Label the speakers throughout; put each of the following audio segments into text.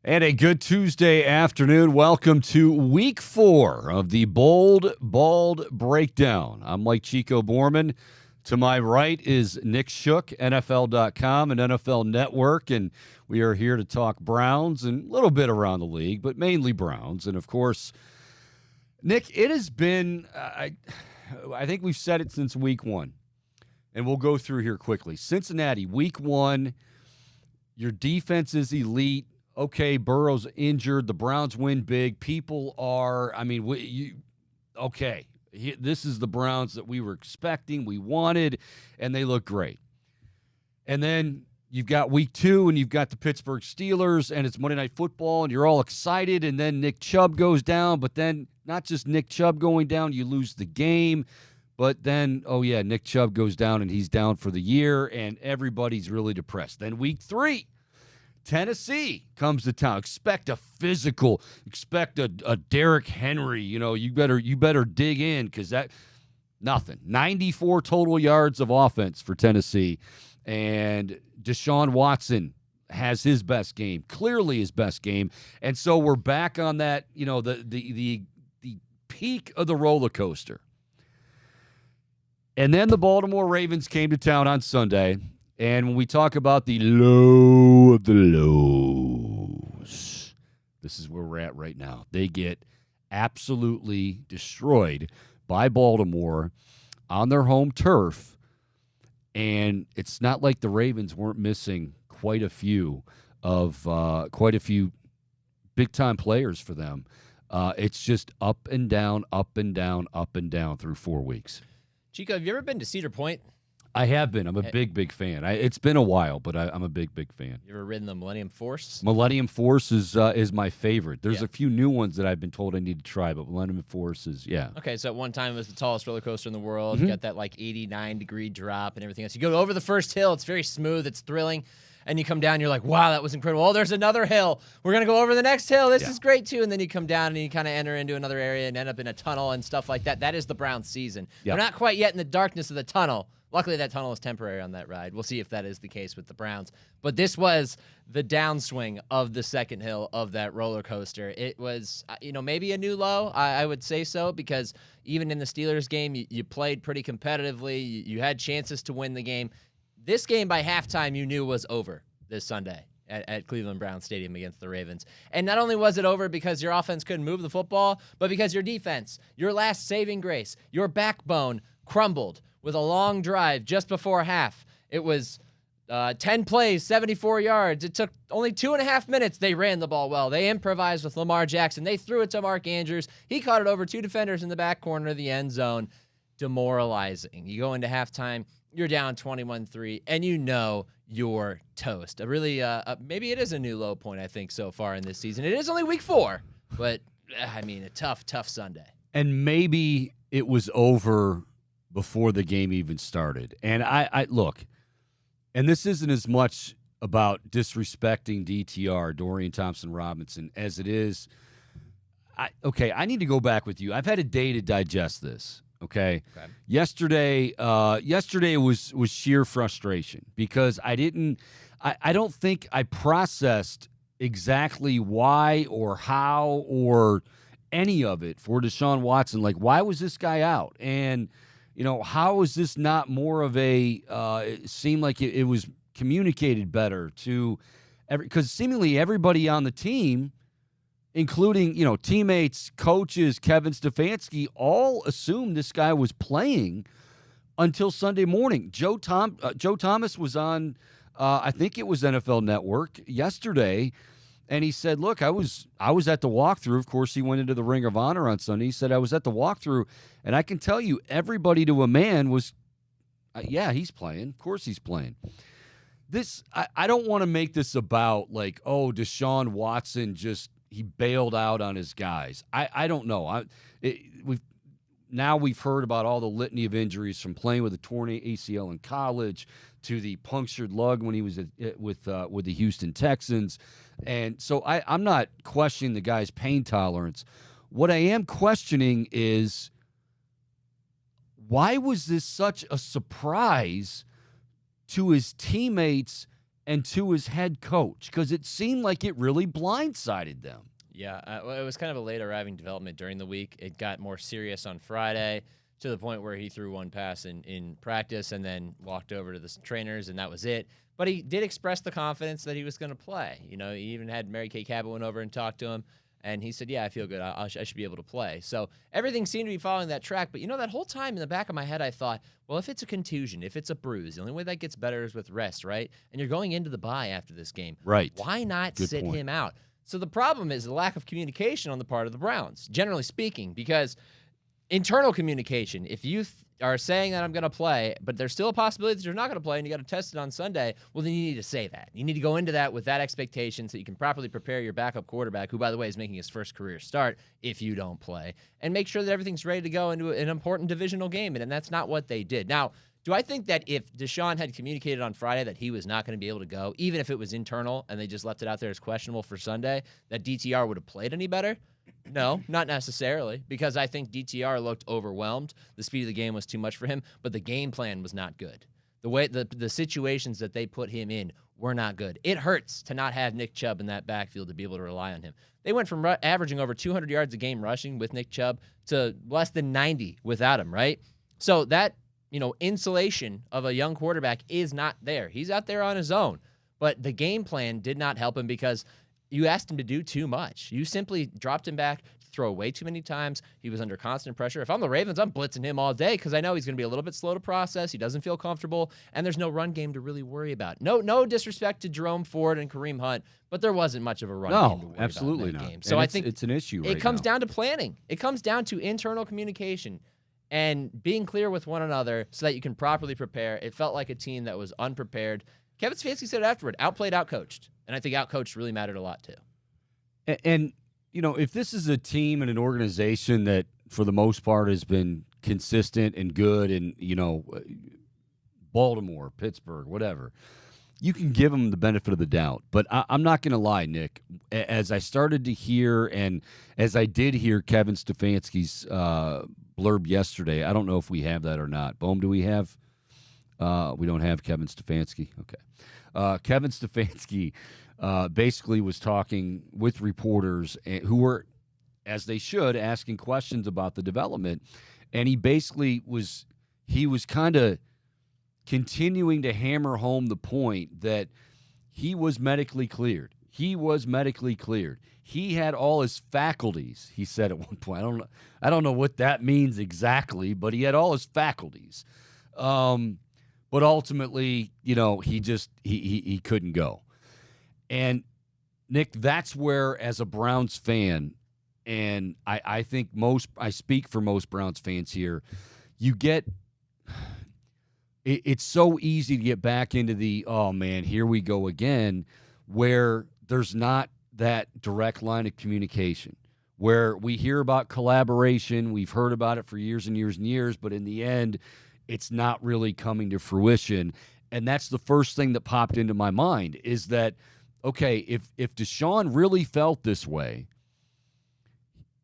Speaker 1: And a good Tuesday afternoon. Welcome to week 4 of the Bold Bald Breakdown. I'm Mike Chico Borman. To my right is Nick Shook, NFL.com and NFL Network. And we are here to talk Browns and a little bit around the league, but mainly Browns. And, of course, Nick, it has been, I think we've said it since week 1. And we'll go through here quickly. Cincinnati, week 1, your defense is elite. Okay, Burrow's injured. The Browns win big. People are, this is the Browns that we were expecting, we wanted, and they look great. And then you've got week 2, and you've got the Pittsburgh Steelers, and it's Monday Night Football, and you're all excited, and then Nick Chubb goes down, but then not just Nick Chubb going down, you lose the game, but then, Nick Chubb goes down, and he's down for the year, and everybody's really depressed. Then week 3, Tennessee comes to town. Expect a physical. Expect a Derrick Henry. You better dig in because that nothing. 94 total yards of offense for Tennessee, and Deshaun Watson has his best game, clearly his best game, and so we're back on that. The peak of the roller coaster, and then the Baltimore Ravens came to town on Sunday. And when we talk about the low of the lows, this is where we're at right now. They get absolutely destroyed by Baltimore on their home turf. And it's not like the Ravens weren't missing quite a few big-time players for them. It's just up and down, up and down, up and down through 4 weeks.
Speaker 2: Chico, have you ever been to Cedar Point?
Speaker 1: I have been. I'm a big fan. It's been a while, but I'm a big fan.
Speaker 2: You ever ridden the Millennium Force?
Speaker 1: Millennium Force is my favorite. There's a few new ones that I've been told I need to try, but Millennium Force is, yeah.
Speaker 2: Okay, so at one time it was the tallest roller coaster in the world. You got that 89-degree drop and everything else. You go over the first hill. It's very smooth. It's thrilling. And you come down, you're like, wow, that was incredible. Oh, there's another hill. We're going to go over the next hill. This is great, too. And then you come down and you kind of enter into another area and end up in a tunnel and stuff like that. That is the Browns season. We're not quite yet in the darkness of the tunnel. Luckily, that tunnel is temporary on that ride. We'll see if that is the case with the Browns. But this was the downswing of the second hill of that roller coaster. It was, maybe a new low. I would say so, because even in the Steelers game, you played pretty competitively. You had chances to win the game. This game, by halftime, you knew was over this Sunday at Cleveland Browns Stadium against the Ravens. And not only was it over because your offense couldn't move the football, but because your defense, your last saving grace, your backbone crumbled with a long drive just before half. It was 10 plays, 74 yards. It took only 2.5 minutes. They ran the ball well. They improvised with Lamar Jackson. They threw it to Mark Andrews. He caught it over 2 defenders in the back corner of the end zone. Demoralizing. You go into halftime, you're down 21-3, and you're toast. Maybe it is a new low point, I think, so far in this season. It is only week 4, but, a tough Sunday.
Speaker 1: And maybe it was over before the game even started. And I look, and this isn't as much about disrespecting DTR, Dorian Thompson-Robinson, as it is, I need to go back with you. I've had a day to digest this, okay? Yesterday was sheer frustration because I don't think I processed exactly why or how or any of it for Deshaun Watson. Like, why was this guy out? And how is this not more of it seemed like it was communicated better to because seemingly everybody on the team, including, teammates, coaches, Kevin Stefanski, all assumed this guy was playing until Sunday morning. Joe Thomas was on, I think it was NFL Network yesterday, and he said, look, I was at the walkthrough. Of course, he went into the Ring of Honor on Sunday. He said, I was at the walkthrough, and I can tell you everybody to a man was, he's playing. Of course he's playing. I don't want to make this about, like, Deshaun Watson he bailed out on his guys. I don't know. We've heard about all the litany of injuries from playing with a torn ACL in college to the punctured lug when he was with the Houston Texans. And so I'm not questioning the guy's pain tolerance. What I am questioning is, why was this such a surprise to his teammates and to his head coach? Because it seemed like it really blindsided them.
Speaker 2: Yeah, well, it was kind of a late arriving development during the week. It got more serious on Friday to the point where he threw one pass in practice and then walked over to the trainers, and that was it. But he did express the confidence that he was going to play. You know, he even had Mary Kay Cabot went over and talked to him, and he said, yeah, I feel good. I should be able to play. So everything seemed to be following that track. But, you know, that whole time in the back of my head, I thought, well, if it's a contusion, if it's a bruise, the only way that gets better is with rest, right? And you're going into the bye after this game.
Speaker 1: Right.
Speaker 2: Why not
Speaker 1: Good
Speaker 2: sit
Speaker 1: point.
Speaker 2: him out? So the problem is the lack of communication on the part of the Browns, generally speaking, because internal communication, if you are saying that I'm going to play, but there's still a possibility that you're not going to play and you got to test it on Sunday, well, then you need to say that. You need to go into that with that expectation so you can properly prepare your backup quarterback, who, by the way, is making his first career start if you don't play, and make sure that everything's ready to go into an important divisional game, and that's not what they did. Now, do I think that if Deshaun had communicated on Friday that he was not going to be able to go, even if it was internal and they just left it out there as questionable for Sunday, that DTR would have played any better? No, not necessarily, because I think DTR looked overwhelmed. The speed of the game was too much for him, but the game plan was not good. The way the situations that they put him in were not good. It hurts to not have Nick Chubb in that backfield to be able to rely on him. They went from averaging over 200 yards a game rushing with Nick Chubb to less than 90 without him, right? So that, you know, insulation of a young quarterback is not there. He's out there on his own. But the game plan did not help him because you asked him to do too much. You simply dropped him back to throw way too many times. He was under constant pressure. If I'm the Ravens, I'm blitzing him all day because I know he's going to be a little bit slow to process. He doesn't feel comfortable, and there's no run game to really worry about. No disrespect to Jerome Ford and Kareem Hunt, but there wasn't much of a run game to worry
Speaker 1: absolutely
Speaker 2: about in that
Speaker 1: not.
Speaker 2: game. So
Speaker 1: And
Speaker 2: I think
Speaker 1: it's an issue right
Speaker 2: it comes
Speaker 1: now.
Speaker 2: down to planning. It comes down to internal communication and being clear with one another so that you can properly prepare. It felt like a team that was unprepared. Kevin Stefanski said afterward, outplayed, outcoached. And I think outcoached really mattered a lot too.
Speaker 1: And, you know, if this is a team and an organization that, for the most part, has been consistent and good and, you know, Baltimore, Pittsburgh, whatever, you can give them the benefit of the doubt. But I'm not going to lie, Nick. As I started to hear and as I did hear Kevin Stefanski's blurb yesterday, I don't know if we have that or not. Bohm, do we have? We don't have Kevin Stefanski. Okay. Kevin Stefanski basically was talking with reporters who were, as they should, asking questions about the development. And he basically was kind of continuing to hammer home the point that he was medically cleared. He was medically cleared. He had all his faculties, he said at one point. I don't know what that means exactly, but he had all his faculties. But ultimately, you know, he couldn't go. And, Nick, that's where, as a Browns fan, and I think I speak for most Browns fans here, you get – it's so easy to get back into the, oh, man, here we go again, where there's not that direct line of communication, where we hear about collaboration. We've heard about it for years and years and years, but in the end, it's not really coming to fruition. And that's the first thing that popped into my mind is that, okay, if Deshaun really felt this way,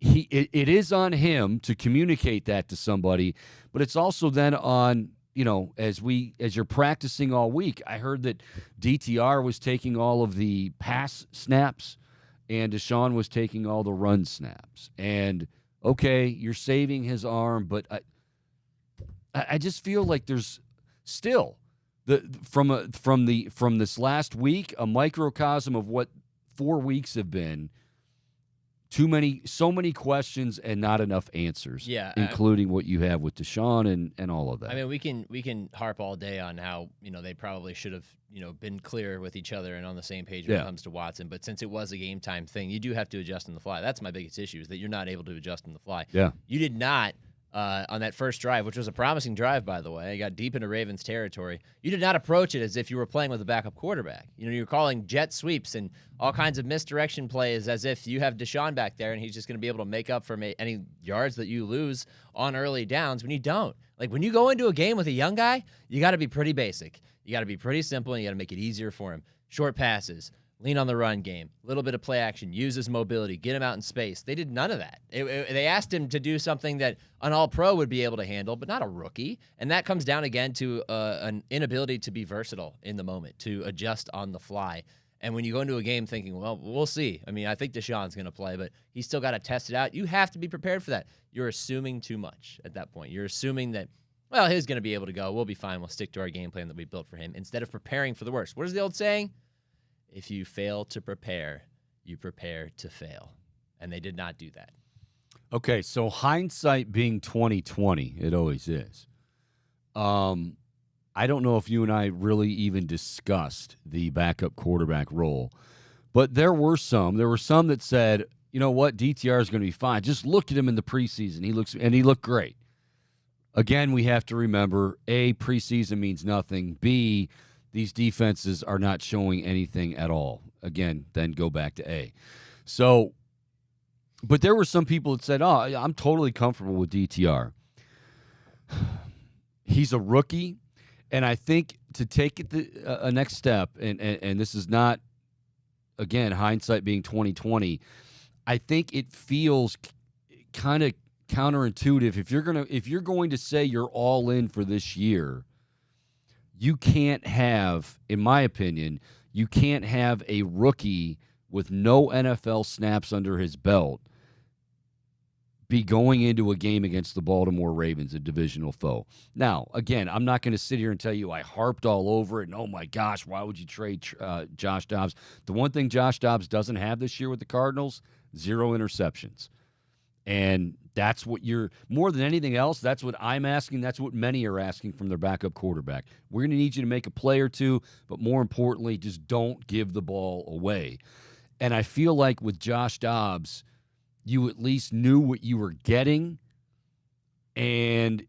Speaker 1: it is on him to communicate that to somebody, but it's also then on, you know, as you're practicing all week. I heard that DTR was taking all of the pass snaps and Deshaun was taking all the run snaps. And okay, you're saving his arm, but I just feel like there's still from this last week, a microcosm of what 4 weeks have been. So many questions and not enough answers.
Speaker 2: Yeah,
Speaker 1: including what you have with Deshaun and all of that.
Speaker 2: I mean, we can harp all day on how, you know, they probably should have, you know, been clear with each other and on the same page when it comes to Watson. But since it was a game time thing, you do have to adjust on the fly. That's my biggest issue, is that you're not able to adjust on the fly.
Speaker 1: Yeah,
Speaker 2: you did not. On that first drive, which was a promising drive, by the way, got deep into Ravens territory. You did not approach it as if you were playing with a backup quarterback. You know, you were calling jet sweeps and all kinds of misdirection plays as if you have Deshaun back there and he's just going to be able to make up for any yards that you lose on early downs when you don't. Like, when you go into a game with a young guy, you got to be pretty basic. You got to be pretty simple, and you got to make it easier for him. Short passes, lean on the run game, a little bit of play action, use his mobility, get him out in space. They did none of that. They asked him to do something that an all-pro would be able to handle, but not a rookie. And that comes down again to an inability to be versatile in the moment, to adjust on the fly. And when you go into a game thinking, well, we'll see. I mean, I think Deshaun's going to play, but he's still got to test it out. You have to be prepared for that. You're assuming too much at that point. You're assuming that, well, he's going to be able to go. We'll be fine. We'll stick to our game plan that we built for him instead of preparing for the worst. What is the old saying? If you fail to prepare, you prepare to fail. And they did not do that.
Speaker 1: Okay, so hindsight being 2020, it always is. I don't know if you and I really even discussed the backup quarterback role, but there were some that said, you know what, DTR is going to be fine. Just look at him in the preseason. He looked great. Again, we have to remember, A, preseason means nothing. B, these defenses are not showing anything at all. Again, then go back to A. So, but there were some people that said, oh, I'm totally comfortable with DTR. He's a rookie, and I think to take it a next step, and this is not, again, hindsight being 2020, I think it feels kind of counterintuitive. If you're going to say you're all in for this year, you can't have, in my opinion, you can't have a rookie with no NFL snaps under his belt be going into a game against the Baltimore Ravens, a divisional foe. Now, again, I'm not going to sit here and tell you I harped all over it and, oh, my gosh, why would you trade Josh Dobbs? The one thing Josh Dobbs doesn't have this year with the Cardinals, 0 interceptions. And that's what more than anything else, that's what I'm asking. That's what many are asking from their backup quarterback. We're going to need you to make a play or two, but more importantly, just don't give the ball away. And I feel like with Josh Dobbs, you at least knew what you were getting. And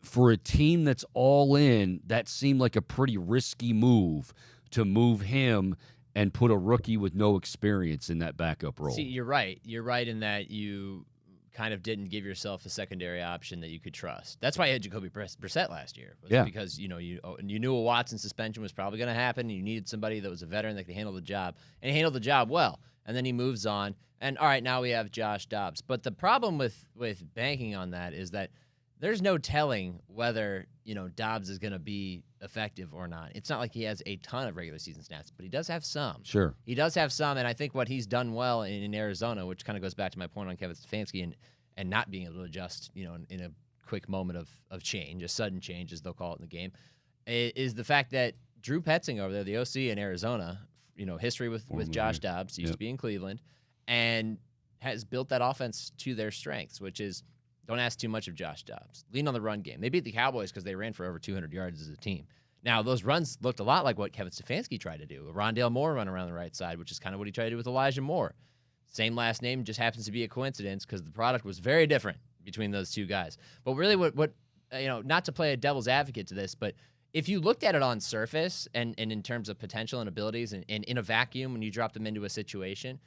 Speaker 1: for a team that's all in, that seemed like a pretty risky move to move him and put a rookie with no experience in that backup role.
Speaker 2: See, you're right. You're right in that you kind of didn't give yourself a secondary option that you could trust. That's why you had Jacoby Brissett last year. Because, you knew a Watson suspension was probably going to happen, and you needed somebody that was a veteran that could handle the job. And he handled the job well. And then he moves on. And, all right, now we have Josh Dobbs. But the problem with banking on that is that there's no telling whether, Dobbs is going to be effective or not. It's not like he has a ton of regular season snaps, but he does have some.
Speaker 1: Sure.
Speaker 2: He does have some, and I think what he's done well in Arizona, which kind of goes back to my point on Kevin Stefanski and not being able to adjust, in a quick moment of change, a sudden change, as they'll call it in the game, is the fact that Drew Petzing over there, the OC in Arizona, history with Josh Dobbs, used to be in Cleveland, and has built that offense to their strengths, which is don't ask too much of Josh Dobbs. Lean on the run game. They beat the Cowboys because they ran for over 200 yards as a team. Now, those runs looked a lot like what Kevin Stefanski tried to do. A Rondale Moore run around the right side, which is kind of what he tried to do with Elijah Moore. Same last name, just happens to be a coincidence because the product was very different between those two guys. But really what not to play a devil's advocate to this, but if you looked at it on surface and in terms of potential and abilities and in a vacuum when you drop them into a situation,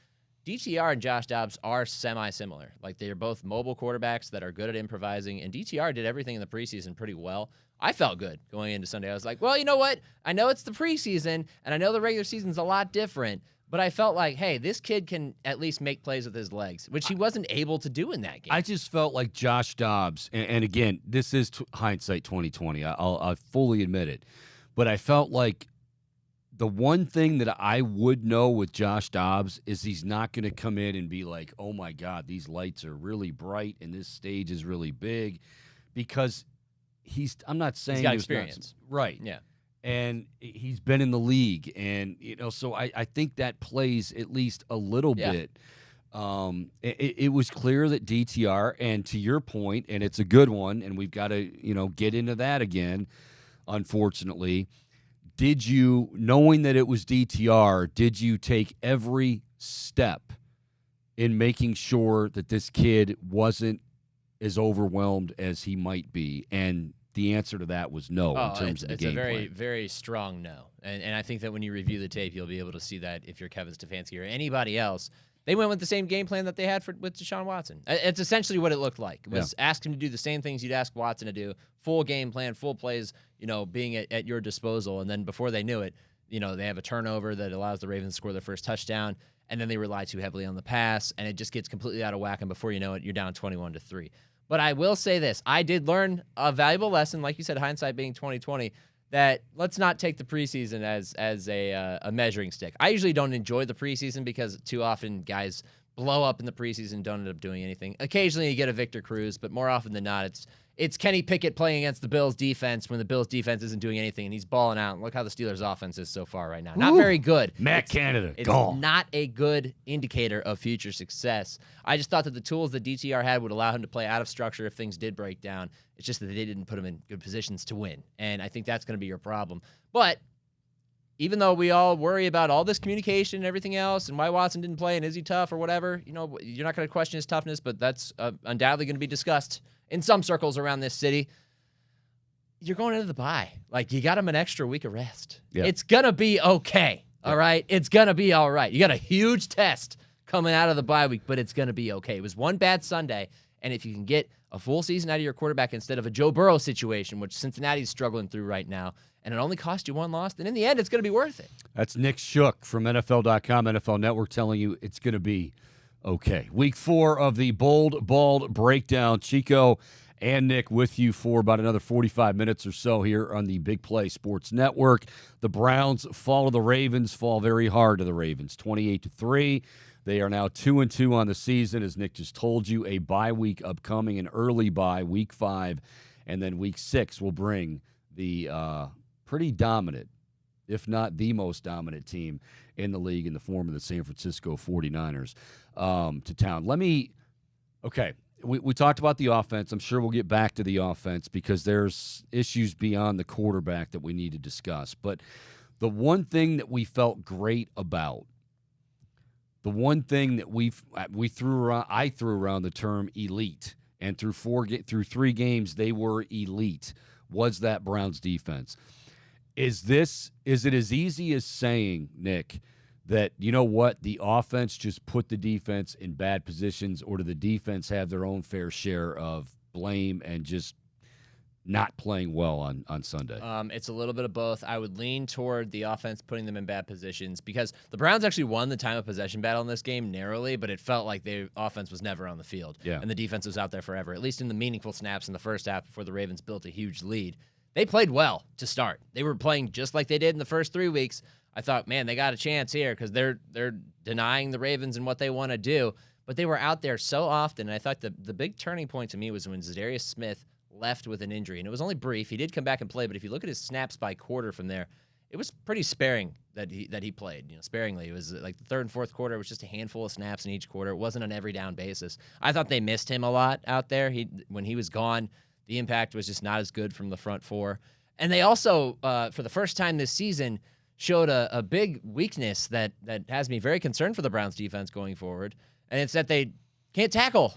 Speaker 2: DTR and Josh Dobbs are semi-similar. Like, they're both mobile quarterbacks that are good at improvising, and DTR did everything in the preseason pretty well. I felt good going into Sunday. I was like, well, you know what? I know it's the preseason, and I know the regular season's a lot different, but I felt like, hey, this kid can at least make plays with his legs, which he wasn't able to do in that game.
Speaker 1: I just felt like Josh Dobbs, and again, this is hindsight 2020. I'll fully admit it, but I felt like the one thing that I would know with Josh Dobbs is he's not going to come in and be like, oh, my God, these lights are really bright and this stage is really big, because I'm not saying
Speaker 2: he's got experience.
Speaker 1: Right.
Speaker 2: Yeah.
Speaker 1: And he's been in the league. And, so I think that plays at least a little bit. It was clear that DTR, and to your point, and it's a good one, and we've got to, get into that again, unfortunately. Did you, knowing that it was DTR, did you take every step in making sure that this kid wasn't as overwhelmed as he might be? And the answer to that was no in terms of the game plan.
Speaker 2: It's a very, very strong no. And I think that when you review the tape, you'll be able to see that if you're Kevin Stefanski or anybody else. They went with the same game plan that they had with Deshaun Watson. It's essentially what it looked like. Ask him to do the same things you'd ask Watson to do. Full game plan, full plays, being at your disposal. And then before they knew it, They have a turnover that allows the Ravens to score their first touchdown, and then they rely too heavily on the pass, and it just gets completely out of whack, and before you know it, you're down 21-3. But I will say this. I did learn a valuable lesson, like you said, hindsight being 2020, that let's not take the preseason as a measuring stick. I usually don't enjoy the preseason because too often guys blow up in the preseason and don't end up doing anything. Occasionally you get a Victor Cruz, but more often than not, it's Kenny Pickett playing against the Bills defense when the Bills defense isn't doing anything, and he's balling out. And look how the Steelers offense is so far right now. Not very good.
Speaker 1: Matt Canada,
Speaker 2: it's
Speaker 1: gone.
Speaker 2: Not a good indicator of future success. I just thought that the tools that DTR had would allow him to play out of structure if things did break down. It's just that they didn't put him in good positions to win, and I think that's going to be your problem. But even though we all worry about all this communication and everything else and why Watson didn't play and is he tough or whatever, you're not going to question his toughness, but that's undoubtedly going to be discussed in some circles around this city. You're going into the bye. Like, you got him an extra week of rest. Yeah. It's going to be okay, all right? It's going to be all right. You got a huge test coming out of the bye week, but it's going to be okay. It was one bad Sunday, and if you can get a full season out of your quarterback instead of a Joe Burrow situation, which Cincinnati's struggling through right now, and it only cost you one loss, then in the end, it's going to be worth it.
Speaker 1: That's Nick Shook from NFL.com, NFL Network, telling you it's going to be okay. Week 4 of the Bold Bald Breakdown. Chico and Nick with you for about another 45 minutes or so here on the Big Play Sports Network. The Browns fall to the Ravens, fall very hard to the Ravens, 28-3. They are now 2-2 on the season, as Nick just told you. A bye week upcoming, an early bye, week 5, and then week 6 will bring the pretty dominant, if not the most dominant team in the league in the form of the San Francisco 49ers to town. We talked about the offense. I'm sure we'll get back to the offense because there's issues beyond the quarterback that we need to discuss. But the one thing that we felt great about, the one thing that I threw around the term elite, and through 3 games they were elite, was that Browns defense. Is it as easy as saying, Nick, that, you know what, the offense just put the defense in bad positions, or do the defense have their own fair share of blame and just not playing well on Sunday?
Speaker 2: It's a little bit of both. I would lean toward the offense putting them in bad positions because the Browns actually won the time of possession battle in this game narrowly, but it felt like the offense was never on the field.
Speaker 1: Yeah.
Speaker 2: And the defense was out there forever, at least in the meaningful snaps in the first half before the Ravens built a huge lead. They played well to start. They were playing just like they did in the first 3 weeks. I thought, man, they got a chance here because they're denying the Ravens and what they want to do. But they were out there so often, and I thought the big turning point to me was when Zadarius Smith left with an injury. And it was only brief. He did come back and play, but if you look at his snaps by quarter from there, it was pretty sparing that he played. Sparingly. It was like the third and fourth quarter. It was just a handful of snaps in each quarter. It wasn't an every down basis. I thought they missed him a lot out there. When he was gone, the impact was just not as good from the front four. And they also, for the first time this season, showed a big weakness that has me very concerned for the Browns defense going forward, and it's that they can't tackle.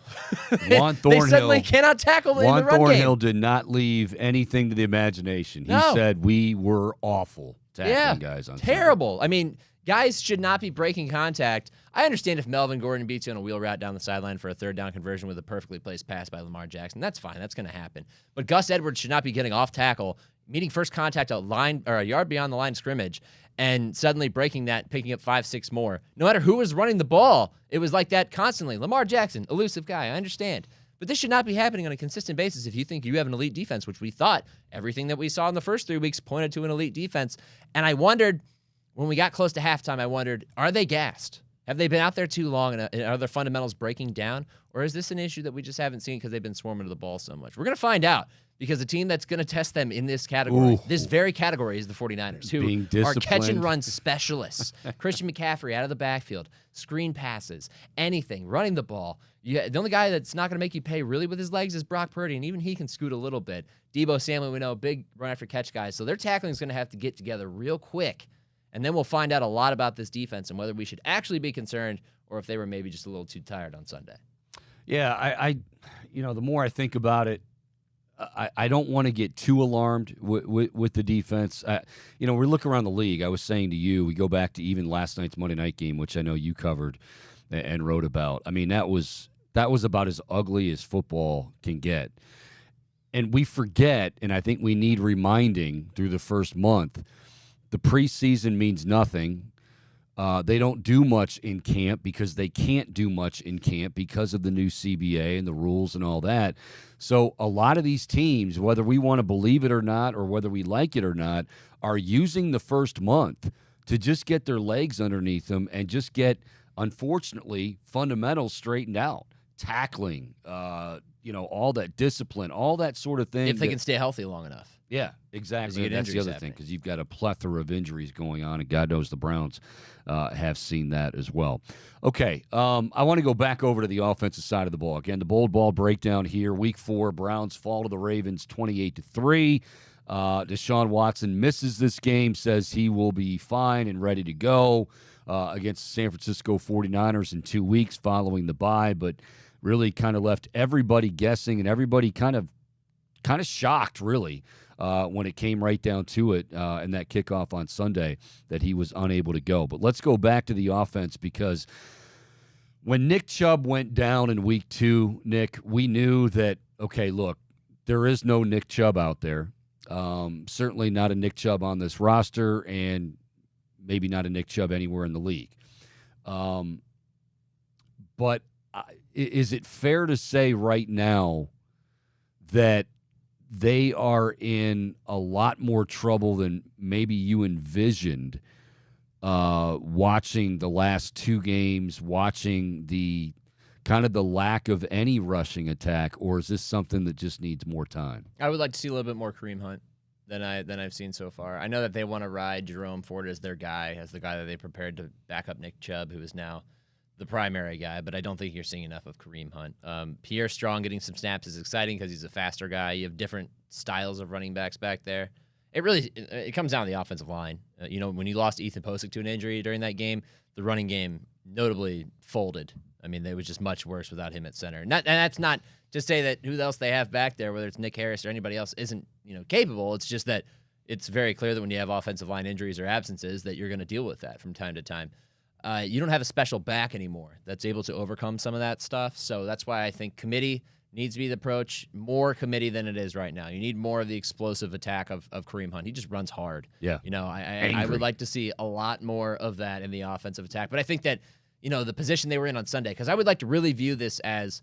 Speaker 1: Juan Thornhill.
Speaker 2: They suddenly cannot tackle in the run game.
Speaker 1: Juan Thornhill did not leave anything to the imagination. He said we were awful tackling guys on
Speaker 2: terrible. Sunday. I mean, guys should not be breaking contact. I understand if Melvin Gordon beats you on a wheel route down the sideline for a third down conversion with a perfectly placed pass by Lamar Jackson. That's fine. That's going to happen. But Gus Edwards should not be getting off tackle, meeting first contact a yard beyond the line of scrimmage, and suddenly breaking that, picking up 5-6 more. No matter who was running the ball, it was like that constantly. Lamar Jackson, elusive guy, I understand. But this should not be happening on a consistent basis if you think you have an elite defense, which we thought everything that we saw in the first 3 weeks pointed to an elite defense. And I wondered, when we got close to halftime, are they gassed? Have they been out there too long, and are their fundamentals breaking down? Or is this an issue that we just haven't seen because they've been swarming to the ball so much? We're going to find out, because the team that's going to test them in this category, this very category, is the 49ers, who are catch-and-run specialists. Christian McCaffrey out of the backfield, screen passes, anything, running the ball. The only guy that's not going to make you pay really with his legs is Brock Purdy, and even he can scoot a little bit. Deebo Samuel, we know, big run-after-catch guys. So their tackling is going to have to get together real quick. And then we'll find out a lot about this defense and whether we should actually be concerned or if they were maybe just a little too tired on Sunday.
Speaker 1: Yeah, I the more I think about it, I don't want to get too alarmed with the defense. We look around the league. I was saying to you, we go back to even last night's Monday night game, which I know you covered and wrote about. I mean, that was about as ugly as football can get. And we forget, and I think we need reminding through the first month, The preseason means nothing. They don't do much in camp because they can't do much in camp because of the new CBA and the rules and all that. So a lot of these teams, whether we want to believe it or not, or whether we like it or not, are using the first month to just get their legs underneath them and just get, unfortunately, fundamentals straightened out. Tackling, all that discipline, all that sort of thing.
Speaker 2: If they can stay healthy long enough.
Speaker 1: Yeah, exactly. That's the other thing, because you've got a plethora of injuries going on, and God knows the Browns have seen that as well. Okay, I want to go back over to the offensive side of the ball. Again, the bold ball breakdown here. Week 4, Browns fall to the Ravens 28-3. Deshaun Watson misses this game, says he will be fine and ready to go against the San Francisco 49ers in 2 weeks following the bye, but really kind of left everybody guessing and everybody kind of shocked, really, when it came right down to it in that kickoff on Sunday, that he was unable to go. But let's go back to the offense, because when Nick Chubb went down in week 2, Nick, we knew that, okay, look, there is no Nick Chubb out there. Certainly not a Nick Chubb on this roster, and maybe not a Nick Chubb anywhere in the league. But is it fair to say right now that they are in a lot more trouble than maybe you envisioned watching the last 2 games, watching the kind of the lack of any rushing attack, or is this something that just needs more time?
Speaker 2: I would like to see a little bit more Kareem Hunt than I've seen so far. I know that they want to ride Jerome Ford as their guy, as the guy that they prepared to back up Nick Chubb, who is now the primary guy, but I don't think you're seeing enough of Kareem Hunt. Pierre Strong getting some snaps is exciting because he's a faster guy. You have different styles of running backs back there. It comes down to the offensive line. When you lost Ethan Posick to an injury during that game, the running game notably folded. I mean, it was just much worse without him at center. And that's not to say that who else they have back there, whether it's Nick Harris or anybody else, isn't capable. It's just that it's very clear that when you have offensive line injuries or absences, that you're going to deal with that from time to time. You don't have a special back anymore that's able to overcome some of that stuff. So that's why I think committee needs to be the approach, more committee than it is right now. You need more of the explosive attack of Kareem Hunt. He just runs hard.
Speaker 1: Yeah.
Speaker 2: I would like to see a lot more of that in the offensive attack. But I think that, the position they were in on Sunday, because I would like to really view this as,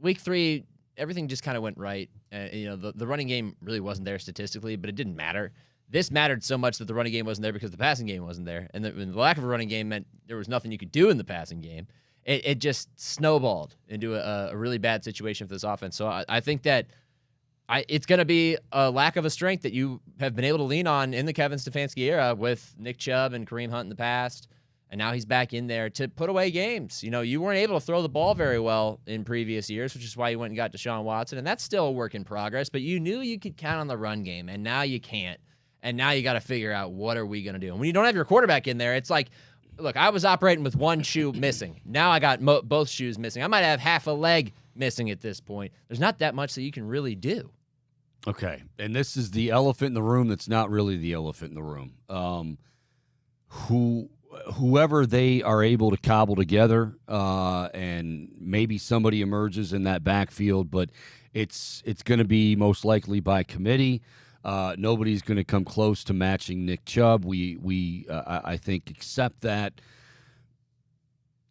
Speaker 2: week 3, everything just kind of went right. The running game really wasn't there statistically, but it didn't matter. This mattered so much that the running game wasn't there because the passing game wasn't there. And the lack of a running game meant there was nothing you could do in the passing game. It just snowballed into a really bad situation for this offense. So I think that it's going to be a lack of a strength that you have been able to lean on in the Kevin Stefanski era with Nick Chubb and Kareem Hunt in the past. And now he's back in there to put away games. You weren't able to throw the ball very well in previous years, which is why you went and got Deshaun Watson. And that's still a work in progress. But you knew you could count on the run game, and now you can't. And now you got to figure out, what are we going to do? And when you don't have your quarterback in there, it's like, look, I was operating with one shoe missing. Now I got both shoes missing. I might have half a leg missing at this point. There's not that much that you can really do.
Speaker 1: Okay, and this is the elephant in the room that's not really the elephant in the room. Whoever they are able to cobble together, and maybe somebody emerges in that backfield, but it's going to be most likely by committee. Nobody's going to come close to matching Nick Chubb. I think, accept that.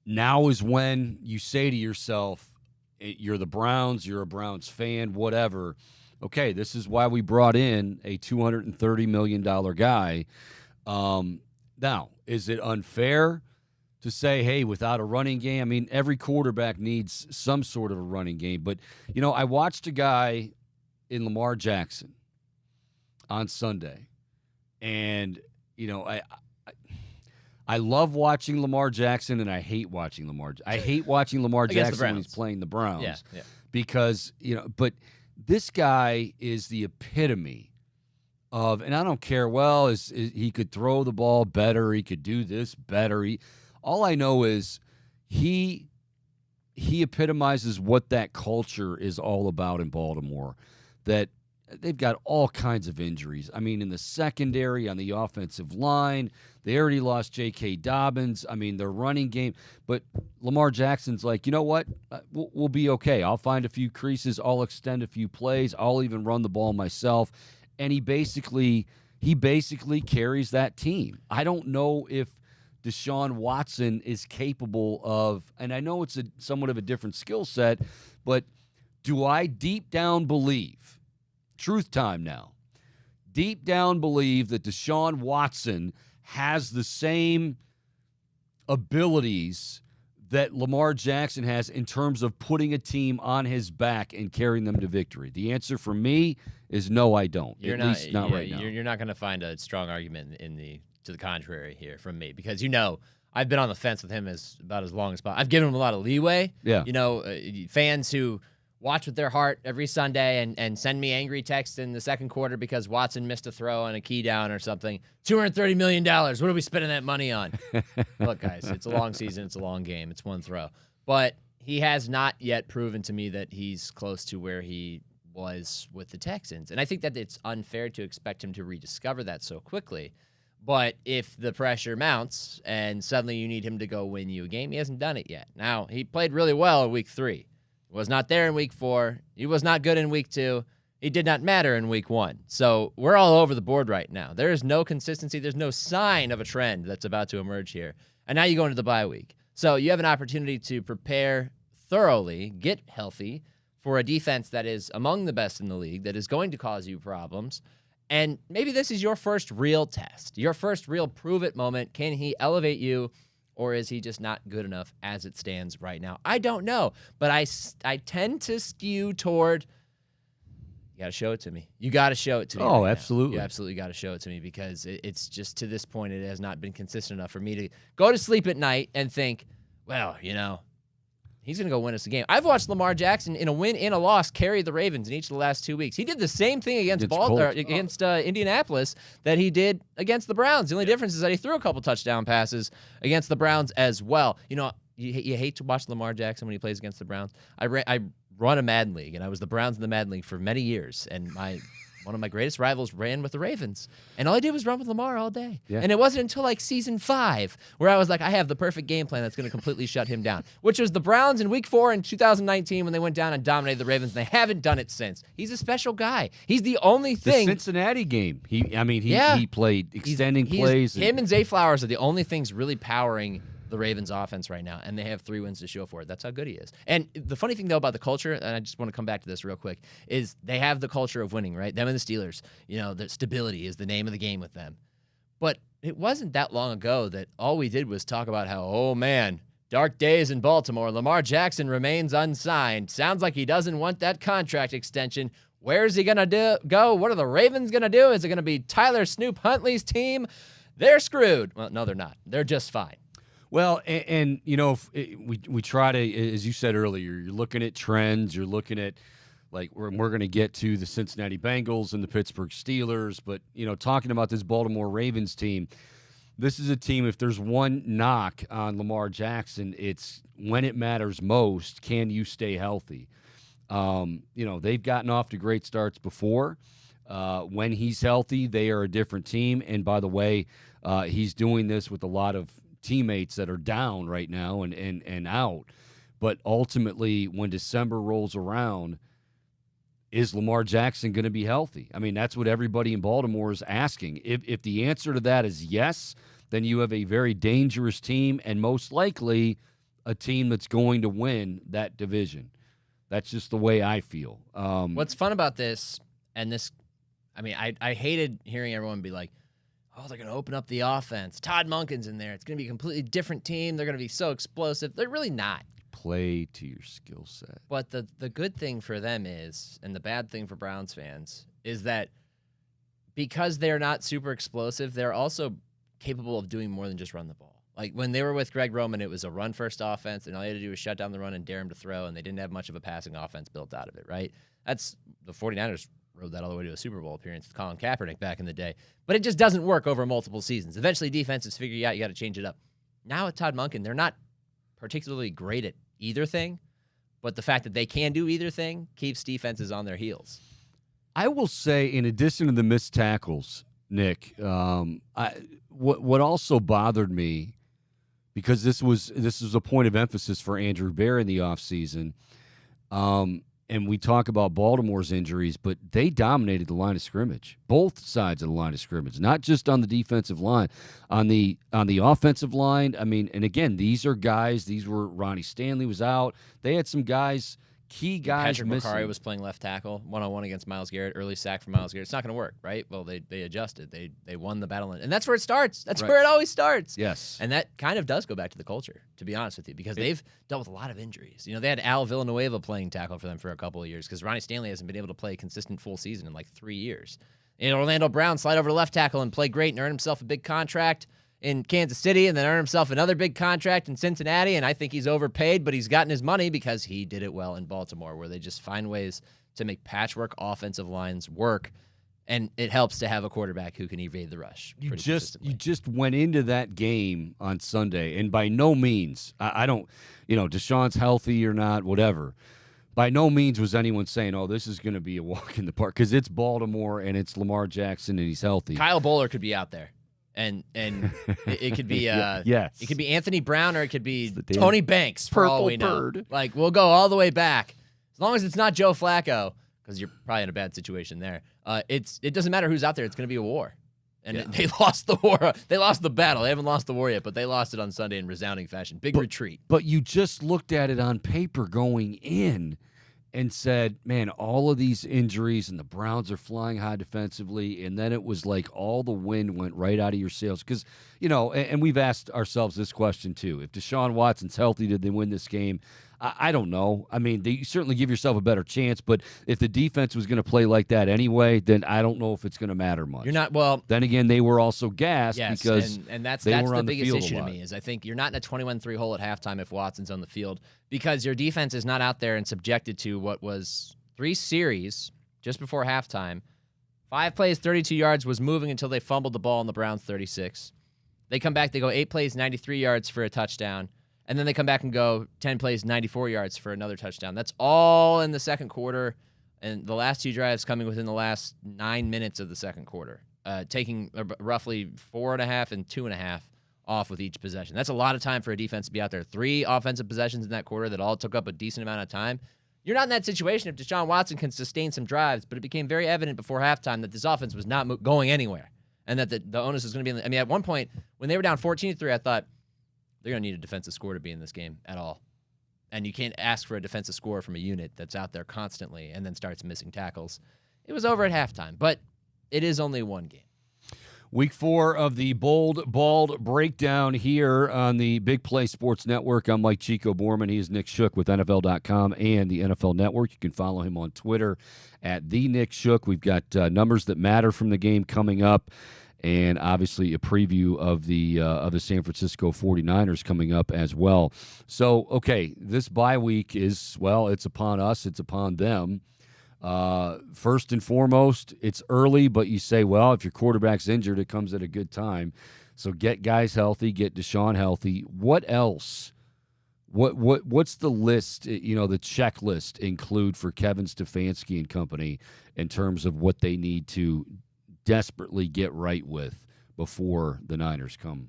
Speaker 1: Now is when you say to yourself, you're the Browns, you're a Browns fan, whatever. Okay, this is why we brought in a $230 million guy. Now, is it unfair to say, hey, without a running game? I mean, every quarterback needs some sort of a running game. But, I watched a guy in Lamar Jackson on Sunday, and I love watching Lamar Jackson, and I hate watching Lamar. I hate watching Lamar Jackson when he's playing the Browns,
Speaker 2: yeah.
Speaker 1: Because but this guy is the epitome of, and I don't care. Well, is he could throw the ball better? He could do this better. All I know is he epitomizes what that culture is all about in Baltimore. That they've got all kinds of injuries. I mean, in the secondary, on the offensive line, they already lost J.K. Dobbins. I mean, their running game. But Lamar Jackson's like, you know what? We'll be okay. I'll find a few creases. I'll extend a few plays. I'll even run the ball myself. And he he basically carries that team. I don't know if Deshaun Watson is capable of, and I know it's somewhat of a different skill set, but do I deep down believe, truth time now, deep down believe that Deshaun Watson has the same abilities that Lamar Jackson has in terms of putting a team on his back and carrying them to victory? The answer for me is no, I don't. At least not right now.
Speaker 2: You're not going to find a strong argument to the contrary here from me, because I've been on the fence with him about as long as possible. I've given him a lot of leeway.
Speaker 1: Yeah.
Speaker 2: Fans who watch with their heart every Sunday and send me angry texts in the second quarter because Watson missed a throw on a key down or something. $230 million. What are we spending that money on? Look, guys, it's a long season. It's a long game. It's one throw. But he has not yet proven to me that he's close to where he was with the Texans. And I think that it's unfair to expect him to rediscover that so quickly. But if the pressure mounts and suddenly you need him to go win you a game, he hasn't done it yet. Now, he played really well in week 3. Was not there in week 4. He was not good in week 2. He did not matter in week 1. So we're all over the board right now. There is no consistency. There's no sign of a trend that's about to emerge here. And now you go into the bye week. So you have an opportunity to prepare thoroughly, get healthy for a defense that is among the best in the league, that is going to cause you problems. And maybe this is your first real test, your first real prove-it moment. Can he elevate you, or is he just not good enough as it stands right now? I don't know, but I tend to skew toward, you got to show it to me. You got to show it to me.
Speaker 1: Oh, absolutely.
Speaker 2: You absolutely got to show it to me, because it's just, to this point, it has not been consistent enough for me to go to sleep at night and think, well, he's going to go win us a game. I've watched Lamar Jackson in a win and a loss carry the Ravens in each of the last 2 weeks. He did the same thing against Indianapolis that he did against the Browns. The only difference is that he threw a couple touchdown passes against the Browns as well. You hate to watch Lamar Jackson when he plays against the Browns. I run a Madden league, and I was the Browns in the Madden league for many years, and one of my greatest rivals ran with the Ravens, and all I did was run with Lamar all day. Yeah. And it wasn't until like season 5 where I was like, I have the perfect game plan that's going to completely shut him down, which was the Browns in week 4 in 2019 when they went down and dominated the Ravens, and they haven't done it since. He's a special guy. He's the only thing.
Speaker 1: The Cincinnati game. He played extending plays.
Speaker 2: Him and Zay Flowers are the only things really powering the Ravens offense right now, and they have 3 wins to show for it. That's how good he is. And the funny thing, though, about the culture, and I just want to come back to this real quick, is they have the culture of winning, right? Them and the Steelers, the stability is the name of the game with them. But it wasn't that long ago that all we did was talk about how, oh man, dark days in Baltimore. Lamar Jackson remains unsigned. Sounds like he doesn't want that contract extension. Where's he going to go? What are the Ravens going to do? Is it going to be Tyler Snoop Huntley's team? They're screwed. Well, no, they're not. They're just fine.
Speaker 1: Well, and we try to, as you said earlier, you're looking at trends. You're looking at, like, we're going to get to the Cincinnati Bengals and the Pittsburgh Steelers. But, talking about this Baltimore Ravens team, this is a team, if there's one knock on Lamar Jackson, it's when it matters most, can you stay healthy? They've gotten off to great starts before. When he's healthy, they are a different team. And by the way, he's doing this with a lot of teammates that are down right now and out. But ultimately, when December rolls around, is Lamar Jackson going to be healthy? I mean, that's what everybody in Baltimore is asking. If the answer to that is yes, then you have a very dangerous team and most likely a team that's going to win that division. That's just the way I feel.
Speaker 2: What's fun about this, I hated hearing everyone be like, oh, they're going to open up the offense. Todd Monken's in there. It's going to be a completely different team. They're going to be so explosive. They're really not.
Speaker 1: Play to your skill set.
Speaker 2: But the good thing for them is, and the bad thing for Browns fans, is that because they're not super explosive, they're also capable of doing more than just run the ball. Like when they were with Greg Roman, it was a run-first offense, and all you had to do was shut down the run and dare him to throw, and they didn't have much of a passing offense built out of it, right? That's the 49ers rode that all the way to a Super Bowl appearance with Colin Kaepernick back in the day. But it just doesn't work over multiple seasons. Eventually, defenses figure you out. You got to change it up. Now with Todd Monken, they're not particularly great at either thing, but the fact that they can do either thing keeps defenses on their heels.
Speaker 1: I will say, in addition to the missed tackles, Nick, what also bothered me, because this was a point of emphasis for Andrew Bear in the offseason, and we talk about Baltimore's injuries, but they dominated the line of scrimmage, both sides of the line of scrimmage, not just on the defensive line, on the offensive line. I mean, and again, these are guys. These were Ronnie Stanley was out. They had some guys. Key guys
Speaker 2: Patrick
Speaker 1: missing.
Speaker 2: Macari was playing left tackle, one-on-one against Myles Garrett, early sack for Myles Garrett. It's not going to work, right? Well, they adjusted. They won the battle. And that's where it starts. That's where it always starts.
Speaker 1: Yes.
Speaker 2: And that kind of does go back to the culture, to be honest with you, because they've dealt with a lot of injuries. They had Al Villanueva playing tackle for them for a couple of years because Ronnie Stanley hasn't been able to play a consistent full season in like 3 years. And Orlando Brown slide over to left tackle and play great and earn himself a big contract in Kansas City and then earn himself another big contract in Cincinnati. And I think he's overpaid, but he's gotten his money because he did it well in Baltimore, where they just find ways to make patchwork offensive lines work. And it helps to have a quarterback who can evade the rush.
Speaker 1: You just went into that game on Sunday, and by no means, I don't, Deshaun's healthy or not, whatever. By no means was anyone saying, oh, this is going to be a walk in the park, because it's Baltimore and it's Lamar Jackson and he's healthy.
Speaker 2: Kyle Bowler could be out there. And it could be
Speaker 1: yes.
Speaker 2: It could be Anthony Brown or it could be Tony Banks for all we know.
Speaker 1: Bird.
Speaker 2: Like, we'll go all the way back. As long as it's not Joe Flacco, because you're probably in a bad situation there. It doesn't matter who's out there. It's going to be a war. And they lost the war. They lost the battle. They haven't lost the war yet, but they lost it on Sunday in resounding fashion. Big retreat.
Speaker 1: But you just looked at it on paper going in and said, man, all of these injuries and the Browns are flying high defensively, and then it was like all the wind went right out of your sails. Because, and we've asked ourselves this question too. If Deshaun Watson's healthy, did they win this game? I don't know. I mean, you certainly give yourself a better chance, but if the defense was going to play like that anyway, then I don't know if it's going to matter much.
Speaker 2: You're not, well.
Speaker 1: Then again, they were also gassed because
Speaker 2: and that's
Speaker 1: they were
Speaker 2: the
Speaker 1: on
Speaker 2: biggest
Speaker 1: the
Speaker 2: issue to me is I think you're not in a 21-3 hole at halftime if Watson's on the field because your defense is not out there and subjected to what was 3 series just before halftime. 5 plays, 32 yards, was moving until they fumbled the ball on the Browns 36. They come back, they go 8 plays, 93 yards for a touchdown. And then they come back and go 10 plays, 94 yards for another touchdown. That's all in the second quarter, and the last 2 drives coming within the last 9 minutes of the second quarter, taking roughly 4.5 and 2.5 off with each possession. That's a lot of time for a defense to be out there. 3 offensive possessions in that quarter that all took up a decent amount of time. You're not in that situation if Deshaun Watson can sustain some drives, but it became very evident before halftime that this offense was not going anywhere and that the onus was going to be at one point, when they were down 14-3, I thought, they're going to need a defensive score to be in this game at all. And you can't ask for a defensive score from a unit that's out there constantly and then starts missing tackles. It was over at halftime, but it is only one game.
Speaker 1: Week 4 of the Bold Bald Breakdown here on the Big Play Sports Network. I'm Mike Chico Borman. He is Nick Shook with NFL.com and the NFL Network. You can follow him on Twitter at the Nick Shook. We've got numbers that matter from the game coming up. And obviously a preview of the San Francisco 49ers coming up as well. So, okay, this bye week is, well, it's upon us. It's upon them. First and foremost, it's early, but you say, well, if your quarterback's injured, it comes at a good time. So get guys healthy, get Deshaun healthy. What else? What's the list, the checklist include for Kevin Stefanski and company in terms of what they need to desperately get right with before the Niners come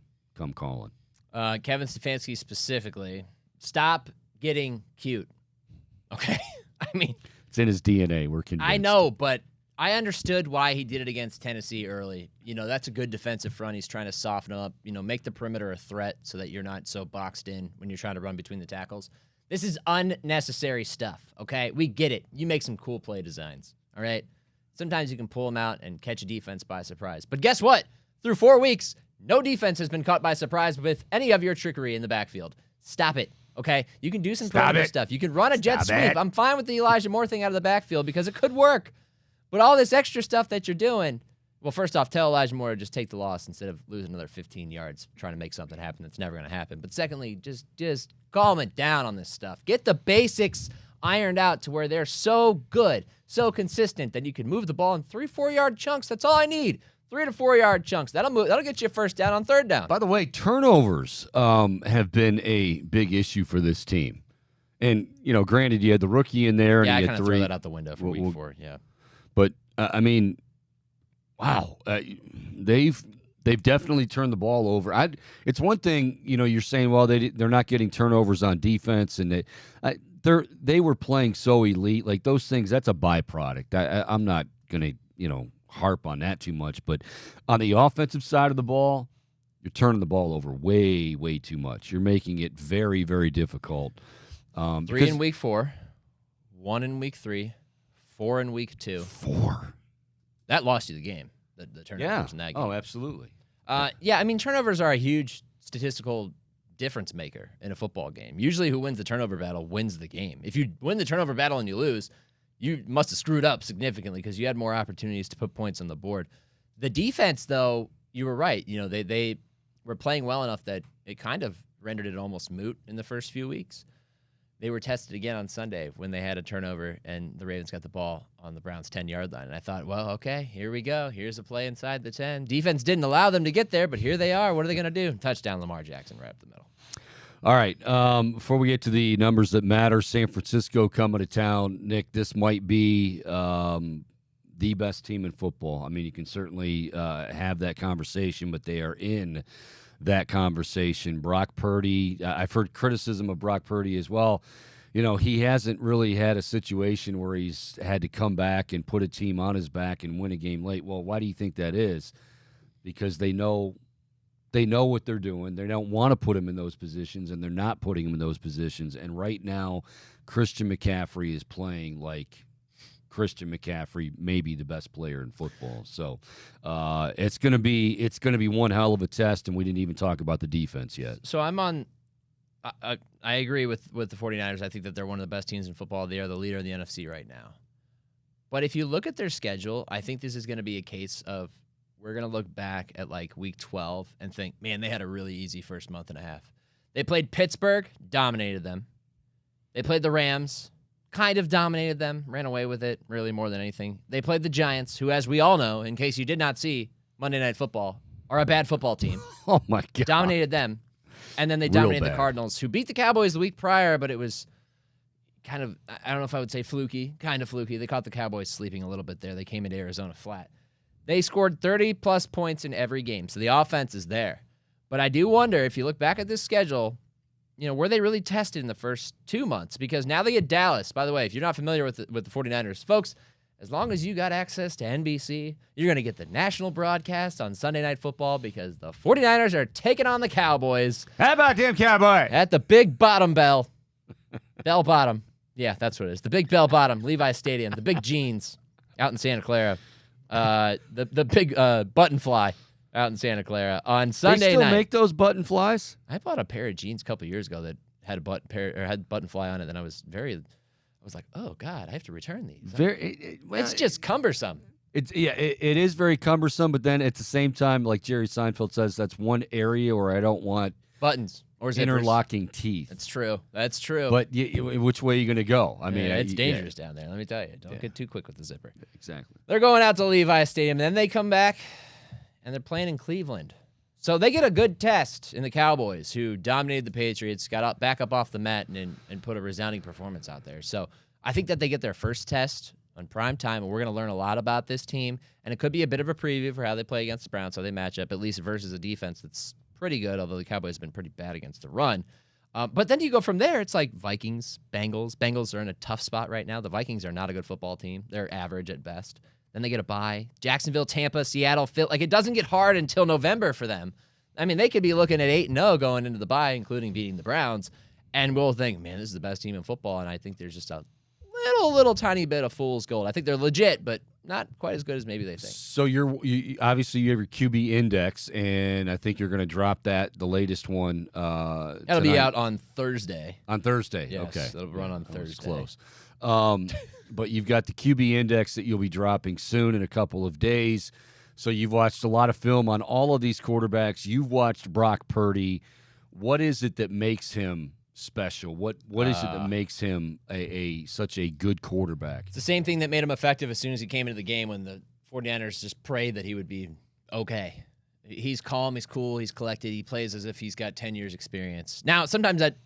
Speaker 1: calling?
Speaker 2: Kevin Stefanski specifically, stop getting cute. Okay? I mean,
Speaker 1: it's in his DNA. We're convinced.
Speaker 2: I know, but I understood why he did it against Tennessee early. That's a good defensive front. He's trying to soften up, make the perimeter a threat so that you're not so boxed in when you're trying to run between the tackles. This is unnecessary stuff, okay? We get it. You make some cool play designs, all right? Sometimes you can pull them out and catch a defense by surprise. But guess what? Through 4 weeks, no defense has been caught by surprise with any of your trickery in the backfield. Stop it, okay? You can do some perimeter stuff. You can run a jet sweep. I'm fine with the Elijah Moore thing out of the backfield because it could work. But all this extra stuff that you're doing, well, first off, tell Elijah Moore to just take the loss instead of losing another 15 yards trying to make something happen that's never going to happen. But secondly, just calm it down on this stuff. Get the basics ironed out to where they're so good, so consistent that you can move the ball in 3-4 yard chunks. That's all I need. 3 to 4 yard chunks. That'll get you a first down on third down.
Speaker 1: By the way, turnovers have been a big issue for this team. And, granted, you had the rookie in there.
Speaker 2: Yeah,
Speaker 1: and
Speaker 2: I
Speaker 1: you
Speaker 2: kind
Speaker 1: had
Speaker 2: of
Speaker 1: 3.
Speaker 2: throw that out the window for week 4, yeah.
Speaker 1: But, I mean, wow. They've definitely turned the ball over. It's one thing, you're saying, well, they're not getting turnovers on defense. And they were playing so elite. Like those things, that's a byproduct. I'm not gonna harp on that too much, but on the offensive side of the ball, you're turning the ball over way, way too much. You're making it very, very difficult.
Speaker 2: 3 in week 4, 1 in week 3, 4 in week 2.
Speaker 1: 4.
Speaker 2: That lost you the game. The turnovers in that game.
Speaker 1: Oh, absolutely.
Speaker 2: Yeah, I mean, turnovers are a huge statistical difference maker in a football game. Usually who wins the turnover battle wins the game. If you win the turnover battle and you lose, you must have screwed up significantly because you had more opportunities to put points on the board. The defense, though, you were right. They were playing well enough that it kind of rendered it almost moot in the first few weeks. They were tested again on Sunday when they had a turnover and the Ravens got the ball on the Browns' 10-yard line. And I thought, well, okay, here we go. Here's a play inside the 10. Defense didn't allow them to get there, but here they are. What are they going to do? Touchdown, Lamar Jackson right up the middle.
Speaker 1: All right. Before we get to the numbers that matter, San Francisco coming to town. Nick, this might be the best team in football. I mean, you can certainly have that conversation, but they are in that conversation. Brock Purdy, I've heard criticism of Brock Purdy as well. He hasn't really had a situation where he's had to come back and put a team on his back and win a game late. Well, why do you think that is? Because they know what they're doing. They don't want to put him in those positions, and they're not putting him in those positions. And right now, Christian McCaffrey is playing like Christian McCaffrey, maybe the best player in football. So it's gonna be one hell of a test, and we didn't even talk about the defense yet.
Speaker 2: So I agree with the 49ers. I think that they're one of the best teams in football. They are the leader of the NFC right now. But if you look at their schedule, I think this is going to be a case of we're going to look back at like week 12 and think, man, they had a really easy first month and a half. They played Pittsburgh, dominated them. They played the Rams, kind of dominated them, ran away with it, really more than anything. They played the Giants, who, as we all know, in case you did not see Monday Night Football, are a bad football team.
Speaker 1: Oh, my God.
Speaker 2: Dominated them. And then they
Speaker 1: Real
Speaker 2: dominated the
Speaker 1: bad.
Speaker 2: Cardinals, who beat the Cowboys the week prior, but it was kind of, I don't know if I would say fluky, kind of fluky. They caught the Cowboys sleeping a little bit there. They came into Arizona flat. They scored 30-plus points in every game, so the offense is there. But I do wonder, if you look back at this schedule, were they really tested in the first 2 months? Because now they get Dallas. By the way, if you're not familiar with the 49ers, folks, as long as you got access to NBC, you're going to get the national broadcast on Sunday Night Football because the 49ers are taking on the Cowboys.
Speaker 1: How about them Cowboys?
Speaker 2: At the Big Bottom Bell. Bell Bottom. Yeah, that's what it is. The Big Bell Bottom, Levi Stadium. The Big Jeans out in Santa Clara. The big button fly out in Santa Clara on Sunday
Speaker 1: They still
Speaker 2: night.
Speaker 1: make those button flies?
Speaker 2: I bought a pair of jeans a couple years ago that had had button fly on it, and I was like, oh God, I have to return these. It's just cumbersome.
Speaker 1: It is very cumbersome, but then at the same time, like Jerry Seinfeld says, that's one area where I don't want
Speaker 2: Buttons or zippers.
Speaker 1: interlocking teeth.
Speaker 2: That's true. That's true.
Speaker 1: But which way are you going to go? I mean,
Speaker 2: it's dangerous down there. Let me tell you. Don't get too quick with the zipper.
Speaker 1: Exactly.
Speaker 2: They're going out to Levi Stadium, and then they come back, and they're playing in Cleveland. So they get a good test in the Cowboys, who dominated the Patriots, got back up off the mat, and put a resounding performance out there. So I think that they get their first test on prime time, and we're going to learn a lot about this team, and it could be a bit of a preview for how they play against the Browns, how they match up, at least versus a defense that's pretty good, although the Cowboys have been pretty bad against the run. But then you go from there, it's like Vikings, Bengals. Bengals are in a tough spot right now. The Vikings are not a good football team. They're average at best. Then they get a bye. Jacksonville, Tampa, Seattle, Philly. Like, it doesn't get hard until November for them. I mean, they could be looking at 8-0 going into the bye, including beating the Browns, and we'll think, man, this is the best team in football, and I think there's just a little tiny bit of fool's gold. I think they're legit, but not quite as good as maybe they think.
Speaker 1: So obviously you have your QB index, and I think you're going to drop the latest one.
Speaker 2: That'll be out on Thursday.
Speaker 1: On Thursday,
Speaker 2: Yes,
Speaker 1: okay.
Speaker 2: it'll run on Thursday.
Speaker 1: Close. But you've got the QB index that you'll be dropping soon in a couple of days. So you've watched a lot of film on all of these quarterbacks. You've watched Brock Purdy. What is it that makes him special? What is it that makes him such a good quarterback?
Speaker 2: It's the same thing that made him effective as soon as he came into the game, when the 49ers just prayed that he would be okay. He's calm, he's cool, he's collected, he plays as if he's got 10 years experience. Now, sometimes that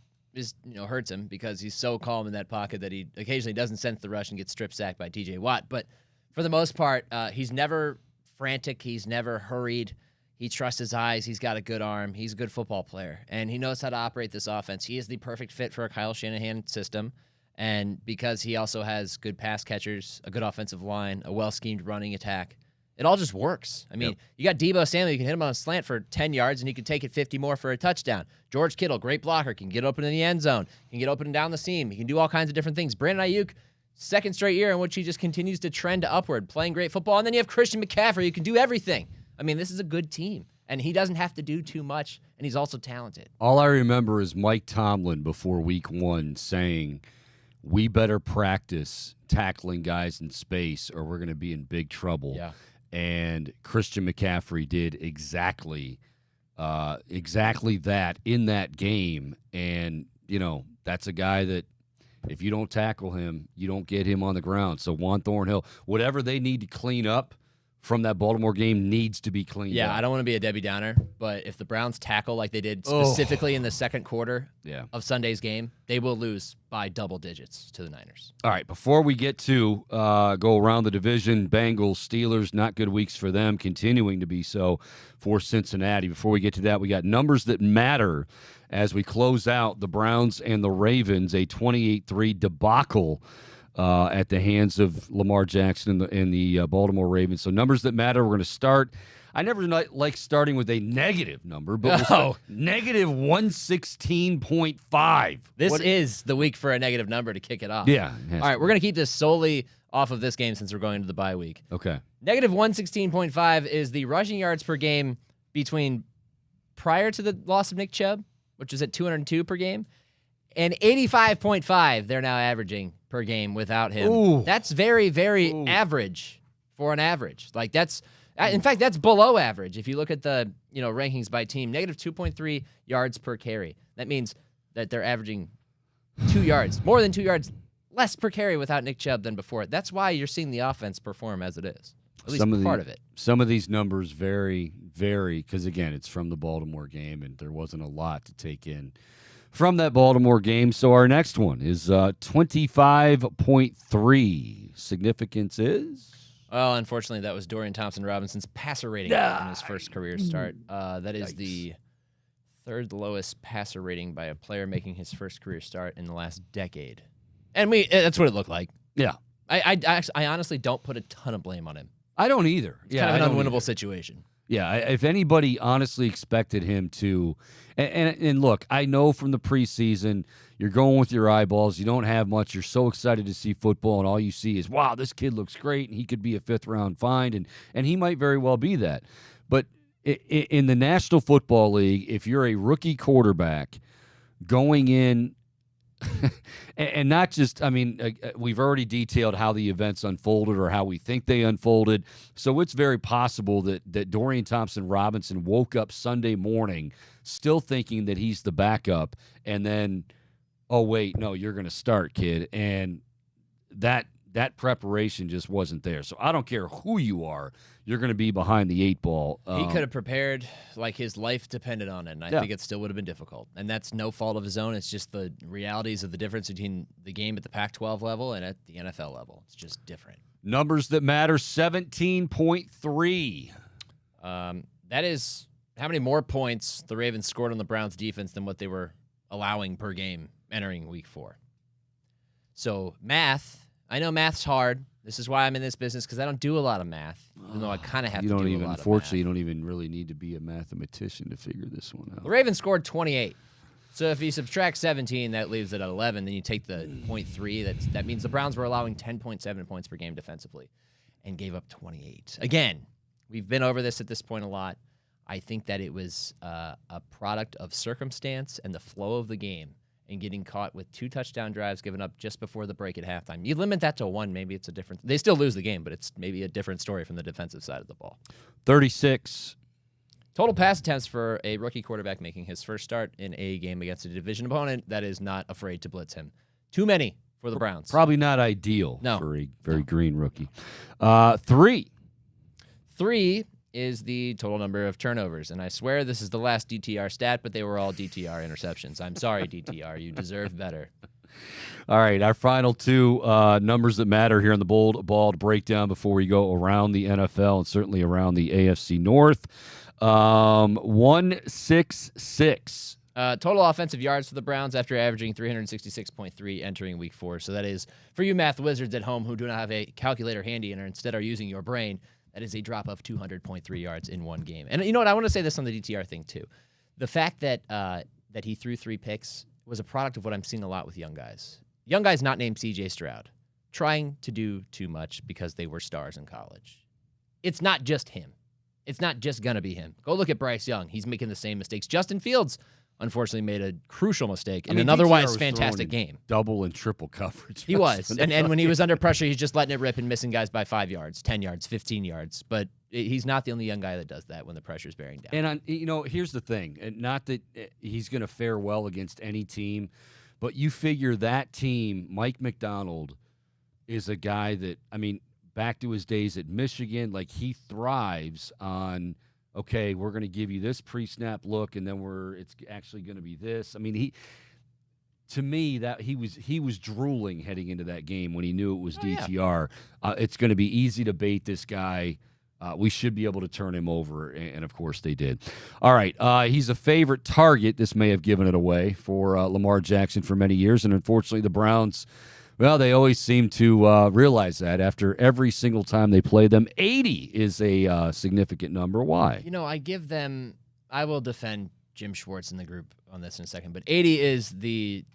Speaker 2: hurts him because he's so calm in that pocket that he occasionally doesn't sense the rush and gets strip sacked by TJ Watt. But for the most part, he's never frantic, he's never hurried. He trusts his eyes. He's got a good arm. He's a good football player, and he knows how to operate this offense. He is the perfect fit for a Kyle Shanahan system, And because he also has good pass catchers, a good offensive line, a well-schemed running attack, it all just works. I mean, you got Deebo Samuel, you can hit him on a slant for 10 yards, and he can take it 50 more for a touchdown. George Kittle, great blocker, can get open in the end zone, can get open and down the seam. He can do all kinds of different things. Brandon Ayuk, second straight year in which he just continues to trend upward, playing great football. And then you have Christian McCaffrey, who can do everything. I mean, this is a good team, and he doesn't have to do too much, and he's also talented.
Speaker 1: All I remember is Mike Tomlin before week 1 saying, we better practice tackling guys in space or we're going to be in big trouble.
Speaker 2: Yeah.
Speaker 1: And Christian McCaffrey did exactly that in that game. And, that's a guy that if you don't tackle him, you don't get him on the ground. So Juan Thornhill, whatever they need to clean up from that Baltimore game needs to be cleaned up.
Speaker 2: Yeah, I don't want to be a Debbie Downer, but if the Browns tackle like they did specifically in the second quarter of Sunday's game, they will lose by double digits to the Niners.
Speaker 1: All right, before we get to go around the division, Bengals, Steelers, not good weeks for them, continuing to be so for Cincinnati. Before we get to that, we got numbers that matter as we close out the Browns and the Ravens, a 28-3 debacle at the hands of Lamar Jackson and the Baltimore Ravens. So numbers that matter, we're going to start. I never like starting with a negative number, but negative 116.5.
Speaker 2: This is the week for a negative number to kick it off.
Speaker 1: Yeah.
Speaker 2: All right, we're going to keep this solely off of this game since we're going into the bye week.
Speaker 1: Okay.
Speaker 2: Negative 116.5 is the rushing yards per game between prior to the loss of Nick Chubb, which was at 202 per game, and 85.5 they're now averaging per game without him.
Speaker 1: Ooh.
Speaker 2: That's very, very average for an average. Like in fact, that's below average. If you look at the rankings by team, negative 2.3 yards per carry. That means that they're averaging 2 yards, more than 2 yards less per carry without Nick Chubb than before. That's why you're seeing the offense perform as it is. At least part of it.
Speaker 1: Some of these numbers vary because, again, it's from the Baltimore game, and there wasn't a lot to take in from that Baltimore game. So our next one is 25.3. Significance is?
Speaker 2: Well, unfortunately, that was Dorian Thompson-Robinson's passer rating in his first career start. That is the third lowest passer rating by a player making his first career start in the last decade. And that's what it looked like.
Speaker 1: Yeah.
Speaker 2: I honestly don't put a ton of blame on him.
Speaker 1: I don't either.
Speaker 2: It's kind of an unwinnable situation.
Speaker 1: Yeah, if anybody honestly expected him to, and look, I know from the preseason, you're going with your eyeballs. You don't have much. You're so excited to see football, and all you see is, wow, this kid looks great, and he could be a fifth-round find, and he might very well be that. But in the National Football League, if you're a rookie quarterback going in, and not just, we've already detailed how the events unfolded or how we think they unfolded. So it's very possible that Dorian Thompson-Robinson woke up Sunday morning still thinking that he's the backup, and then, oh, wait, no, you're going to start, kid. And that preparation just wasn't there. So I don't care who you are, you're going to be behind the eight ball.
Speaker 2: He could have prepared like his life depended on it, and I think it still would have been difficult. And that's no fault of his own. It's just the realities of the difference between the game at the Pac-12 level and at the NFL level. It's just different.
Speaker 1: Numbers that matter, 17.3.
Speaker 2: That is how many more points the Ravens scored on the Browns defense than what they were allowing per game entering week 4. So math, I know math's hard. This is why I'm in this business, because I don't do a lot of math, even though I kind of have to do a lot of math.
Speaker 1: Unfortunately, you don't even really need to be a mathematician to figure this one out.
Speaker 2: The Ravens scored 28. So if you subtract 17, that leaves it at 11. Then you take the 0.3. That means the Browns were allowing 10.7 points per game defensively and gave up 28. Again, we've been over this at this point a lot. I think that it was a product of circumstance and the flow of the game, and getting caught with 2 touchdown drives given up just before the break at halftime. You limit that to 1, maybe it's a different. They still lose the game, but it's maybe a different story from the defensive side of the ball.
Speaker 1: 36.
Speaker 2: Total pass attempts for a rookie quarterback making his first start in a game against a division opponent that is not afraid to blitz him. Too many for the Browns.
Speaker 1: Probably not ideal for a very green rookie. 3.
Speaker 2: 3 is the total number of turnovers. And I swear this is the last DTR stat, but they were all DTR interceptions. I'm sorry, DTR. You deserve better.
Speaker 1: All right, our final 2 numbers that matter here on the bald breakdown before we go around the NFL and certainly around the AFC North. 166.
Speaker 2: Total offensive yards for the Browns after averaging 366.3 entering week 4. So that is, for you math wizards at home who do not have a calculator handy and instead are using your brain, that is a drop of 200.3 yards in one game. And you know what? I want to say this on the DTR thing too. The fact that that he threw 3 picks was a product of what I'm seeing a lot with young guys. Young guys not named C.J. Stroud, trying to do too much because they were stars in college. It's not just him. It's not just going to be him. Go look at Bryce Young. He's making the same mistakes. Justin Fields, unfortunately, made a crucial mistake in an otherwise fantastic game.
Speaker 1: Double and triple coverage.
Speaker 2: He was. And when he was under pressure, he's just letting it rip and missing guys by 5 yards, 10 yards, 15 yards. But he's not the only young guy that does that when the pressure's bearing down.
Speaker 1: And, here's the thing. And not that he's going to fare well against any team, but you figure that team, Mike McDonald, is a guy that, back to his days at Michigan, like he thrives on, okay, we're going to give you this pre-snap look, and then it's actually going to be this. To me, that he was drooling heading into that game when he knew it was DTR. Yeah. It's going to be easy to bait this guy. We should be able to turn him over, and of course they did. All right, he's a favorite target. This may have given it away for Lamar Jackson for many years, and unfortunately the Browns, well, they always seem to realize that after every single time they play them. 80 is a significant number. Why?
Speaker 2: I will defend Jim Schwartz in the group on this in a second, but 80 is the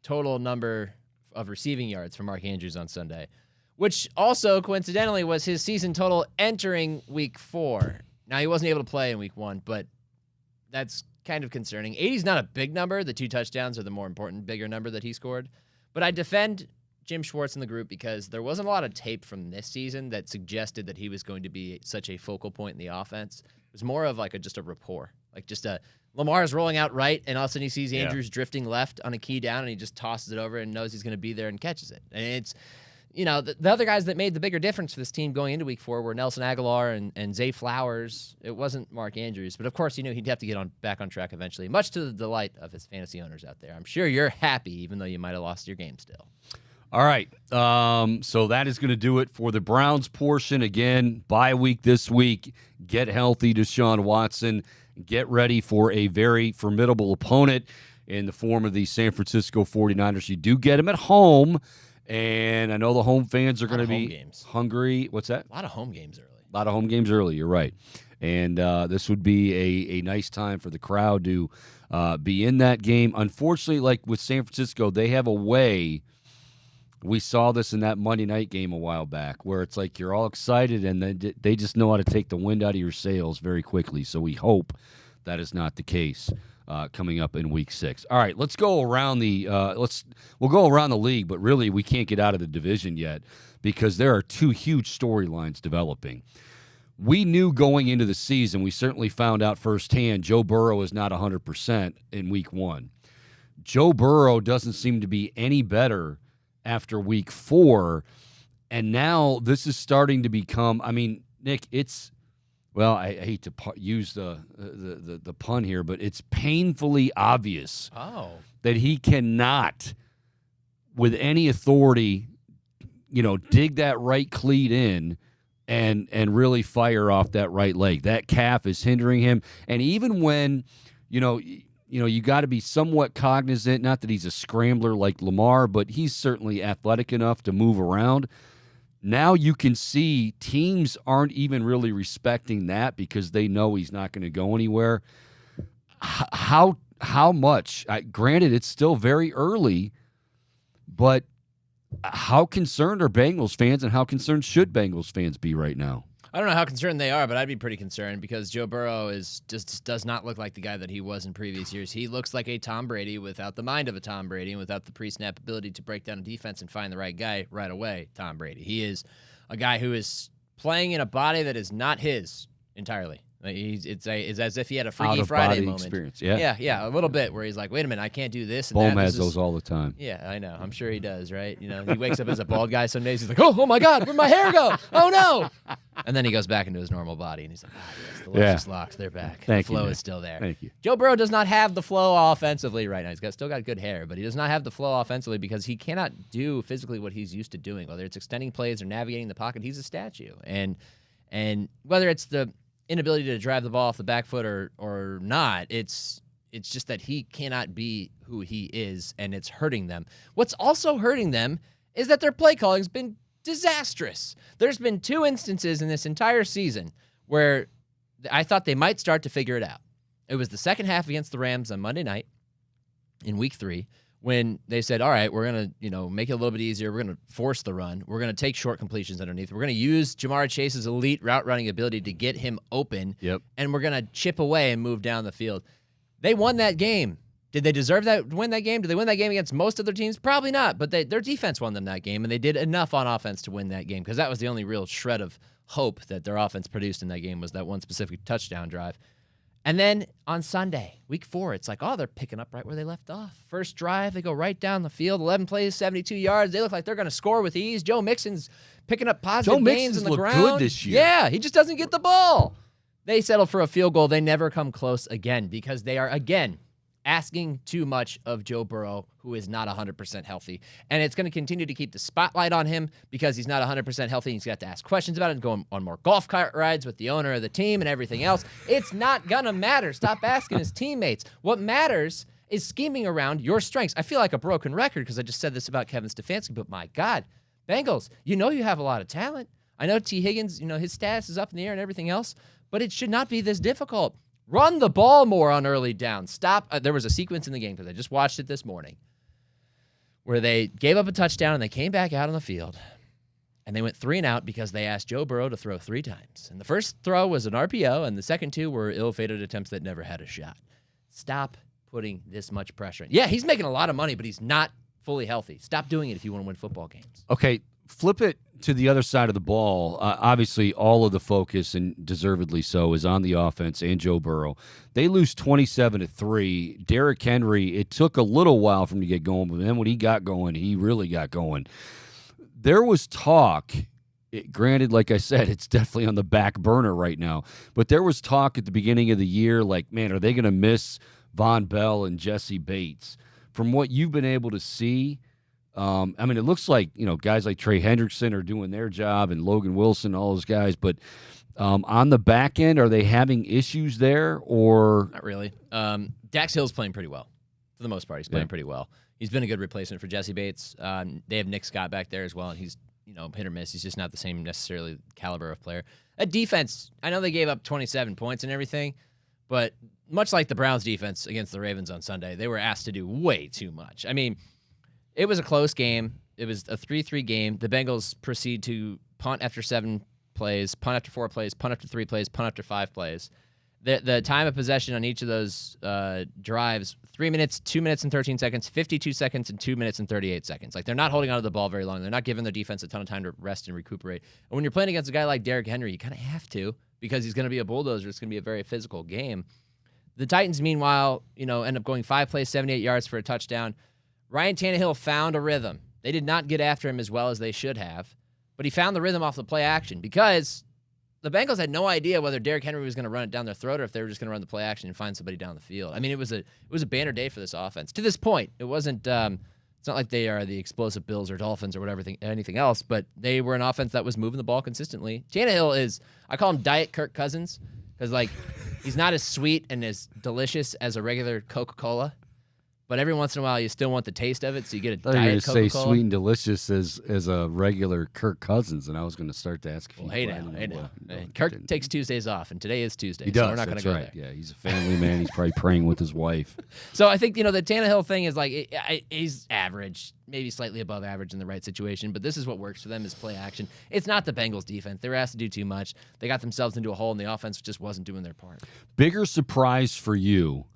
Speaker 2: total number of receiving yards for Mark Andrews on Sunday, which also coincidentally was his season total entering week 4. Now, he wasn't able to play in week 1, but that's kind of concerning. 80 is not a big number. The 2 touchdowns are the more important, bigger number that he scored. But I defend Jim Schwartz in the group because there wasn't a lot of tape from this season that suggested that he was going to be such a focal point in the offense. It was more of like just a rapport, like just Lamar is rolling out right, and all of a sudden he sees Andrews drifting left on a key down, and he just tosses it over and knows he's going to be there and catches it. And it's, the other guys that made the bigger difference for this team going into week 4 were Nelson Aguilar and Zay Flowers. It wasn't Mark Andrews, but of course he knew he'd have to get back on track eventually, much to the delight of his fantasy owners out there. I'm sure you're happy, even though you might have lost your game still.
Speaker 1: All right, so that is going to do it for the Browns portion. Again, bye week this week. Get healthy, Deshaun Watson. Get ready for a very formidable opponent in the form of the San Francisco 49ers. You do get them at home, and I know the home fans are going to be hungry. What's that?
Speaker 2: A lot of home games early.
Speaker 1: A lot of home games early, you're right. And this would be a nice time for the crowd to be in that game. Unfortunately, like with San Francisco, they have a way. We saw this in that Monday night game a while back where it's like you're all excited and then they just know how to take the wind out of your sails very quickly. So we hope that is not the case coming up in week 6. All right, let's go around we'll go around the league, but really we can't get out of the division yet because there are 2 huge storylines developing. We knew going into the season, we certainly found out firsthand, Joe Burrow is not 100% in week 1. Joe Burrow doesn't seem to be any better after week 4, and now this is starting to become, Nick, it's, well, I hate to use the pun here, but it's painfully obvious that he cannot, with any authority, dig that right cleat in and really fire off that right leg. That calf is hindering him, and even when, you got to be somewhat cognizant, not that he's a scrambler like Lamar, but he's certainly athletic enough to move around. Now you can see teams aren't even really respecting that because they know he's not going to go anywhere. How much? Granted, it's still very early, but how concerned are Bengals fans and how concerned should Bengals fans be right now?
Speaker 2: I don't know how concerned they are, but I'd be pretty concerned because Joe Burrow just does not look like the guy that he was in previous years. He looks like a Tom Brady without the mind of a Tom Brady and without the pre-snap ability to break down a defense and find the right guy right away, Tom Brady. He is a guy who is playing in a body that is not his entirely. Like it's as if he had a Freaky Friday moment.
Speaker 1: Experience.
Speaker 2: Yeah, a little bit where he's like, wait a minute, I can't do this. And
Speaker 1: Bohm has those all the time.
Speaker 2: Yeah, I know. I'm sure he does, right? He wakes up as a bald guy some days. He's like, oh my God, where'd my hair go? Oh no! And then he goes back into his normal body, and he's like, yes, the luscious locks, they're back. The flow is still there.
Speaker 1: Thank you.
Speaker 2: Joe Burrow does not have the flow offensively right now. He's still got good hair, but he does not have the flow offensively because he cannot do physically what he's used to doing, whether it's extending plays or navigating the pocket. He's a statue, and whether it's the inability to drive the ball off the back foot or not, it's It's just that he cannot be who he is, and it's hurting them. What's also hurting them is that their play calling has been disastrous. There's been 2 instances in this entire season where I thought they might start to figure it out. It was the second half against the Rams on Monday night in week 3 when they said, all right, we're going to, make it a little bit easier. We're going to force the run. We're going to take short completions underneath. We're going to use Jamar Chase's elite route running ability to get him open.
Speaker 1: Yep.
Speaker 2: And we're going to chip away and move down the field. They won that game. Did they deserve to win that game? Did they win that game against most other teams? Probably not, but their defense won them that game, and they did enough on offense to win that game because that was the only real shred of hope that their offense produced in that game was that one specific touchdown drive. And then on Sunday, week 4, it's like, oh, they're picking up right where they left off. First drive, they go right down the field, 11 plays, 72 yards. They look like they're going to score with ease. Joe Mixon's picking up positive gains in the ground.
Speaker 1: Joe Mixon's looked good this year.
Speaker 2: Yeah, he just doesn't get the ball. They settle for a field goal. They never come close again because they are, again, asking too much of Joe Burrow, who is not 100% healthy. And it's going to continue to keep the spotlight on him because he's not 100% healthy. He's got to ask questions about it and go on more golf cart rides with the owner of the team and everything else. It's not going to matter. Stop asking his teammates. What matters is scheming around your strengths. I feel like a broken record because I just said this about Kevin Stefanski, but my God, Bengals, you have a lot of talent. I know T. Higgins, his status is up in the air and everything else, but it should not be this difficult. Run the ball more on early downs. Stop. There was a sequence in the game because I just watched it this morning where they gave up a touchdown and they came back out on the field and they went 3 and out because they asked Joe Burrow to throw 3 times. And the first throw was an RPO and the second 2 were ill-fated attempts that never had a shot. Stop putting this much pressure in. Yeah, he's making a lot of money, but he's not fully healthy. Stop doing it if you want to win football games.
Speaker 1: Okay, flip it to the other side of the ball. Obviously, all of the focus, and deservedly so, is on the offense and Joe Burrow. They lose 27-3. Derrick Henry, it took a little while for him to get going, but then when he got going, he really got going. There was talk, granted, like I said, it's definitely on the back burner right now, but there was talk at the beginning of the year, like, man, are they going to miss Von Bell and Jesse Bates? From what you've been able to see, it looks like, guys like Trey Hendrickson are doing their job and Logan Wilson, all those guys. But on the back end, are they having issues there or?
Speaker 2: Not really. Dax Hill's playing pretty well. For the most part, he's playing pretty well. He's been a good replacement for Jesse Bates. They have Nick Scott back there as well, and he's, hit or miss. He's just not the same necessarily caliber of player. At defense, I know they gave up 27 points and everything, but much like the Browns defense against the Ravens on Sunday, they were asked to do way too much. I mean, it was a close game. It was a 3-3 game. The Bengals proceed to punt after 7 plays, punt after 4 plays, punt after 3 plays, punt after 5 plays. The time of possession on each of those drives, 3 minutes, 2 minutes and 13 seconds, 52 seconds, and 2 minutes and 38 seconds. Like, they're not holding onto the ball very long. They're not giving their defense a ton of time to rest and recuperate. And when you're playing against a guy like Derrick Henry, you kind of have to because he's going to be a bulldozer. It's going to be a very physical game. The Titans, meanwhile, end up going 5 plays, 78 yards for a touchdown. Ryan Tannehill found a rhythm. They did not get after him as well as they should have, but he found the rhythm off the play action because the Bengals had no idea whether Derrick Henry was going to run it down their throat or if they were just going to run the play action and find somebody down the field. I mean, it was a banner day for this offense. To this point, it wasn't. It's not like they are the explosive Bills or Dolphins or whatever anything else, but they were an offense that was moving the ball consistently. Tannehill is, I call him Diet Kirk Cousins because he's not as sweet and as delicious as a regular Coca-Cola. But every once in a while, you still want the taste of it, so you get a Diet Coca-Cola.
Speaker 1: Say sweet and delicious as a regular Kirk Cousins, and I was going to start to ask if
Speaker 2: hey now. Kirk takes Tuesdays off, and today is Tuesday,
Speaker 1: he does,
Speaker 2: so we're not going to go
Speaker 1: right.
Speaker 2: there.
Speaker 1: Yeah, he's a family man. He's probably praying with his wife.
Speaker 2: So I think, the Tannehill thing is he's average, maybe slightly above average in the right situation, but this is what works for them is play action. It's not the Bengals defense. They were asked to do too much. They got themselves into a hole, and the offense just wasn't doing their part.
Speaker 1: Bigger surprise for you,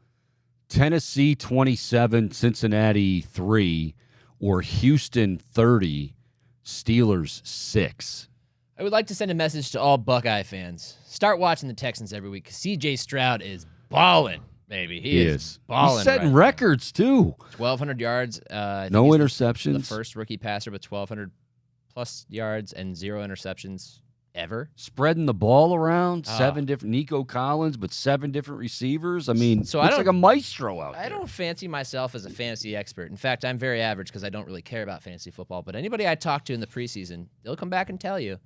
Speaker 1: Tennessee 27, Cincinnati 3, or Houston 30, Steelers 6?
Speaker 2: I would like to send a message to all Buckeye fans. Start watching the Texans every week. C.J. Stroud is balling, baby. He is balling.
Speaker 1: He's setting
Speaker 2: right
Speaker 1: records, too.
Speaker 2: 1,200 yards.
Speaker 1: No interceptions.
Speaker 2: The first rookie passer with 1,200-plus yards and 0 interceptions ever.
Speaker 1: Spreading the ball around, 7 different Nico Collins, but 7 different receivers. I mean,
Speaker 2: so
Speaker 1: looks like a maestro out there.
Speaker 2: I don't fancy myself as a fantasy expert. In fact, I'm very average because I don't really care about fantasy football. But anybody I talk to in the preseason, they'll come back and tell you,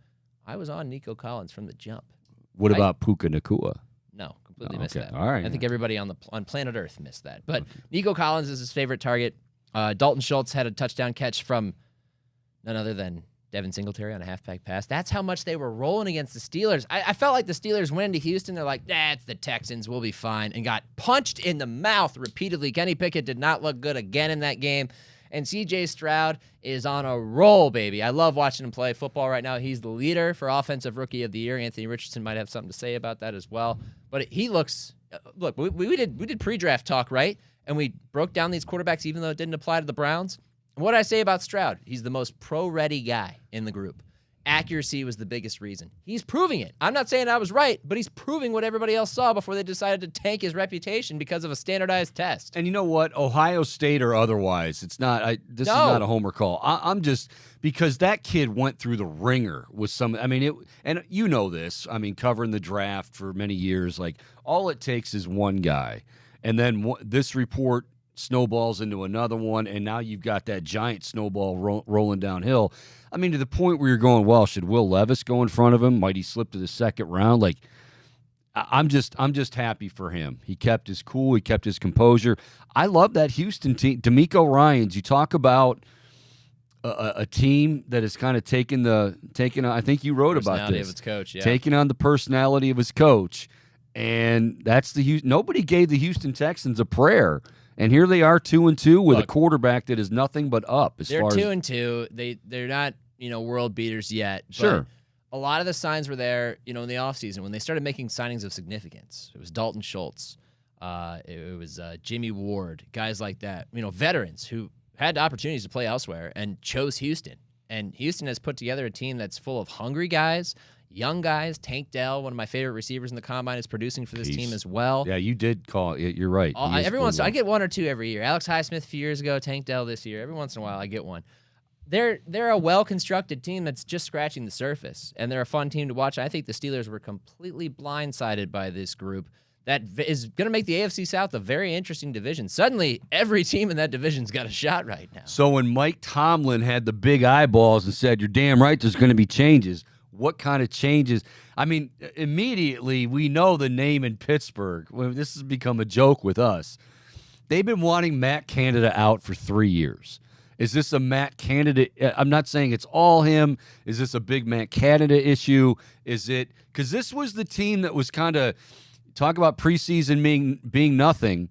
Speaker 2: I was on Nico Collins from the jump.
Speaker 1: What about Puka Nacua?
Speaker 2: No, completely missed that.
Speaker 1: All right.
Speaker 2: I think everybody on planet Earth missed that. But Nico Collins is his favorite target. Dalton Schultz had a touchdown catch from none other than Devin Singletary on a halfback pass. That's how much they were rolling against the Steelers. I felt like the Steelers went into Houston. They're like, it's the Texans. We'll be fine. And got punched in the mouth repeatedly. Kenny Pickett did not look good again in that game. And C.J. Stroud is on a roll, baby. I love watching him play football right now. He's the leader for Offensive Rookie of the Year. Anthony Richardson might have something to say about that as well. But he looks – look, we did pre-draft talk, right? And we broke down these quarterbacks even though it didn't apply to the Browns. And what did I say about Stroud? He's the most pro-ready guy in the group. Accuracy was the biggest reason. He's proving it. I'm not saying I was right, but he's proving what everybody else saw before they decided to tank his reputation because of a standardized test.
Speaker 1: And you know what? Ohio State or otherwise, it's not. This is not a homer call. I'm just because that kid went through the ringer with some. I mean, and you know this. I mean, covering the draft for many years, like all it takes is one guy, and then this report snowballs into another one, and now you've got that giant snowball rolling downhill. I mean, to the point where you're going, well, should Will Levis go in front of him? Might he slip to the second round? Like, I'm just happy for him. He kept his cool. He kept his composure. I love that Houston team. D'Amico Ryans, you talk about a team that has kind of taken. I think you wrote about this.
Speaker 2: Of its coach, yeah.
Speaker 1: Taking on the personality of his coach, and that's nobody gave the Houston Texans a prayer. And here they are 2-2 with a quarterback that is nothing but up.
Speaker 2: They're 2-2. They're not world beaters yet.
Speaker 1: Sure.
Speaker 2: But a lot of the signs were there in the offseason when they started making signings of significance. It was Dalton Schultz. It was Jimmy Ward, guys like that. Veterans who had opportunities to play elsewhere and chose Houston. And Houston has put together a team that's full of hungry guys, young guys. Tank Dell, one of my favorite receivers in the combine, is producing for this team as well.
Speaker 1: Yeah, you did call it. You're right.
Speaker 2: I get one or two every year. Alex Highsmith a few years ago, Tank Dell this year. Every once in a while, I get one. They're a well-constructed team that's just scratching the surface, and they're a fun team to watch. I think the Steelers were completely blindsided by this group. That is going to make the AFC South a very interesting division. Suddenly, every team in that division's got a shot right now.
Speaker 1: So when Mike Tomlin had the big eyeballs and said, "You're damn right, there's going to be changes," what kind of changes? I mean, immediately we know the name in Pittsburgh. This has become a joke with us. They've been wanting Matt Canada out for 3 years. Is this a Matt Canada? I'm not saying it's all him. Is this a big Matt Canada issue? Is it because this was the team that was kind of talk about preseason being nothing.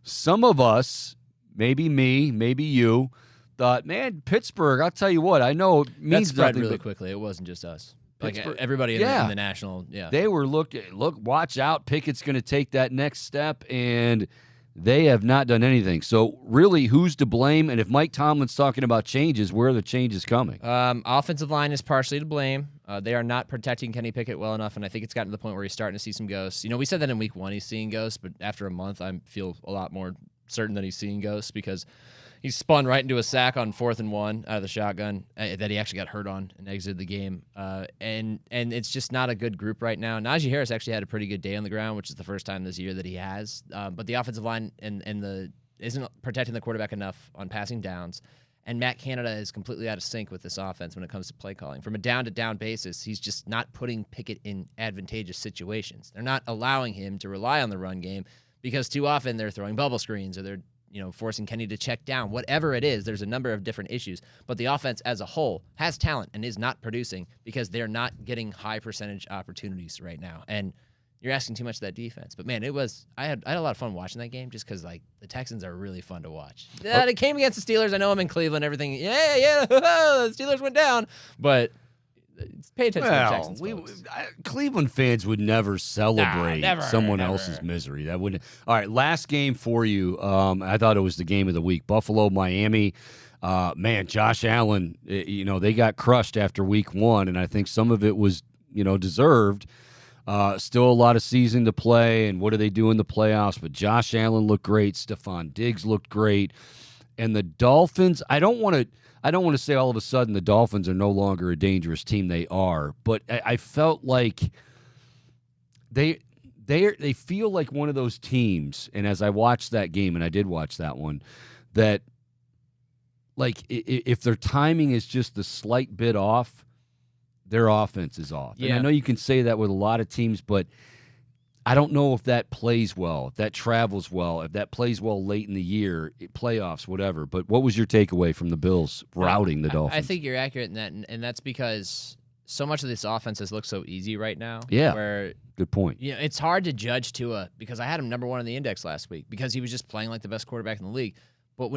Speaker 1: Some of us, maybe me, maybe you, thought, man, Pittsburgh, I'll tell you what, I know it means
Speaker 2: that spread
Speaker 1: nothing,
Speaker 2: really quickly. It wasn't just us. Like everybody in the national, yeah.
Speaker 1: They were look, watch out. Pickett's going to take that next step, and they have not done anything. So really, who's to blame? And if Mike Tomlin's talking about changes, where are the changes coming?
Speaker 2: Offensive line is partially to blame. They are not protecting Kenny Pickett well enough, and I think it's gotten to the point where he's starting to see some ghosts. We said that in week 1 he's seeing ghosts, but after a month I feel a lot more certain that he's seeing ghosts because he spun right into a sack on 4th and 1 out of the shotgun that he actually got hurt on and exited the game. And it's just not a good group right now. Najee Harris actually had a pretty good day on the ground, which is the first time this year that he has. But the offensive line isn't protecting the quarterback enough on passing downs. And Matt Canada is completely out of sync with this offense when it comes to play calling. From a down-to-down basis, he's just not putting Pickett in advantageous situations. They're not allowing him to rely on the run game because too often they're throwing bubble screens or they're forcing Kenny to check down. Whatever it is, there's a number of different issues. But the offense as a whole has talent and is not producing because they're not getting high percentage opportunities right now. And you're asking too much of that defense. But, man, I had a lot of fun watching that game just because, the Texans are really fun to watch. It came against the Steelers. I know I'm in Cleveland, everything. Yeah, the Steelers went down. But pay attention to the Texans, folks.
Speaker 1: Cleveland fans would never celebrate someone else's misery. That wouldn't. All right, last game for you. I thought it was the game of the week. Buffalo, Miami. Man, Josh Allen, they got crushed after week 1, and I think some of it was, deserved. Still a lot of season to play, and what do they do in the playoffs? But Josh Allen looked great. Stephon Diggs looked great. And the Dolphins, I don't want to say all of a sudden the Dolphins are no longer a dangerous team. They are. But I felt like they feel like one of those teams, and as I watched that game, and I did watch that one, that like if their timing is just the slight bit off, their offense is off.
Speaker 2: Yeah.
Speaker 1: And I know you can say that with a lot of teams, but I don't know if that plays well, if that travels well, if that plays well late in the year, playoffs, whatever. But what was your takeaway from the Bills routing the Dolphins?
Speaker 2: I think you're accurate in that, and that's because so much of this offense has looked so easy right now.
Speaker 1: Yeah,
Speaker 2: where
Speaker 1: good point.
Speaker 2: it's hard to judge Tua because I had him number 1 in the index last week because he was just playing like the best quarterback in the league. But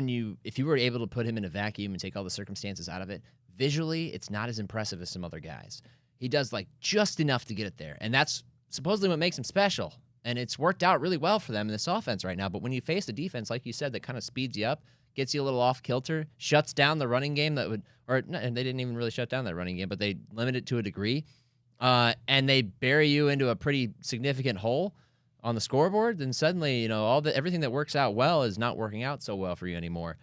Speaker 2: if you were able to put him in a vacuum and take all the circumstances out of it, visually, it's not as impressive as some other guys. He does like just enough to get it there, and that's supposedly what makes him special. And it's worked out really well for them in this offense right now. But when you face a defense, like you said, that kind of speeds you up, gets you a little off kilter, shuts down the running game and they didn't even really shut down that running game, but they limit it to a degree, and they bury you into a pretty significant hole on the scoreboard, then suddenly, everything that works out well is not working out so well for you anymore.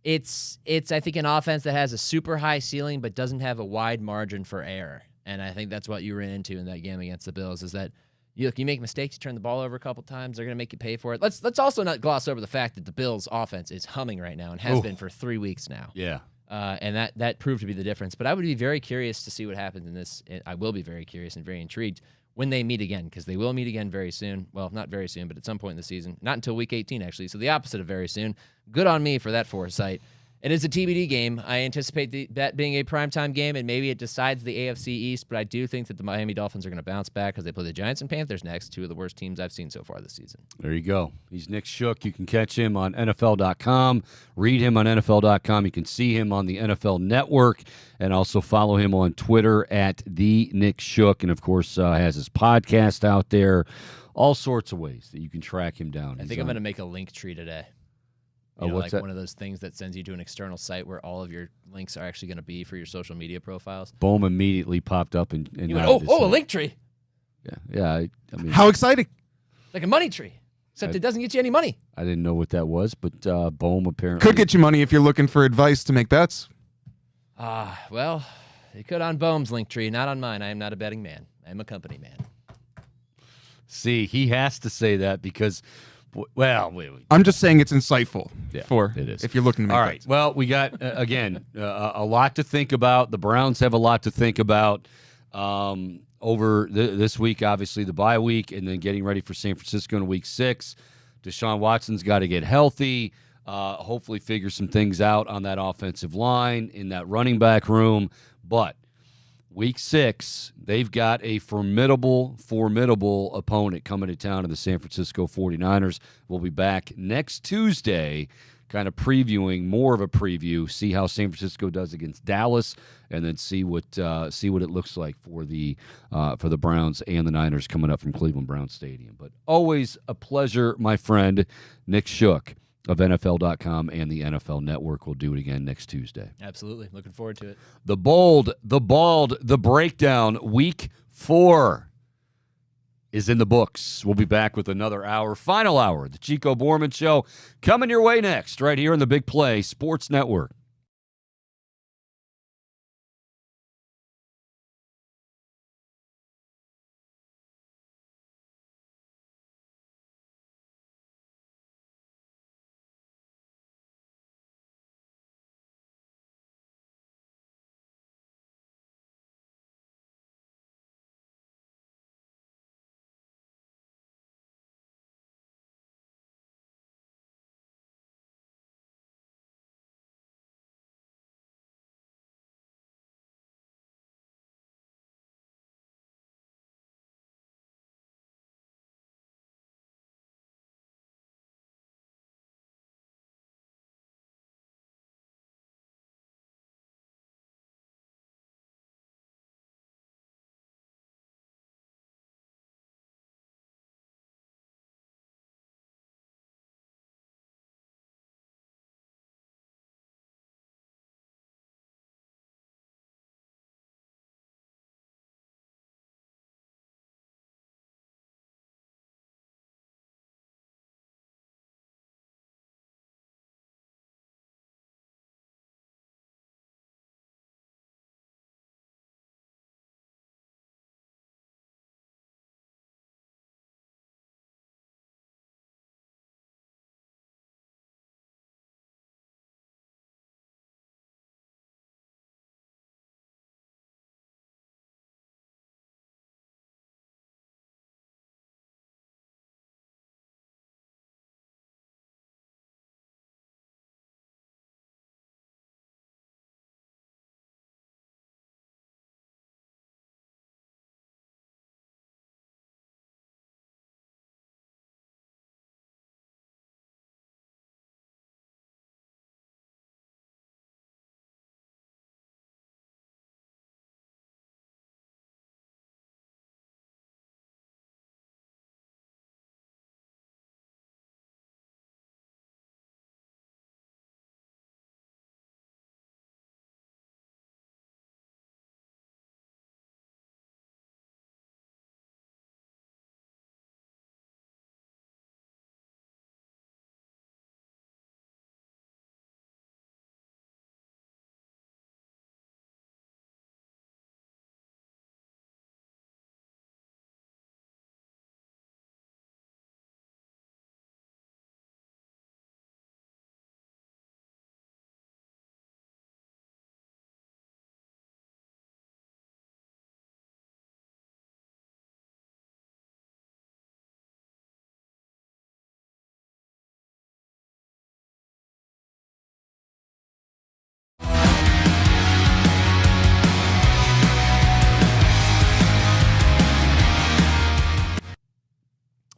Speaker 2: It's I think an offense that has a super high ceiling but doesn't have a wide margin for error. And I think that's what you ran into in that game against the Bills is that you make mistakes, you turn the ball over a couple times, they're going to make you pay for it. Let's also not gloss over the fact that the Bills offense is humming right now and has been for 3 weeks now.
Speaker 1: Yeah.
Speaker 2: And that proved to be the difference. But I would be very curious to see what happens in this. I will be very curious and very intrigued when they meet again, because they will meet again very soon. Well, not very soon, but at some point in the season. Not until week 18, actually. So the opposite of very soon. Good on me for that foresight. It is a TBD game. I anticipate that being a primetime game, and maybe it decides the AFC East, but I do think that the Miami Dolphins are going to bounce back because they play the Giants and Panthers next, 2 of the worst teams I've seen so far this season.
Speaker 1: There you go. He's Nick Shook. You can catch him on NFL.com, read him on NFL.com. You can see him on the NFL Network, and also follow him on Twitter at the Nick Shook, and, of course, has his podcast out there. All sorts of ways that you can track him down.
Speaker 2: I think I'm going to make a link tree today.
Speaker 1: What's
Speaker 2: like
Speaker 1: that?
Speaker 2: One of those things that sends you to an external site where all of your links are actually going to be for your social media profiles.
Speaker 1: Boom immediately popped up and
Speaker 2: a link tree.
Speaker 1: Yeah. I mean,
Speaker 3: how exciting!
Speaker 2: Like a money tree, except it doesn't get you any money.
Speaker 1: I didn't know what that was, but Boom apparently
Speaker 3: Could get you money if you're looking for advice to make bets.
Speaker 2: Well, it could on Bohm's link tree, not on mine. I am not a betting man. I am a company man.
Speaker 1: See, he has to say that because. Well,
Speaker 3: I'm just saying it's insightful
Speaker 1: it is.
Speaker 3: if you're looking to make
Speaker 1: all right.
Speaker 3: bets.
Speaker 1: Well, we got, again, a lot to think about. The Browns have a lot to think about over this week, obviously the bye week, and then getting ready for San Francisco in week 6. Deshaun Watson's got to get healthy, hopefully figure some things out on that offensive line, in that running back room. But week 6, they've got a formidable opponent coming to town in the San Francisco 49ers. We'll be back next Tuesday kind of previewing, more of a preview, see how San Francisco does against Dallas, and then see what it looks like for the Browns and the Niners coming up from Cleveland Browns Stadium. But always a pleasure, my friend, Nick Shook of NFL.com and the NFL Network. Will do it again next Tuesday.
Speaker 2: Absolutely. Looking forward to it.
Speaker 1: The Bold, the Bald, the Breakdown, Week 4 is in the books. We'll be back with another hour, final hour, the Chico Borman Show, coming your way next, right here on the Big Play Sports Network.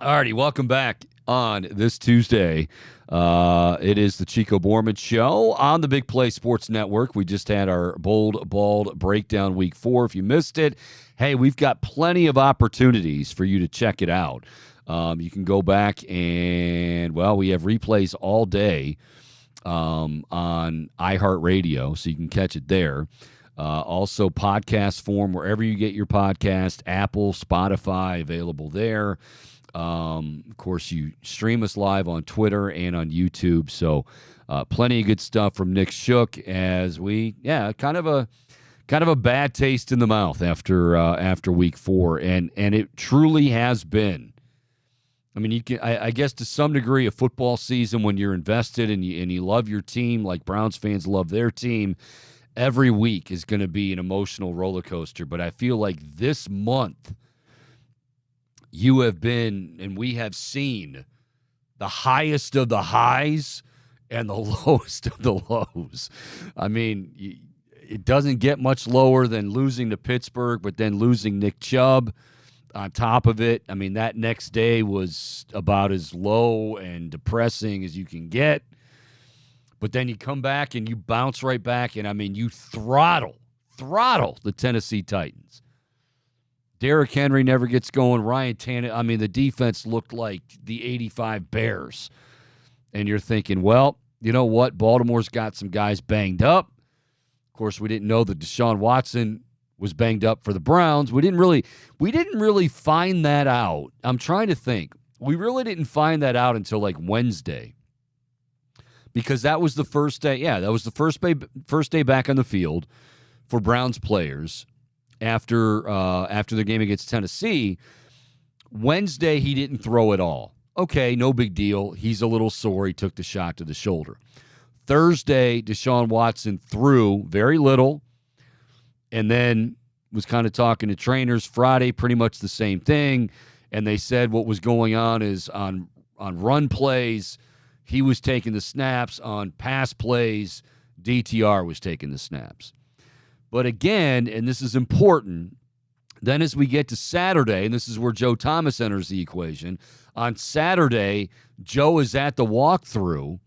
Speaker 1: All righty, welcome back on this Tuesday. It is the Chico Borman Show on the Big Play Sports Network. We just had our Bold Bald Breakdown Week 4. If you missed it, hey, we've got plenty of opportunities for you to check it out. You can go back and, well, we have replays all day on iHeartRadio, so you can catch it there. Also, podcast form, wherever you get your podcast, Apple, Spotify, available there. Of course, you stream us live on Twitter and on YouTube. So plenty of good stuff from Nick Shook as we, kind of a bad taste in the mouth after week 4. And it truly has been. I mean, you can, I guess to some degree, a football season when you're invested and you love your team like Browns fans love their team, every week is going to be an emotional roller coaster. But I feel like this month, you have been, and we have seen, the highest of the highs and the lowest of the lows. I mean, it doesn't get much lower than losing to Pittsburgh, but then losing Nick Chubb on top of it. I mean, that next day was about as low and depressing as you can get. But then you come back and you bounce right back, and, I mean, you throttle the Tennessee Titans. Derrick Henry never gets going. Ryan Tannehill, I mean, the defense looked like the 85 Bears. And you're thinking, well, you know what? Baltimore's got some guys banged up. Of course, we didn't know that Deshaun Watson was banged up for the Browns. We didn't really find that out. I'm trying to think. We really didn't find that out until like Wednesday. Because that was the first day. Yeah, that was the first day back on the field for Browns players. After the game against Tennessee, Wednesday he didn't throw at all. Okay, no big deal. He's a little sore. He took the shot to the shoulder. Thursday, Deshaun Watson threw very little and then was kind of talking to trainers. Friday, pretty much the same thing. And they said what was going on is on run plays, he was taking the snaps. On pass plays, DTR was taking the snaps. But again, and this is important, then as we get to Saturday, and this is where Joe Thomas enters the equation, on Saturday, Joe is at the walkthrough,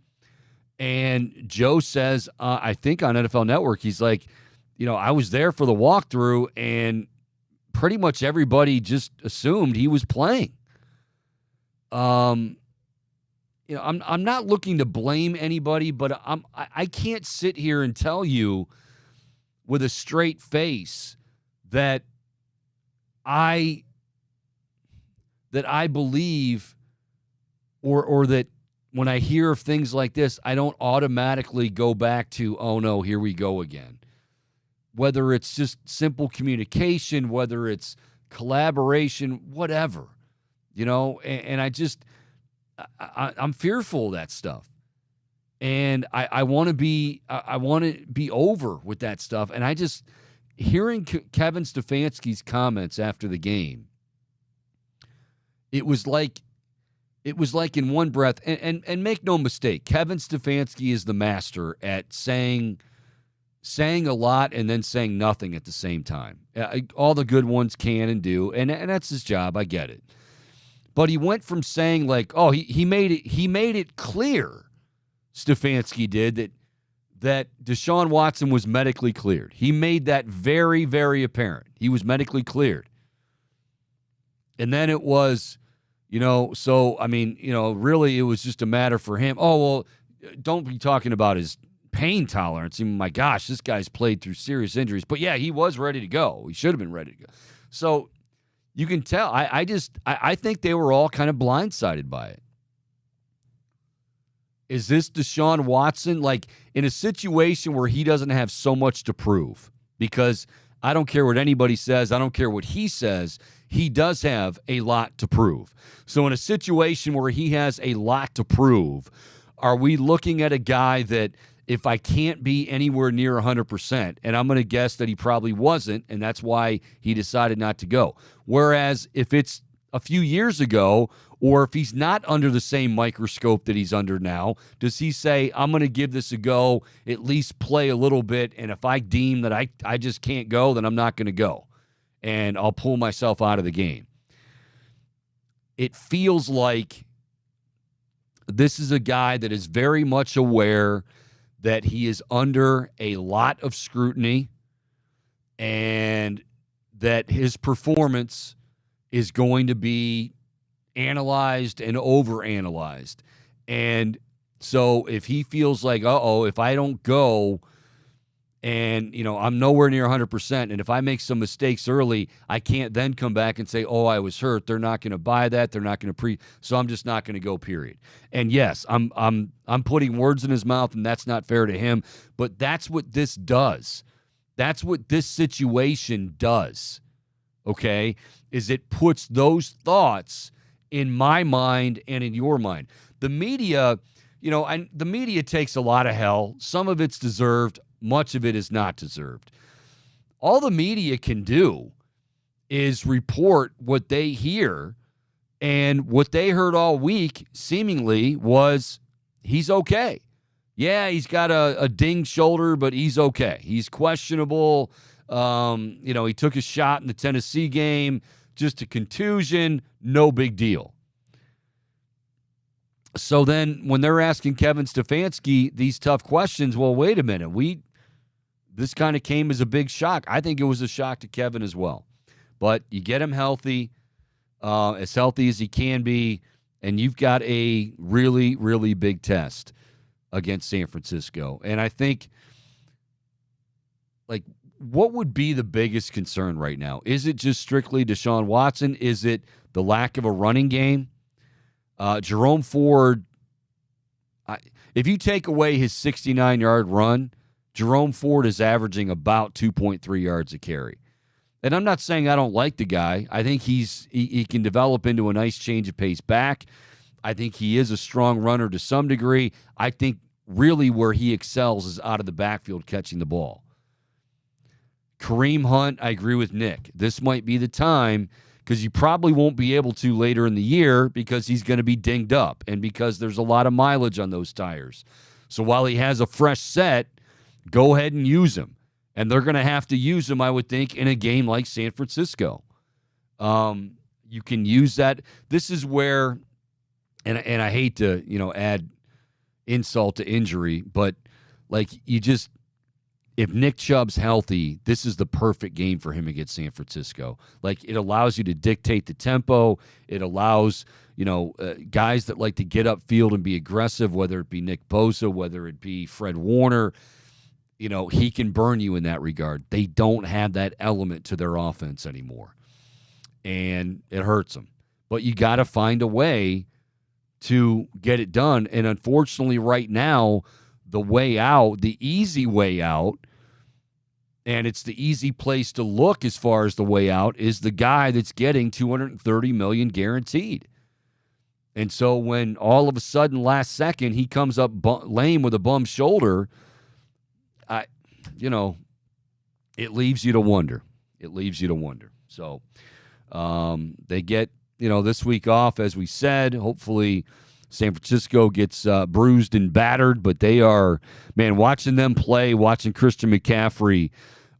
Speaker 1: and Joe says, I think on NFL Network, he's like, I was there for the walkthrough, and pretty much everybody just assumed he was playing. I'm not looking to blame anybody, but I can't sit here and tell you with a straight face that I believe or that when I hear of things like this, I don't automatically go back to, oh no, here we go again. Whether it's just simple communication, whether it's collaboration, whatever, and I'm fearful of that stuff. And I want to be over with that stuff. And I just hearing Kevin Stefanski's comments after the game, it was like in one breath. And make no mistake, Kevin Stefanski is the master at saying a lot and then saying nothing at the same time. All the good ones can and do, and that's his job. I get it. But he went from saying like, oh, he made it clear. Stefanski did that Deshaun Watson was medically cleared. He made that very, very apparent. He was medically cleared. And then it was, so, I mean, really it was just a matter for him. Oh, well, don't be talking about his pain tolerance. I mean, my gosh, this guy's played through serious injuries. But, yeah, he was ready to go. He should have been ready to go. So you can tell. I think they were all kind of blindsided by it. Is this Deshaun Watson, like in a situation where he doesn't have so much to prove? Because I don't care what anybody says. I don't care what he says. He does have a lot to prove. So in a situation where he has a lot to prove, are we looking at a guy that if I can't be anywhere near 100%, and I'm going to guess that he probably wasn't, and that's why he decided not to go. Whereas if it's a few years ago, or if he's not under the same microscope that he's under now, does he say, I'm going to give this a go, at least play a little bit, and if I deem that I just can't go, then I'm not going to go, and I'll pull myself out of the game? it feels like this is a guy that is very much aware that he is under a lot of scrutiny and that his performance is going to be analyzed and overanalyzed. And so if he feels like, if I don't go and, I'm nowhere near 100%, and if I make some mistakes early, I can't then come back and say, I was hurt. They're not going to buy that. They're not going to so I'm just not going to go, period. And yes, I'm putting words in his mouth, and that's not fair to him, but that's what this does. That's what this situation does, okay, is it puts those thoughts in my mind and in your mind. The media, the media takes a lot of hell. Some of it's deserved. Much of it is not deserved. All the media can do is report what they hear, and what they heard all week seemingly was he's okay. Yeah, he's got a dinged shoulder, but he's okay. He's questionable. He took a shot in the Tennessee game, just a contusion, no big deal. So then when they're asking Kevin Stefanski these tough questions, well, wait a minute. This kind of came as a big shock. I think it was a shock to Kevin as well. But you get him healthy as he can be, and you've got a really, really big test against San Francisco. And I think, what would be the biggest concern right now? Is it just strictly Deshaun Watson? Is it the lack of a running game? Jerome Ford, if you take away his 69-yard run, Jerome Ford is averaging about 2.3 yards a carry. And I'm not saying I don't like the guy. I think he can develop into a nice change of pace back. I think he is a strong runner to some degree. I think really where he excels is out of the backfield catching the ball. Kareem Hunt, I agree with Nick. This might be the time because you probably won't be able to later in the year because he's going to be dinged up and because there's a lot of mileage on those tires. So while he has a fresh set, go ahead and use him. And they're going to have to use him, I would think, in a game like San Francisco. You can use that. This is where, and I hate to, add insult to injury, but if Nick Chubb's healthy, this is the perfect game for him against San Francisco. It allows you to dictate the tempo. It allows, guys that like to get upfield and be aggressive, whether it be Nick Bosa, whether it be Fred Warner, he can burn you in that regard. They don't have that element to their offense anymore, and it hurts them. But you got to find a way to get it done, and unfortunately right now, the way out, the easy way out, and it's the easy place to look as far as the way out, is the guy that's getting $230 million guaranteed. And so when all of a sudden last second he comes up lame with a bum shoulder, it leaves you to wonder. So they get, this week off, as we said. Hopefully San Francisco gets bruised and battered, but they are, watching them play, watching Christian McCaffrey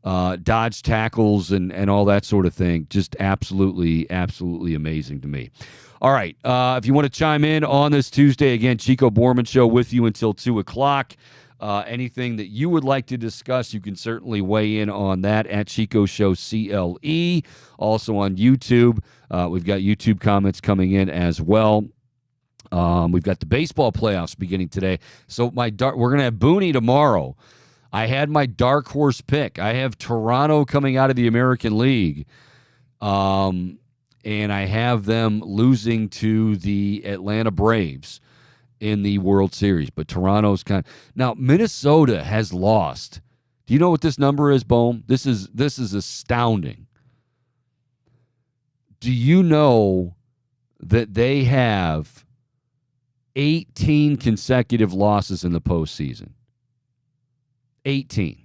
Speaker 1: dodge tackles and all that sort of thing, just absolutely, absolutely amazing to me. All right, if you want to chime in on this Tuesday, again, Chico Borman Show with you until 2 o'clock. Anything that you would like to discuss, you can certainly weigh in on that at Chico Show CLE. Also on YouTube, we've got YouTube comments coming in as well. We've got the baseball playoffs beginning today. So we're going to have Booney tomorrow. I had my dark horse pick. I have Toronto coming out of the American League. And I have them losing to the Atlanta Braves in the World Series. But Toronto's now Minnesota has lost. Do you know what this number is, Bohm? This is astounding. Do you know that they have 18 consecutive losses in the postseason? 18.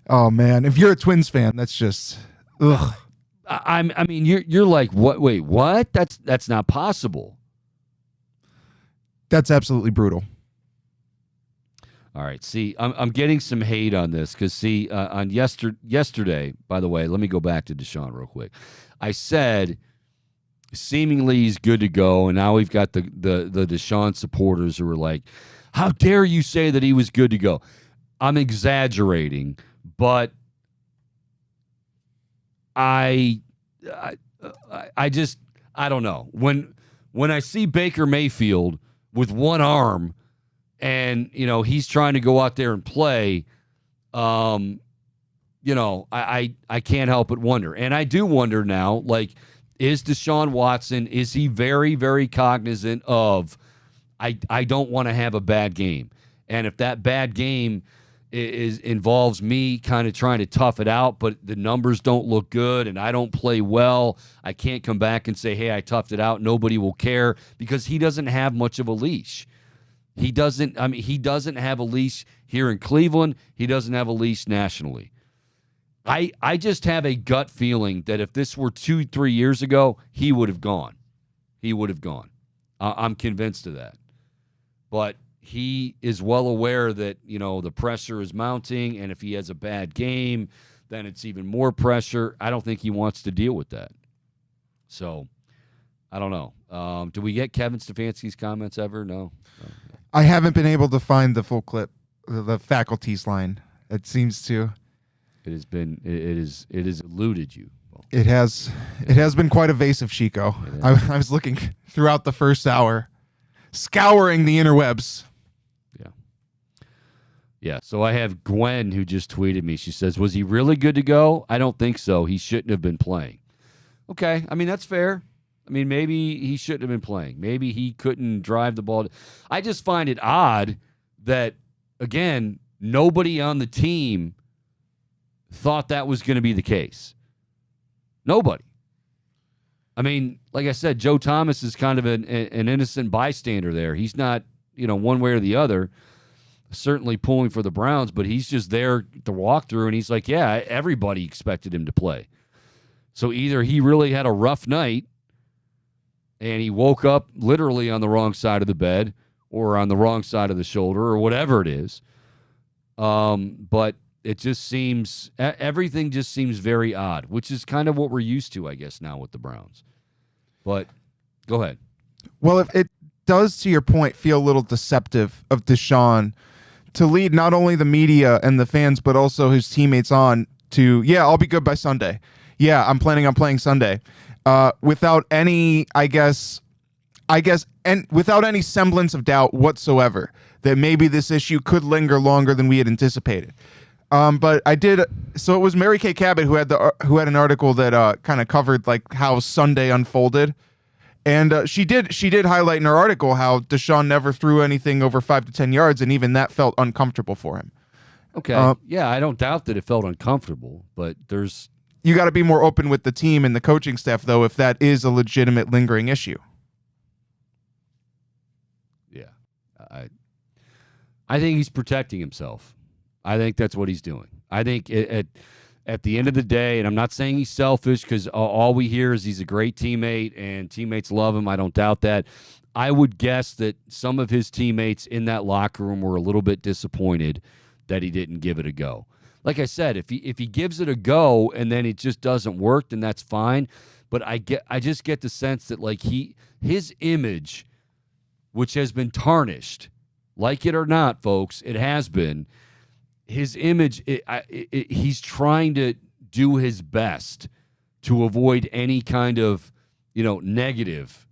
Speaker 3: Oh man, if you're a Twins fan, that's just ugh.
Speaker 1: I mean, you're like, what? Wait, what? That's not possible.
Speaker 3: That's absolutely brutal.
Speaker 1: All right. See, I'm getting some hate on this because on yesterday. By the way, let me go back to Deshaun real quick. I said seemingly he's good to go, and now we've got the Deshaun supporters who are like, how dare you say that he was good to go? I'm exaggerating, but I don't know. When I see Baker Mayfield with one arm and, he's trying to go out there and play, I can't help but wonder. And I do wonder now, like, is Deshaun Watson, is he very, very cognizant of, I don't want to have a bad game. And if that bad game involves me kind of trying to tough it out, but the numbers don't look good and I don't play well, I can't come back and say, hey, I toughed it out. Nobody will care, because he doesn't have much of a leash. He doesn't have a leash here in Cleveland. He doesn't have a leash nationally. I just have a gut feeling that if this were 2-3 years ago, he would have gone. He would have gone. I'm convinced of that. But he is well aware that, the pressure is mounting, and if he has a bad game, then it's even more pressure. I don't think he wants to deal with that. So, I don't know. Do we get Kevin Stefanski's comments ever? No.
Speaker 3: I haven't been able to find the full clip, the faculty's line. It seems to.
Speaker 1: It has eluded you.
Speaker 3: It has been quite evasive, Chico. I was looking throughout the first hour, scouring the interwebs.
Speaker 1: Yeah. So I have Gwen, who just tweeted me. She says, was he really good to go? I don't think so. He shouldn't have been playing. Okay. I mean, that's fair. I mean, maybe he shouldn't have been playing. Maybe he couldn't drive the ball. I just find it odd that, again, nobody on the team thought that was going to be the case. Nobody. I mean, like I said, Joe Thomas is kind of an innocent bystander there. He's not, one way or the other, certainly pulling for the Browns, but he's just there to walk through, and he's like, yeah, everybody expected him to play. So either he really had a rough night and he woke up literally on the wrong side of the bed or on the wrong side of the shoulder or whatever it is. But it just seems, everything just seems very odd, which is kind of what we're used to, I guess, now with the Browns. But go ahead.
Speaker 3: Well, if it does, to your point, feel a little deceptive of Deshaun to lead not only the media and the fans, but also his teammates on to, yeah, I'll be good by Sunday. Yeah, I'm planning on playing Sunday. Without any, and without any semblance of doubt whatsoever that maybe this issue could linger longer than we had anticipated. But I did. So it was Mary Kay Cabot who had an article that kind of covered like how Sunday unfolded, and she did highlight in her article how Deshaun never threw anything over 5 to 10 yards, and even that felt uncomfortable for him.
Speaker 1: Okay, yeah, I don't doubt that it felt uncomfortable, but
Speaker 3: you got to be more open with the team and the coaching staff, though, if that is a legitimate lingering issue.
Speaker 1: Yeah, I think he's protecting himself. I think that's what he's doing. I think at the end of the day, and I'm not saying he's selfish, because all we hear is he's a great teammate and teammates love him. I don't doubt that. I would guess that some of his teammates in that locker room were a little bit disappointed that he didn't give it a go. Like I said, if he gives it a go and then it just doesn't work, then that's fine. But I just get the sense that like his image, which has been tarnished, like it or not, folks, it has been. His image, he's trying to do his best to avoid any kind of, negative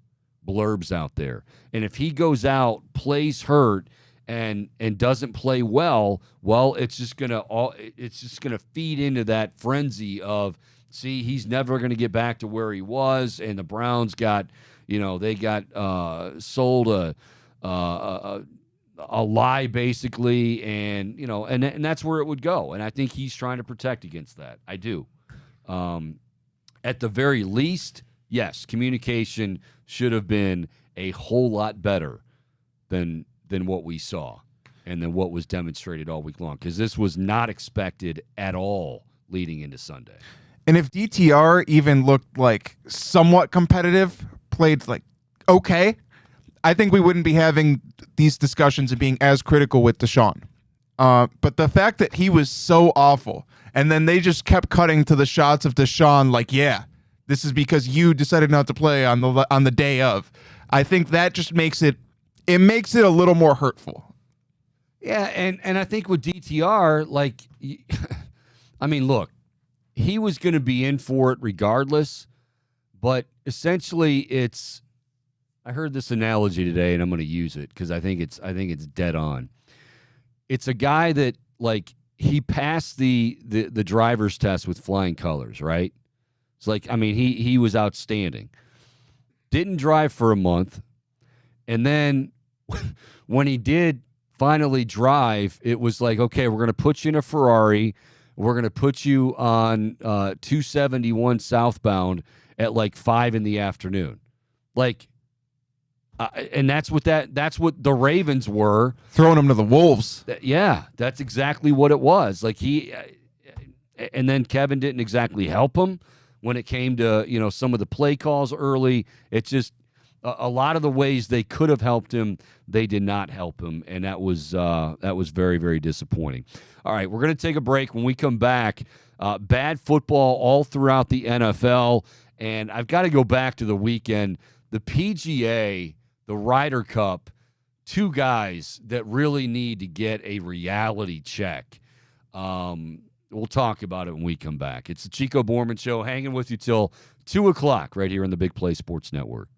Speaker 1: blurbs out there. And if he goes out, plays hurt, and doesn't play well, it's just gonna feed into that frenzy of, see, he's never gonna get back to where he was, and the Browns got, they got sold a lie, basically, and and that's where it would go. And I think he's trying to protect against that. I do. At the very least, yes, communication should have been a whole lot better than what we saw and than what was demonstrated all week long, because this was not expected at all leading into Sunday.
Speaker 3: And if DTR even looked like somewhat competitive, played like okay, I think we wouldn't be having these discussions and being as critical with Deshaun. But the fact that he was so awful, and then they just kept cutting to the shots of Deshaun like, yeah, this is because you decided not to play on the day of. I think that just makes it a little more hurtful.
Speaker 1: Yeah, and I think with DTR, like, I mean, look, he was going to be in for it regardless, but essentially it's, I heard this analogy today and I'm going to use it because I think it's dead on. It's a guy that, like, he passed the driver's test with flying colors, right? It's like, I mean, he was outstanding. Didn't drive for a month, and then when he did finally drive, it was like, okay, we're going to put you in a Ferrari. We're going to put you on 271 southbound at like 5 p.m. Like, and that's what the Ravens were.
Speaker 3: Throwing him to the wolves.
Speaker 1: Yeah, that's exactly what it was. Like, and then Kevin didn't exactly help him when it came to, some of the play calls early. It's just a lot of the ways they could have helped him, they did not help him, and that was very, very disappointing. All right, we're going to take a break. When we come back, bad football all throughout the NFL, and I've got to go back to the weekend. The PGA, the Ryder Cup, two guys that really need to get a reality check. We'll talk about it when we come back. It's the Chico Borman Show, hanging with you till 2 o'clock right here on the Big Play Sports Network.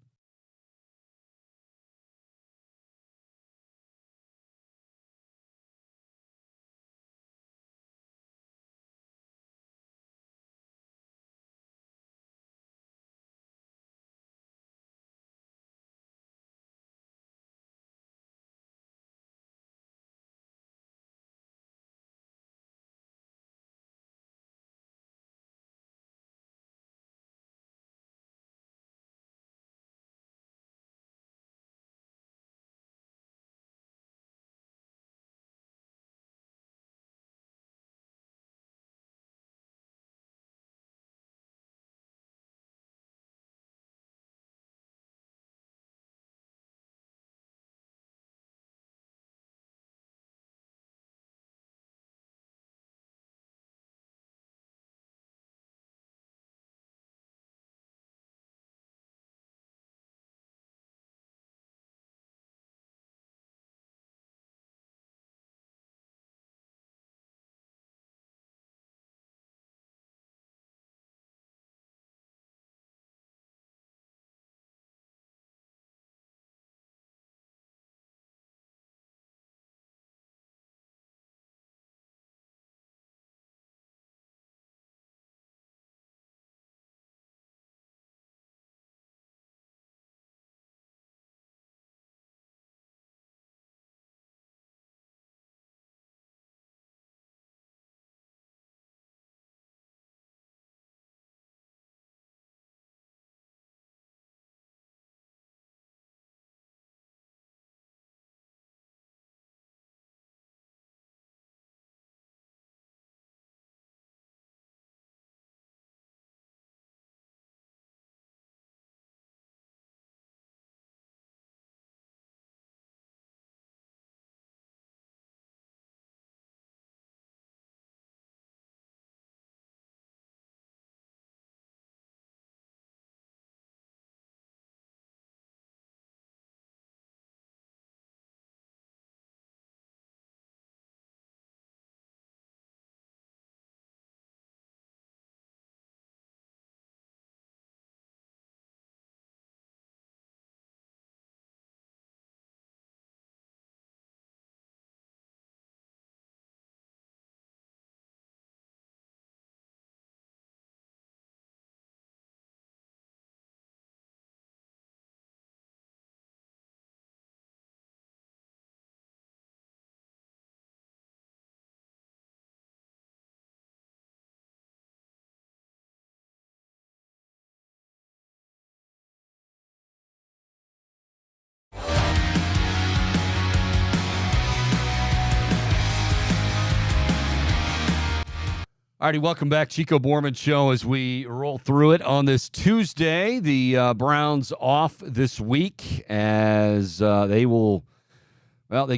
Speaker 1: Alrighty, welcome back, Chico Borman Show, as we roll through it on this Tuesday. The Browns off this week as they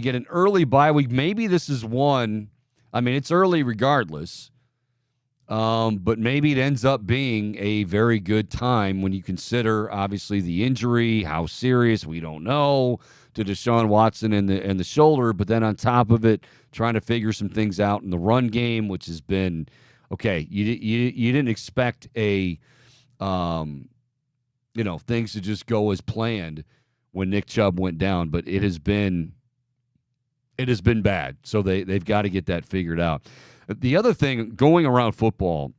Speaker 1: get an early bye week. Maybe this is one, I mean, it's early regardless, But maybe it ends up being a very good time when you consider, obviously, the injury, how serious, we don't know, to Deshaun Watson and the shoulder. But then on top of it, trying to figure some things out in the run game, which has been, okay, you didn't expect things to just go as planned when Nick Chubb went down, but it has been bad. So they've got to get that figured out. The other thing, going around football,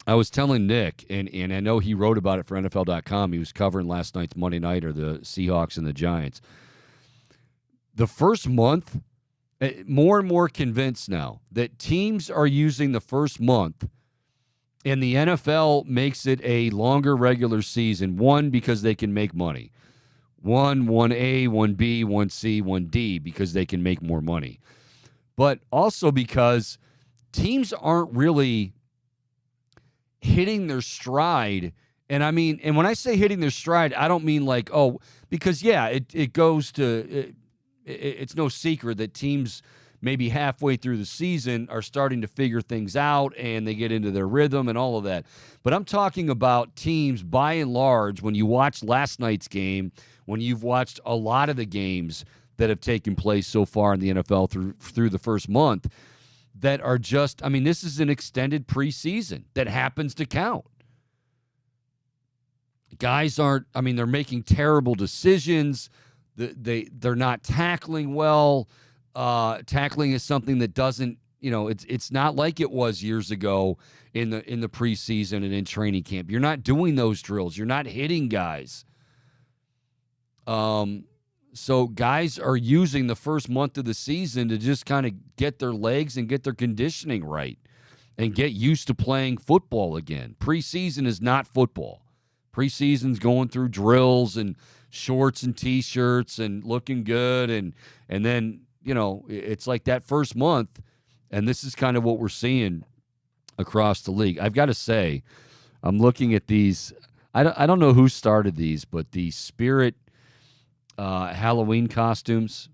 Speaker 1: I was telling Nick, and I know he wrote about it for NFL.com. He was covering last night's Monday Nighter, the Seahawks and the Giants. The first month, more and more convinced now that teams are using the first month, and the NFL makes it a longer regular season, one, because they can make money. 1A, 1B, 1C, 1D, because they can make more money. But also because teams aren't really hitting their stride. And I mean, and when I say hitting their stride, I don't mean like, because it goes to, it's no secret that teams maybe halfway through the season are starting to figure things out and they get into their rhythm and all of that. But I'm talking about teams, by and large, when you watch last night's game, when you've watched a lot of the games that have taken place so far in the NFL through the first month, that are just, I mean, this is an extended preseason that happens to count. Guys aren't, I mean, they're making terrible decisions. They're not tackling well. Tackling is something that doesn't, it's not like it was years ago in the preseason and in training camp. You're not doing those drills. You're not hitting guys. So guys are using the first month of the season to just kind of get their legs and get their conditioning right and get used to playing football again. Preseason is not football. Preseason's going through drills and shorts and T-shirts and looking good. And then, it's like that first month, and this is kind of what we're seeing across the league. I've got to say, I'm looking at these. I don't know who started these, but the Spirit Halloween costumes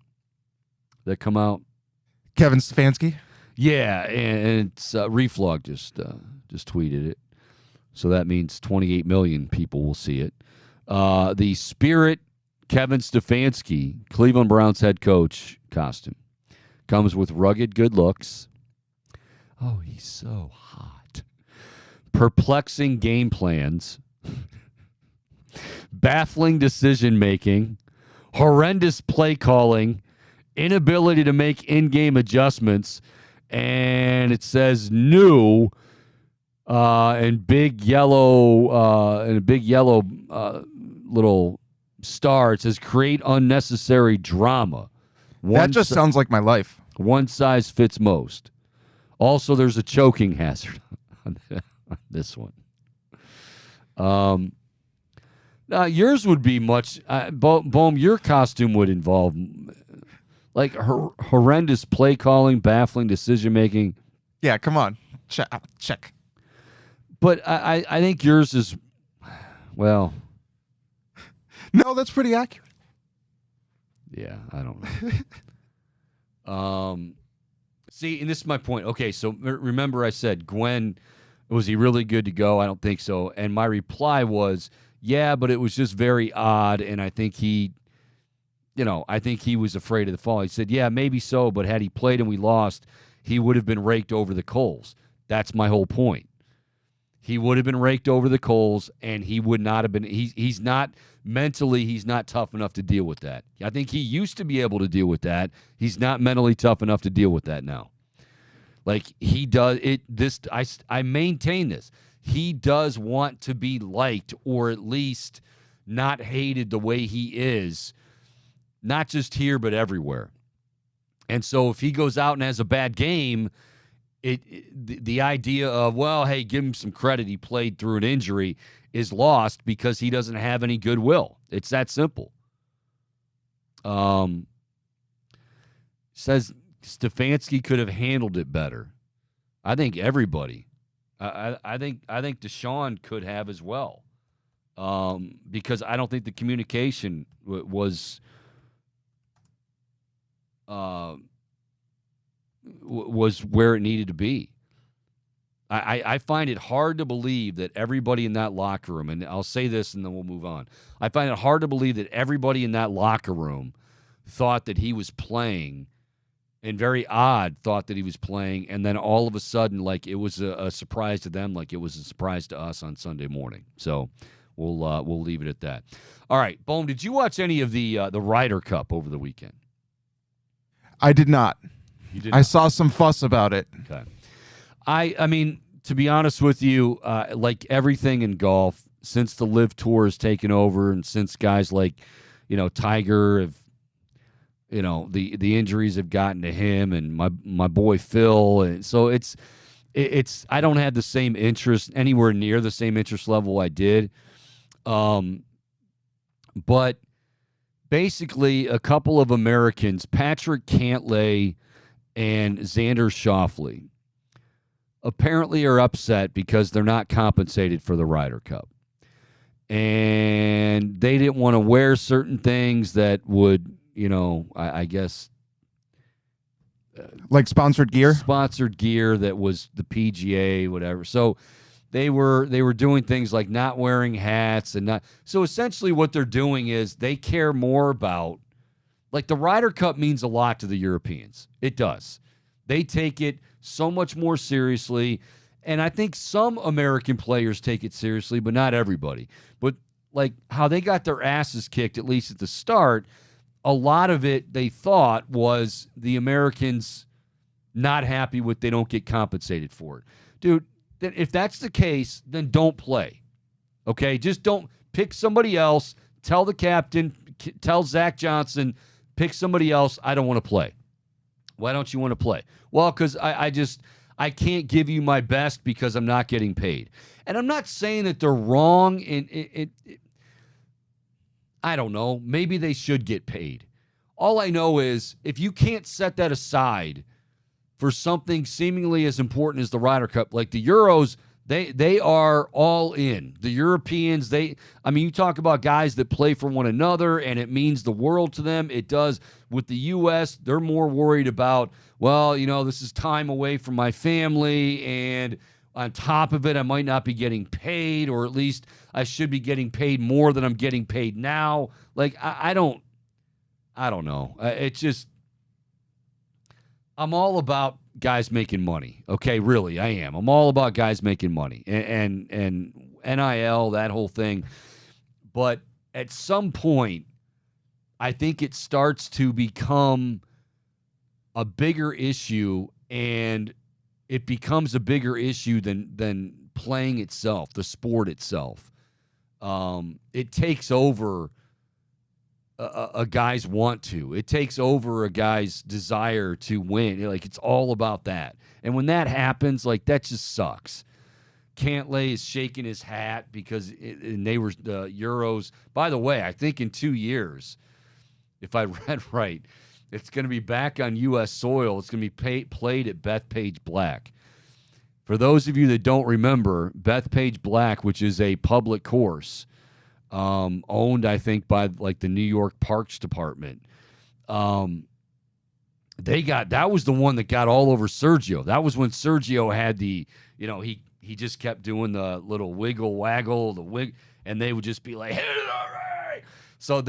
Speaker 1: that come out.
Speaker 3: Kevin Stefanski.
Speaker 1: Yeah, and it's Reflog just tweeted it, so that means 28 million people will see it. The Spirit Kevin Stefanski, Cleveland Browns head coach costume, comes with rugged good looks. Oh, he's so hot. Perplexing game plans, baffling decision making, horrendous play calling, inability to make in-game adjustments, and it says new and big yellow little star. It says create unnecessary drama.
Speaker 3: That just sounds like my life.
Speaker 1: One size fits most. Also, there's a choking hazard on this one. Now, yours would be much. Bohm, your costume would involve like horrendous play calling, baffling decision making.
Speaker 3: Yeah, come on, check.
Speaker 1: But I think yours is, well.
Speaker 3: No, that's pretty accurate.
Speaker 1: Yeah, I don't know. See, and this is my point. Okay, so remember I said, Gwen, was he really good to go? I don't think so. And my reply was, yeah, but it was just very odd, and I think he was afraid of the fall. He said, yeah, maybe so, but had he played and we lost, he would have been raked over the coals. That's my whole point. He would have been raked over the coals, and he would not have been. He's not mentally. He's not tough enough to deal with that. I think he used to be able to deal with that. He's not mentally tough enough to deal with that now. Like he does it. I maintain this. He does want to be liked, or at least not hated the way he is, not just here but everywhere. And so if he goes out and has a bad game, the idea of, well, hey, give him some credit, he played through an injury, is lost because he doesn't have any goodwill. It's that simple. Says Stefanski could have handled it better. I think everybody. I think Deshaun could have as well, because I don't think the communication was where it needed to be. I find it hard to believe that everybody in that locker room, and I'll say this and then we'll move on. I find it hard to believe that everybody in that locker room thought that he was playing, and very odd thought that he was playing, and then all of a sudden, like, it was a surprise to them, like it was a surprise to us on Sunday morning. So we'll leave it at that. All right, Bohm, did you watch any of the Ryder Cup over the weekend?
Speaker 3: I did not.
Speaker 1: You did
Speaker 3: I
Speaker 1: not?
Speaker 3: saw some fuss about it.
Speaker 1: Okay. I mean, to be honest with you, like everything in golf, since the Live Tour has taken over, and since guys like, Tiger have, the injuries have gotten to him, and my boy Phil, and so it's I don't have the same interest, anywhere near the same interest level I did, but basically a couple of Americans, Patrick Cantlay and Xander Schauffele, apparently are upset because they're not compensated for the Ryder Cup. And they didn't want to wear certain things that would, I guess,
Speaker 3: like sponsored gear?
Speaker 1: Sponsored gear that was the PGA, whatever. So they were doing things like not wearing hats and not. So essentially what they're doing is they care more about, like, the Ryder Cup means a lot to the Europeans. It does. They take it so much more seriously. And I think some American players take it seriously, but not everybody. But like how they got their asses kicked, at least at the start, a lot of it they thought was the Americans not happy with they don't get compensated for it. Dude, if that's the case, then don't play. Okay? Just don't pick somebody else. Tell the captain, tell Zach Johnson, pick somebody else. I don't want to play. Why don't you want to play? Well, because I can't give you my best because I'm not getting paid. And I'm not saying that they're wrong. I don't know. Maybe they should get paid. All I know is if you can't set that aside for something seemingly as important as the Ryder Cup, like the Euros, they are all in. The Europeans, you talk about guys that play for one another, and it means the world to them. It does. With the U.S., they're more worried about, well, this is time away from my family, and on top of it, I might not be getting paid, or at least I should be getting paid more than I'm getting paid now. Like, I don't know. It's just, I'm all about guys making money. Okay, really, I am. I'm all about guys making money and NIL, that whole thing. But at some point, I think it starts to become a bigger issue, and it becomes a bigger issue than playing itself, the sport itself. It takes over a guy's want to. It takes over a guy's desire to win. Like, it's all about that. And when that happens, like, that just sucks. Cantlay is shaking his hat because and they were the Euros. By the way, I think in 2 years, if I read right, it's going to be back on U.S. soil. It's going to be played at Bethpage Black. For those of you that don't remember, Bethpage Black, which is a public course, owned, I think, by like the New York Parks Department. That was the one that got all over Sergio. That was when Sergio had the, he just kept doing the little wiggle waggle, and they would just be like, hit it already. So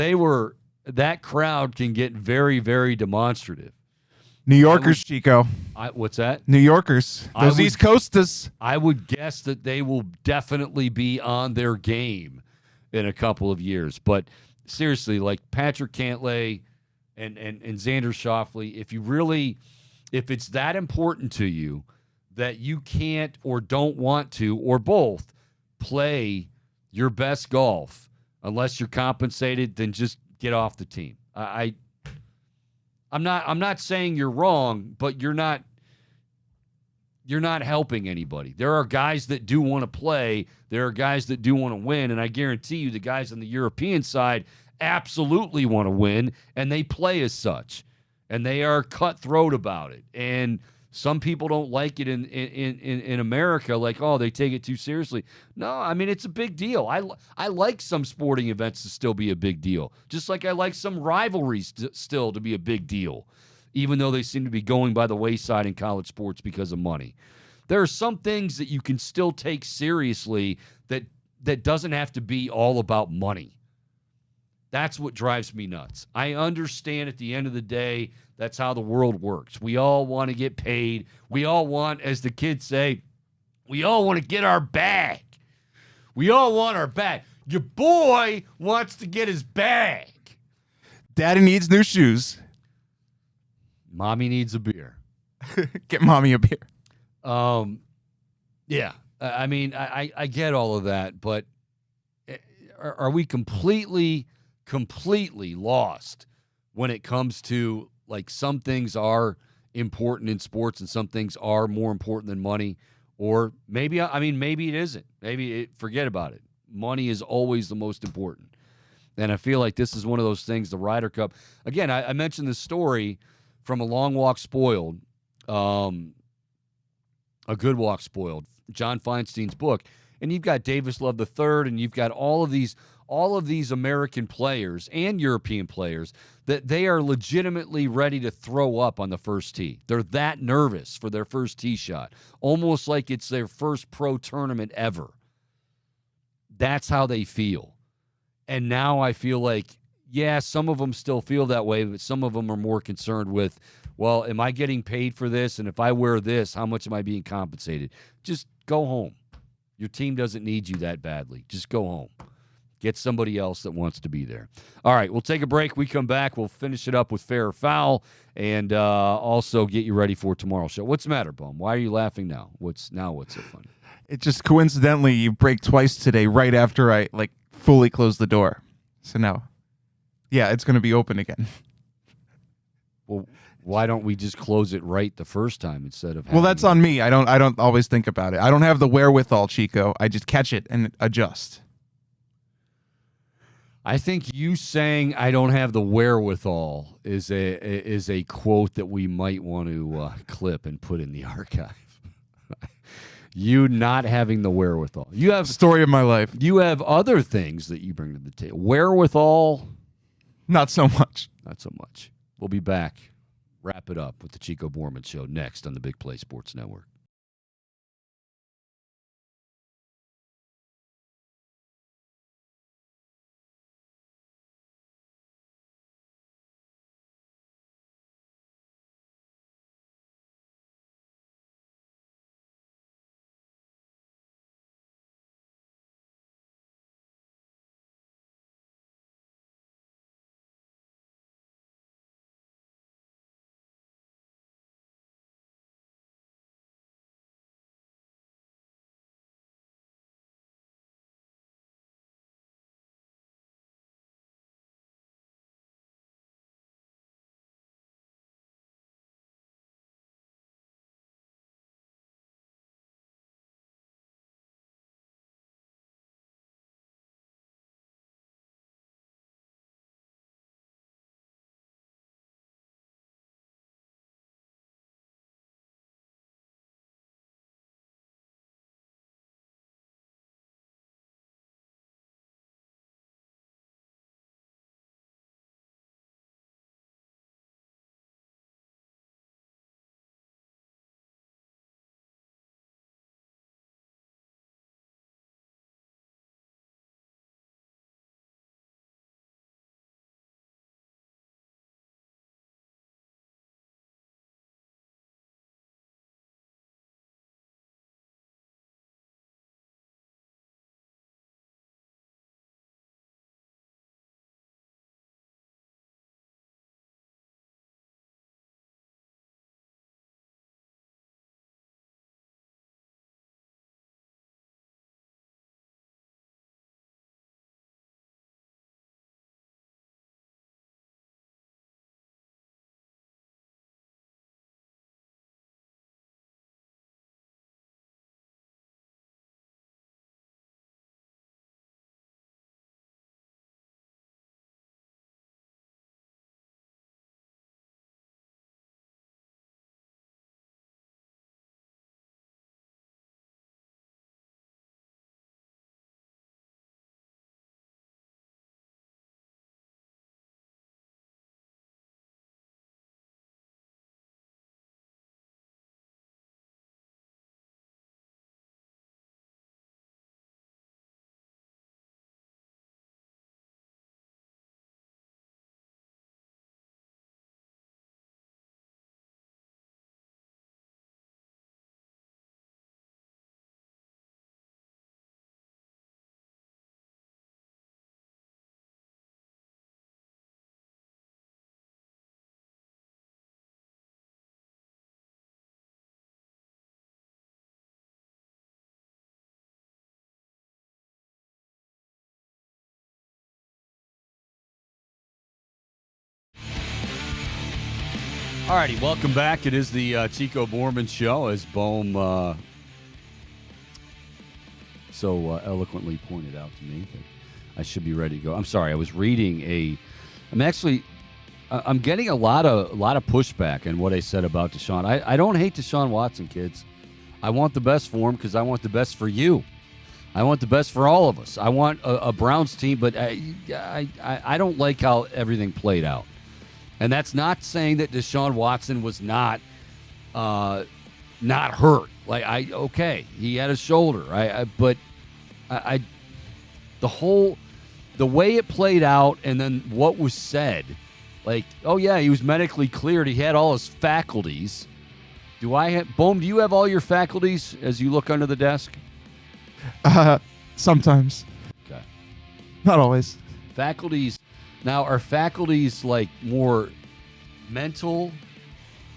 Speaker 1: that crowd can get very, very demonstrative.
Speaker 3: New Yorkers, Chico.
Speaker 1: What's that?
Speaker 3: New Yorkers. Those East Coasters.
Speaker 1: I would guess that they will definitely be on their game in a couple of years. But seriously, like Patrick Cantlay and Xander Schauffele, if it's that important to you that you can't or don't want to or both play your best golf unless you're compensated, then just get off the team. I'm not saying you're wrong, but you're not helping anybody. There are guys that do want to play. There are guys that do want to win, and I guarantee you the guys on the European side absolutely want to win, and they play as such, and they are cutthroat about it. And some people don't like it in America, like, oh, they take it too seriously. No, I mean, it's a big deal. I like some sporting events to still be a big deal, just like I like some rivalries still to be a big deal, even though they seem to be going by the wayside in college sports because of money. There are some things that you can still take seriously that doesn't have to be all about money. That's what drives me nuts. I understand at the end of the day, that's how the world works. We all want to get paid. We all want, as the kids say, we all want to get our bag. We all want our bag. Your boy wants to get his bag.
Speaker 3: Daddy needs new shoes.
Speaker 1: Mommy needs a beer.
Speaker 3: Get mommy a beer.
Speaker 1: Yeah. I mean, I get all of that, but are we completely lost when it comes to, like, some things are important in sports and some things are more important than money? Or maybe, maybe it isn't. Forget about it. Money is always the most important. And I feel like this is one of those things, the Ryder Cup. Again, I mentioned this story from A Long Walk Spoiled, A Good Walk Spoiled, John Feinstein's book. And you've got Davis Love III, and you've got all of these American players and European players that they are legitimately ready to throw up on the first tee. They're that nervous for their first tee shot, almost like it's their first pro tournament ever. That's how they feel. And now I feel like, yeah, some of them still feel that way, but some of them are more concerned with, well, am I getting paid for this? And if I wear this, how much am I being compensated? Just go home. Your team doesn't need you that badly. Just go home. Get somebody else that wants to be there. All right, we'll take a break. We come back. We'll finish it up with Fair or Foul and also get you ready for tomorrow's show. What's the matter, Bum? Why are you laughing now? What's so funny?
Speaker 3: It just coincidentally, you break twice today right after I fully closed the door. So now, yeah, it's going to be open again.
Speaker 1: Well, why don't we just close it right the first time instead of
Speaker 3: Well, that's on me. I don't always think about it. I don't have the wherewithal, Chico. I just catch it and adjust.
Speaker 1: I think you saying I don't have the wherewithal is a quote that we might want to clip and put in the archive. You not having the wherewithal. You have
Speaker 3: Story of my life.
Speaker 1: You have other things that you bring to the table. Wherewithal,
Speaker 3: Not so much.
Speaker 1: not so much. We'll be back. Wrap it up with the Chico Borman Show next on the Big Play Sports Network. All righty, welcome back. It is the Chico Borman Show, as Bohm so eloquently pointed out to me that I should be ready to go. I'm sorry, I was reading I'm getting a lot of pushback in what I said about Deshaun. I don't hate Deshaun Watson, kids. I want the best for him because I want the best for you. I want the best for all of us. I want a Browns team, but I don't like how everything played out. And that's not saying that Deshaun Watson was not hurt. Like he had a shoulder. But the way it played out, and then what was said, like, oh yeah, he was medically cleared. He had all his faculties. Bohm, do you have all your faculties as you look under the desk?
Speaker 3: Sometimes.
Speaker 1: Okay.
Speaker 3: Not always.
Speaker 1: Faculties. Now, are faculties like more mental?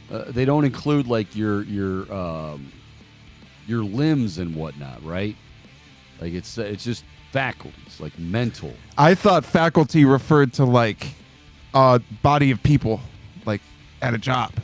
Speaker 1: They don't include like your limbs and whatnot, right? Like it's just faculties, like mental.
Speaker 3: I thought faculty referred to like a body of people, like at a job.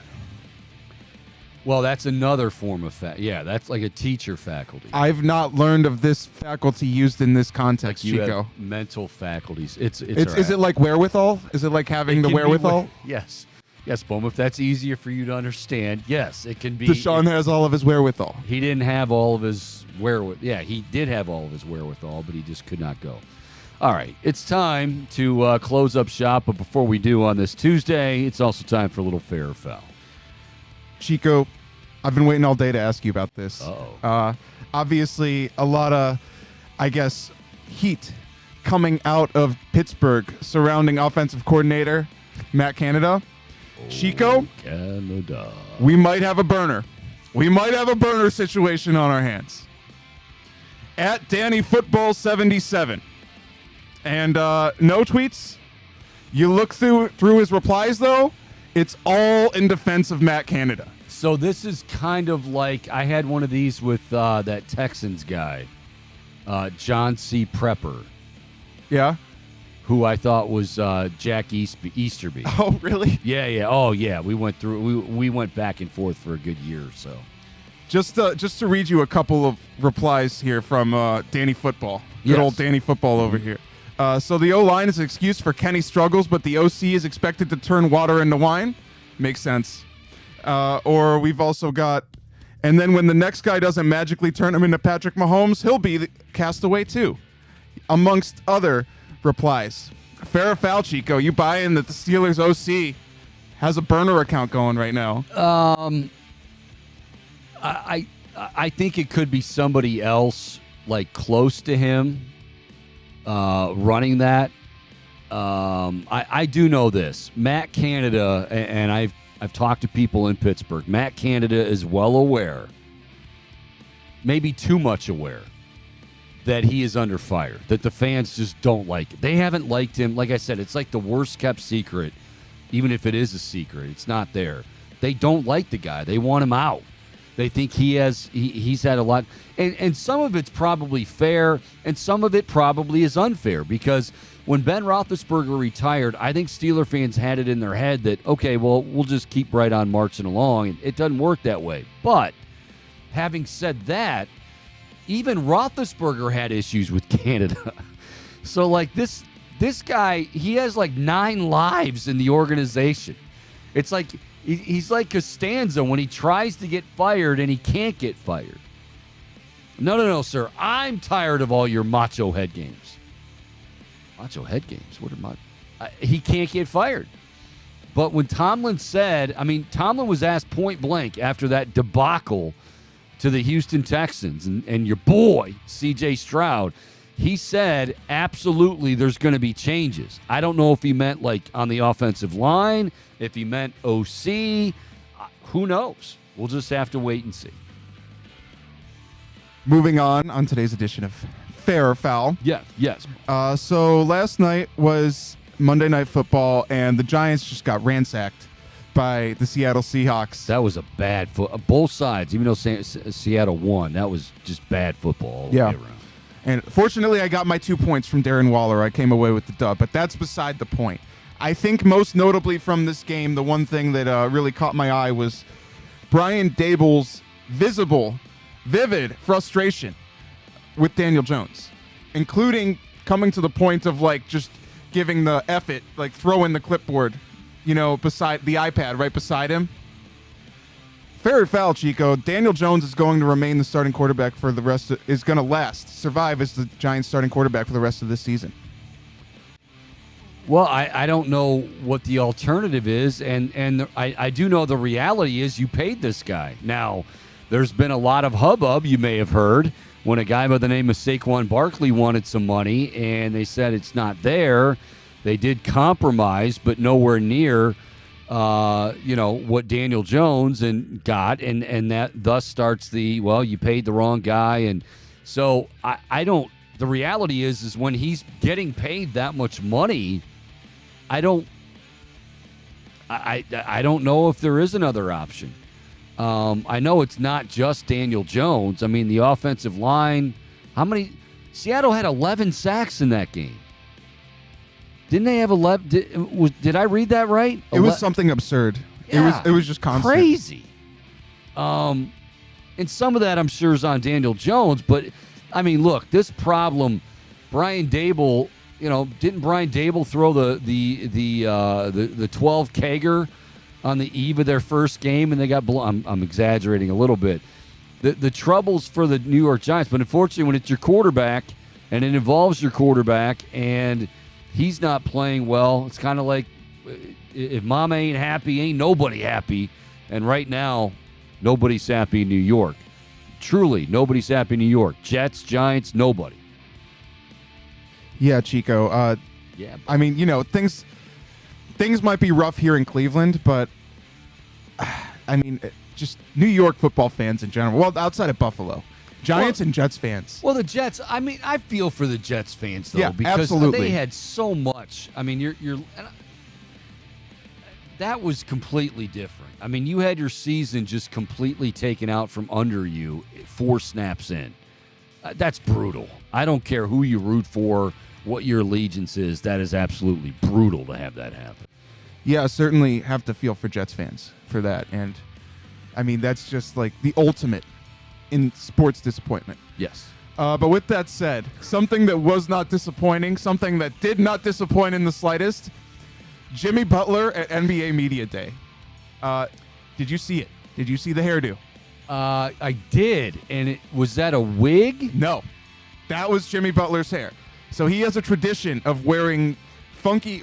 Speaker 1: Well, that's another form of yeah, that's like a teacher faculty.
Speaker 3: I've not learned of this faculty used in this context,
Speaker 1: like you
Speaker 3: Chico.
Speaker 1: have mental faculties. Is
Speaker 3: it like wherewithal? Is it like having the wherewithal?
Speaker 1: Yes. Yes, Bohm, if that's easier for you to understand, yes, it can be.
Speaker 3: Deshaun has all of his wherewithal.
Speaker 1: He didn't have all of his wherewithal. Yeah, he did have all of his wherewithal, but he just could not go. All right, it's time to close up shop, but before we do on this Tuesday, it's also time for a little fair or foul.
Speaker 3: Chico, I've been waiting all day to ask you about this.
Speaker 1: Uh-oh.
Speaker 3: Obviously, a lot of, I guess, heat coming out of Pittsburgh surrounding offensive coordinator Matt Canada. Chico,
Speaker 1: Canada.
Speaker 3: We might have a burner. We might have a burner situation on our hands. At Danny Football 77. And no tweets. You look through his replies, though, it's all in defense of Matt Canada.
Speaker 1: So this is kind of like I had one of these with that Texans guy, John C. Prepper.
Speaker 3: Yeah?
Speaker 1: Who I thought was Jack Easterby.
Speaker 3: Oh, really?
Speaker 1: Yeah. Oh, yeah. We went through. We went back and forth for a good year or so.
Speaker 3: Just to read you a couple of replies here from Danny Football. Good old Danny Football over here. So the O-line is an excuse for Kenny's struggles, but the OC is expected to turn water into wine. Makes sense. Or we've also got, and then when the next guy doesn't magically turn him into Patrick Mahomes, he'll be the castaway too. Amongst other replies. Fair or foul, Chico? You buying that the Steelers OC has a burner account going right now?
Speaker 1: I think it could be somebody else like close to him running that. I do know this. Matt Canada, and I've talked to people in Pittsburgh. Matt Canada is well aware, maybe too much aware, that he is under fire, that the fans just don't like it. They haven't liked him. Like I said, it's like the worst kept secret, even if it is a secret. It's not there. They don't like the guy. They want him out. They think he's had a lot. And some of it's probably fair, and some of it probably is unfair, because when Ben Roethlisberger retired, I think Steeler fans had it in their head that, okay, well, we'll just keep right on marching along. And it doesn't work that way. But having said that, even Roethlisberger had issues with Canada. So, like, this guy, he has, like, 9 lives in the organization. It's like he's like Costanza when he tries to get fired and he can't get fired. No, sir. I'm tired of all your macho head games. Macho head games? What are he can't get fired. But when Tomlin said, Tomlin was asked point blank after that debacle to the Houston Texans and your boy, C.J. Stroud, he said, absolutely, there's going to be changes. I don't know if he meant like on the offensive line, if he meant OC. Who knows? We'll just have to wait and see.
Speaker 3: Moving on today's edition of Fair or Foul.
Speaker 1: Yes.
Speaker 3: So last night was Monday Night Football, and the Giants just got ransacked by the Seattle Seahawks.
Speaker 1: That was a bad both sides, even though Seattle won. That was just bad football all the way around. And
Speaker 3: fortunately, I got my 2 points from Darren Waller. I came away with the dub, but that's beside the point. I think most notably from this game, the one thing that really caught my eye was Brian Dable's vivid frustration with Daniel Jones, including coming to the point of like just giving the F it, like throwing the clipboard, beside the iPad right beside him. Fair or foul, Chico, Daniel Jones is going to remain the starting quarterback for the rest of, is going to survive as the Giants starting quarterback for the rest of this season.
Speaker 1: Well, I don't know what the alternative is, and I do know the reality is you paid this guy. Now, there's been a lot of hubbub, you may have heard, when a guy by the name of Saquon Barkley wanted some money, and they said it's not there. They did compromise, but nowhere near, what Daniel Jones got, and that thus starts you paid the wrong guy, and so I don't. The reality is when he's getting paid that much money, I don't know if there is another option. I know it's not just Daniel Jones. I mean, the offensive line, Seattle had 11 sacks in that game. Didn't they have 11? Did I read that right?
Speaker 3: It was something absurd.
Speaker 1: Yeah,
Speaker 3: it was just constant.
Speaker 1: Crazy. And some of that I'm sure is on Daniel Jones, but I mean, look, this problem, Brian Dable, didn't Brian Dable throw the 12 kegger on the eve of their first game, and they got blown? I'm exaggerating a little bit. The troubles for the New York Giants, but unfortunately, when it's your quarterback and it involves your quarterback and he's not playing well, it's kind of like if mama ain't happy, ain't nobody happy. And right now, nobody's happy in New York. Truly, nobody's happy in New York. Jets, Giants, nobody.
Speaker 3: Yeah, Chico.
Speaker 1: Yeah.
Speaker 3: I mean, things might be rough here in Cleveland, but I mean, just New York football fans in general. Well, outside of Buffalo, Giants and Jets fans.
Speaker 1: Well, the Jets. I mean, I feel for the Jets fans though,
Speaker 3: Yeah,
Speaker 1: because
Speaker 3: absolutely.
Speaker 1: they had so much. I mean, that was completely different. I mean, you had your season just completely taken out from under you 4 snaps in. That's brutal. I don't care who you root for, what your allegiance is. That is absolutely brutal to have that happen.
Speaker 3: Yeah, certainly have to feel for Jets fans for that. And I mean, that's just like the ultimate in sports disappointment.
Speaker 1: Yes.
Speaker 3: But with that said, something that was not disappointing, something that did not disappoint in the slightest, Jimmy Butler at NBA Media Day. Did you see it? Did you see the hairdo?
Speaker 1: I did. And was that a wig?
Speaker 3: No. That was Jimmy Butler's hair. So he has a tradition of wearing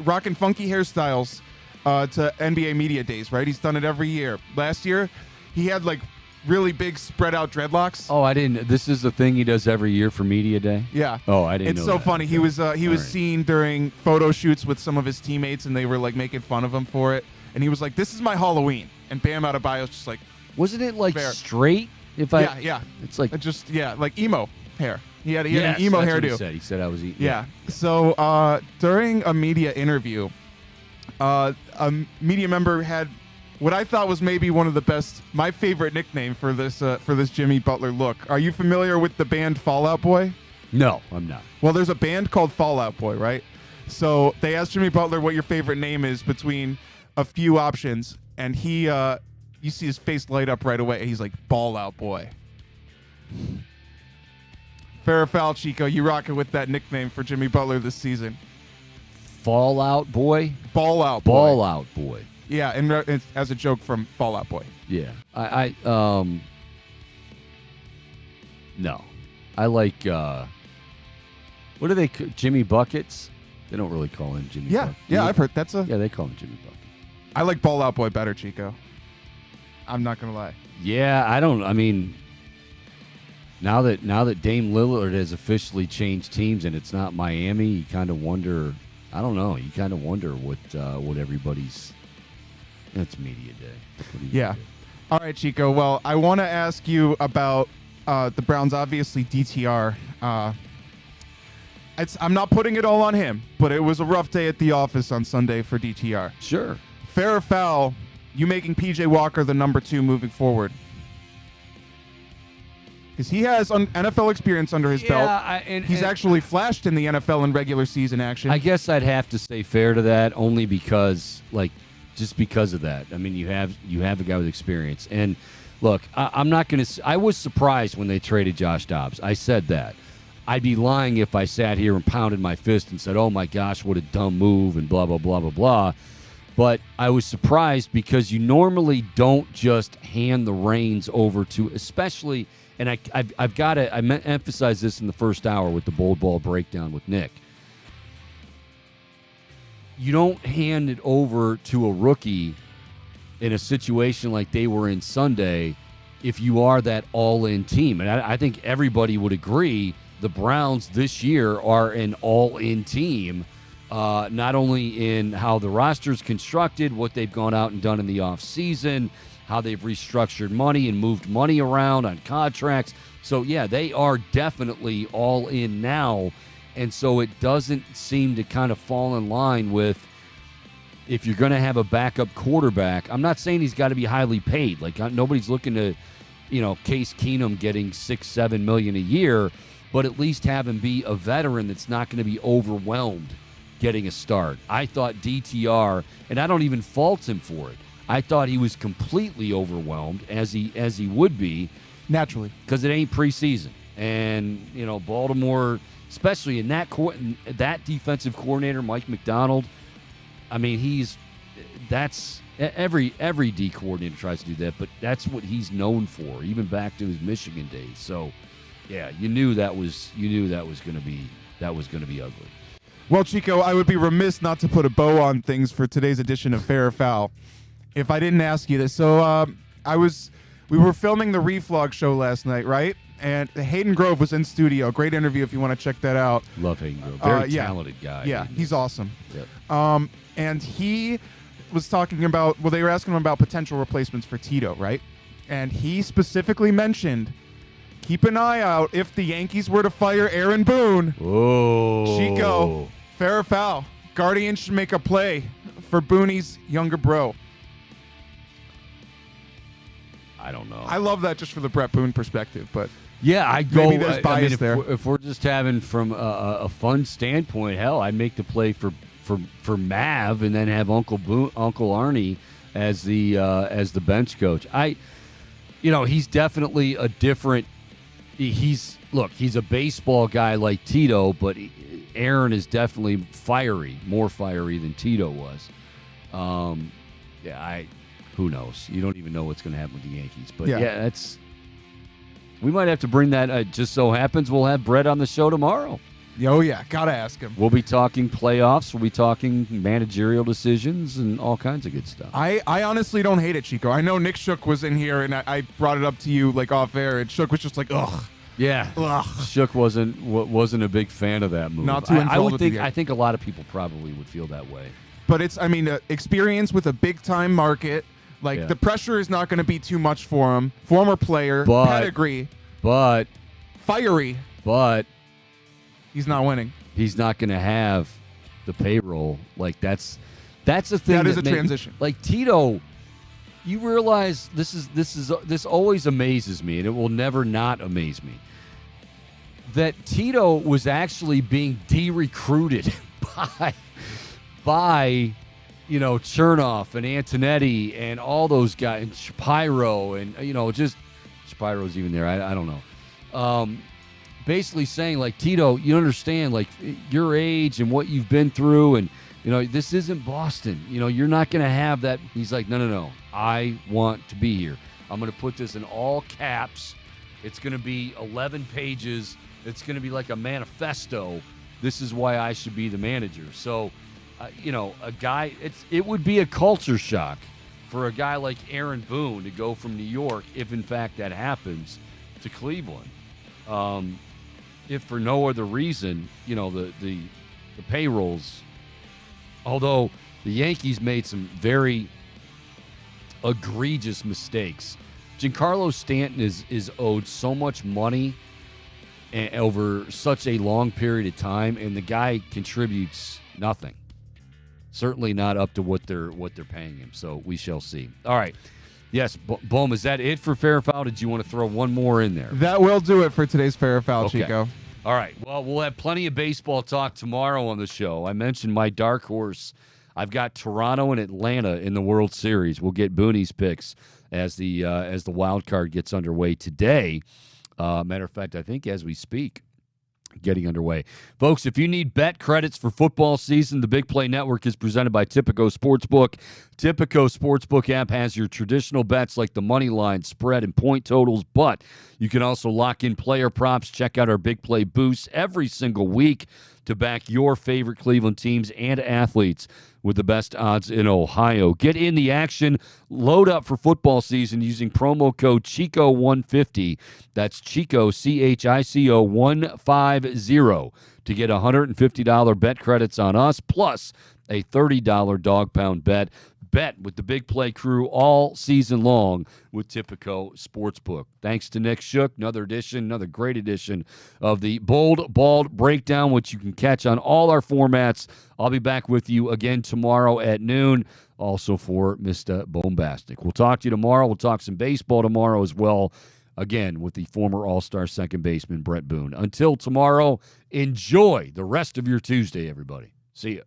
Speaker 3: rocking funky hairstyles to NBA Media Days, right? He's done it every year. Last year, he had like really big spread out dreadlocks.
Speaker 1: Oh, I didn't. This is the thing he does every year for Media Day?
Speaker 3: Yeah.
Speaker 1: Oh, I didn't know
Speaker 3: It's so
Speaker 1: that.
Speaker 3: funny. He was
Speaker 1: Right.
Speaker 3: seen during photo shoots with some of his teammates, and they were like making fun of him for it. And he was like, "This is my Halloween." And Bam Adebayo's just like,
Speaker 1: Wasn't it like
Speaker 3: Fair.
Speaker 1: straight?
Speaker 3: yeah.
Speaker 1: It's like
Speaker 3: Like emo hair. He had
Speaker 1: yes,
Speaker 3: an emo
Speaker 1: that's what
Speaker 3: hairdo.
Speaker 1: he said. He said I was eating.
Speaker 3: Yeah. So during a media interview, a media member had what I thought was maybe one of the best, my favorite nickname for this Jimmy Butler look. Are you familiar with the band Fall Out Boy?
Speaker 1: No, I'm not.
Speaker 3: Well, there's a band called Fall Out Boy, right? So they asked Jimmy Butler what your favorite name is between a few options, and he, you see his face light up right away. He's like, Ball Out Boy. Fair or foul, Chico, you rocking with that nickname for Jimmy Butler this season.
Speaker 1: Fallout Boy?
Speaker 3: Ball Out Boy.
Speaker 1: Ball Out Boy.
Speaker 3: Yeah, and it's as a joke from Fall Out Boy.
Speaker 1: Yeah. No. I like, what do they, Jimmy Buckets? They don't really call him Jimmy Buckets.
Speaker 3: Yeah, I've heard that's
Speaker 1: Yeah, they call him Jimmy Buckets.
Speaker 3: I like Ball Out Boy better, Chico. I'm not gonna lie.
Speaker 1: Yeah, I mean, now that Dame Lillard has officially changed teams and it's not Miami, you kind of wonder. I don't know. You kind of wonder what everybody's. It's media day. What do you
Speaker 3: Yeah.
Speaker 1: do?
Speaker 3: All right, Chico. Well, I want to ask you about the Browns. Obviously, DTR. I'm not putting it all on him, but it was a rough day at the office on Sunday for DTR.
Speaker 1: Sure.
Speaker 3: Fair or foul, you making PJ Walker the number 2 moving forward? because he has NFL experience under his belt. He's actually flashed in the NFL in regular season action.
Speaker 1: I guess I'd have to say fair to that only because, just because of that. I mean, you have a guy with experience. And look, I'm not going to. I was surprised when they traded Josh Dobbs. I said that. I'd be lying if I sat here and pounded my fist and said, "Oh my gosh, what a dumb move," and blah blah blah blah blah. But I was surprised because you normally don't just hand the reins over to, especially, and I've got to emphasize this in the first hour with the bold ball breakdown with Nick. You don't hand it over to a rookie in a situation like they were in Sunday if you are that all-in team. And I think everybody would agree the Browns this year are an all-in team. Not only in how the roster's constructed, what they've gone out and done in the offseason, how they've restructured money and moved money around on contracts. So, yeah, they are definitely all in now. And so it doesn't seem to kind of fall in line with if you're going to have a backup quarterback. I'm not saying he's got to be highly paid. Like, nobody's looking to, Case Keenum getting $6-7 million a year, but at least have him be a veteran that's not going to be overwhelmed getting a start. I thought DTR, and I don't even fault him for it, I thought he was completely overwhelmed, as he would be.
Speaker 3: Naturally. Because
Speaker 1: it ain't preseason. And, Baltimore, especially in that defensive coordinator, Mike McDonald, I mean, that's every D coordinator tries to do that, but that's what he's known for, even back to his Michigan days. So, yeah, you knew that was going to be ugly.
Speaker 3: Well, Chico, I would be remiss not to put a bow on things for today's edition of Fair or Foul if I didn't ask you this. So we were filming the Reflog show last night, right? And Hayden Grove was in studio. Great interview if you want to check that out.
Speaker 1: Love Hayden Grove. Very talented guy.
Speaker 3: Yeah, he's awesome.
Speaker 1: Yep.
Speaker 3: And he was talking about, they were asking him about potential replacements for Tito, right? And he specifically mentioned, keep an eye out if the Yankees were to fire Aaron Boone.
Speaker 1: Oh.
Speaker 3: Chico, fair or foul? Guardians should make a play for Boone's younger bro.
Speaker 1: I don't know.
Speaker 3: I love that just for the Brett Boone perspective, but
Speaker 1: yeah, I go.
Speaker 3: Maybe there's bias there.
Speaker 1: If we're just having from a fun standpoint, hell, I'd make the play for Mav and then have Uncle Arnie as the bench coach. He's definitely a different. He's a baseball guy like Tito, but Aaron is definitely more fiery than Tito was. Who knows? You don't even know what's going to happen with the Yankees. But yeah, we might have to bring that. It just so happens we'll have Brett on the show tomorrow.
Speaker 3: Oh, yeah. Got to ask him.
Speaker 1: We'll be talking playoffs. We'll be talking managerial decisions and all kinds of good stuff.
Speaker 3: I honestly don't hate it, Chico. I know Nick Shook was in here, and I brought it up to you off air, and Shook was just like, ugh.
Speaker 1: Yeah.
Speaker 3: Ugh.
Speaker 1: Shook wasn't a big fan of that move.
Speaker 3: Not too involved.
Speaker 1: I think a lot of people probably would feel that way.
Speaker 3: But it's, experience with a big-time market. The pressure is not going to be too much for him. Former player, pedigree.
Speaker 1: But.
Speaker 3: Fiery.
Speaker 1: But.
Speaker 3: He's not winning.
Speaker 1: He's not going to have the payroll. That's the thing.
Speaker 3: That is a transition.
Speaker 1: Tito, you realize this always amazes me, and it will never not amaze me, that Tito was actually being de-recruited by Chernoff and Antonetti and all those guys, and Shapiro, and just Shapiro's even there. I don't know. Basically saying, Tito, you understand, your age and what you've been through, and this isn't Boston. You're not going to have that. He's like, no. I want to be here. I'm going to put this in all caps. It's going to be 11 pages. It's going to be like a manifesto. This is why I should be the manager. So, a guy, it would be a culture shock for a guy like Aaron Boone to go from New York, if in fact that happens, to Cleveland. If for no other reason, the payrolls, although the Yankees made some very egregious mistakes. Giancarlo Stanton is owed so much money over such a long period of time, and the guy contributes nothing. Certainly not up to what they're paying him. So we shall see. All right. Yes, Boom, is that it for Fair or Foul? Did you want to throw one more in there?
Speaker 3: That will do it for today's Fair or Foul,
Speaker 1: Okay.
Speaker 3: Chico.
Speaker 1: All right. Well, we'll have plenty of baseball talk tomorrow on the show. I mentioned my dark horse. I've got Toronto and Atlanta in the World Series. We'll get Booney's picks as the wild card gets underway today. Matter of fact, I think as we speak, getting underway. Folks, if you need bet credits for football season, the Big Play Network is presented by Tipico Sportsbook. Tipico Sportsbook app has your traditional bets like the money line, spread, and point totals, but you can also lock in player props. Check out our Big Play boosts every single week to back your favorite Cleveland teams and athletes with the best odds in Ohio. Get in the action. Load up for football season using promo code Chico150. That's Chico, CHICO 150 to get $150 bet credits on us, plus a $30 dog pound bet. Bet with the Big Play crew all season long with Tipico Sportsbook. Thanks to Nick Shook, another great edition of the Bold Bald Breakdown, which you can catch on all our formats. I'll be back with you again tomorrow at noon, also for Mr. Bombastic. We'll talk to you tomorrow. We'll talk some baseball tomorrow as well, again, with the former All-Star second baseman, Brett Boone. Until tomorrow, enjoy the rest of your Tuesday, everybody. See ya.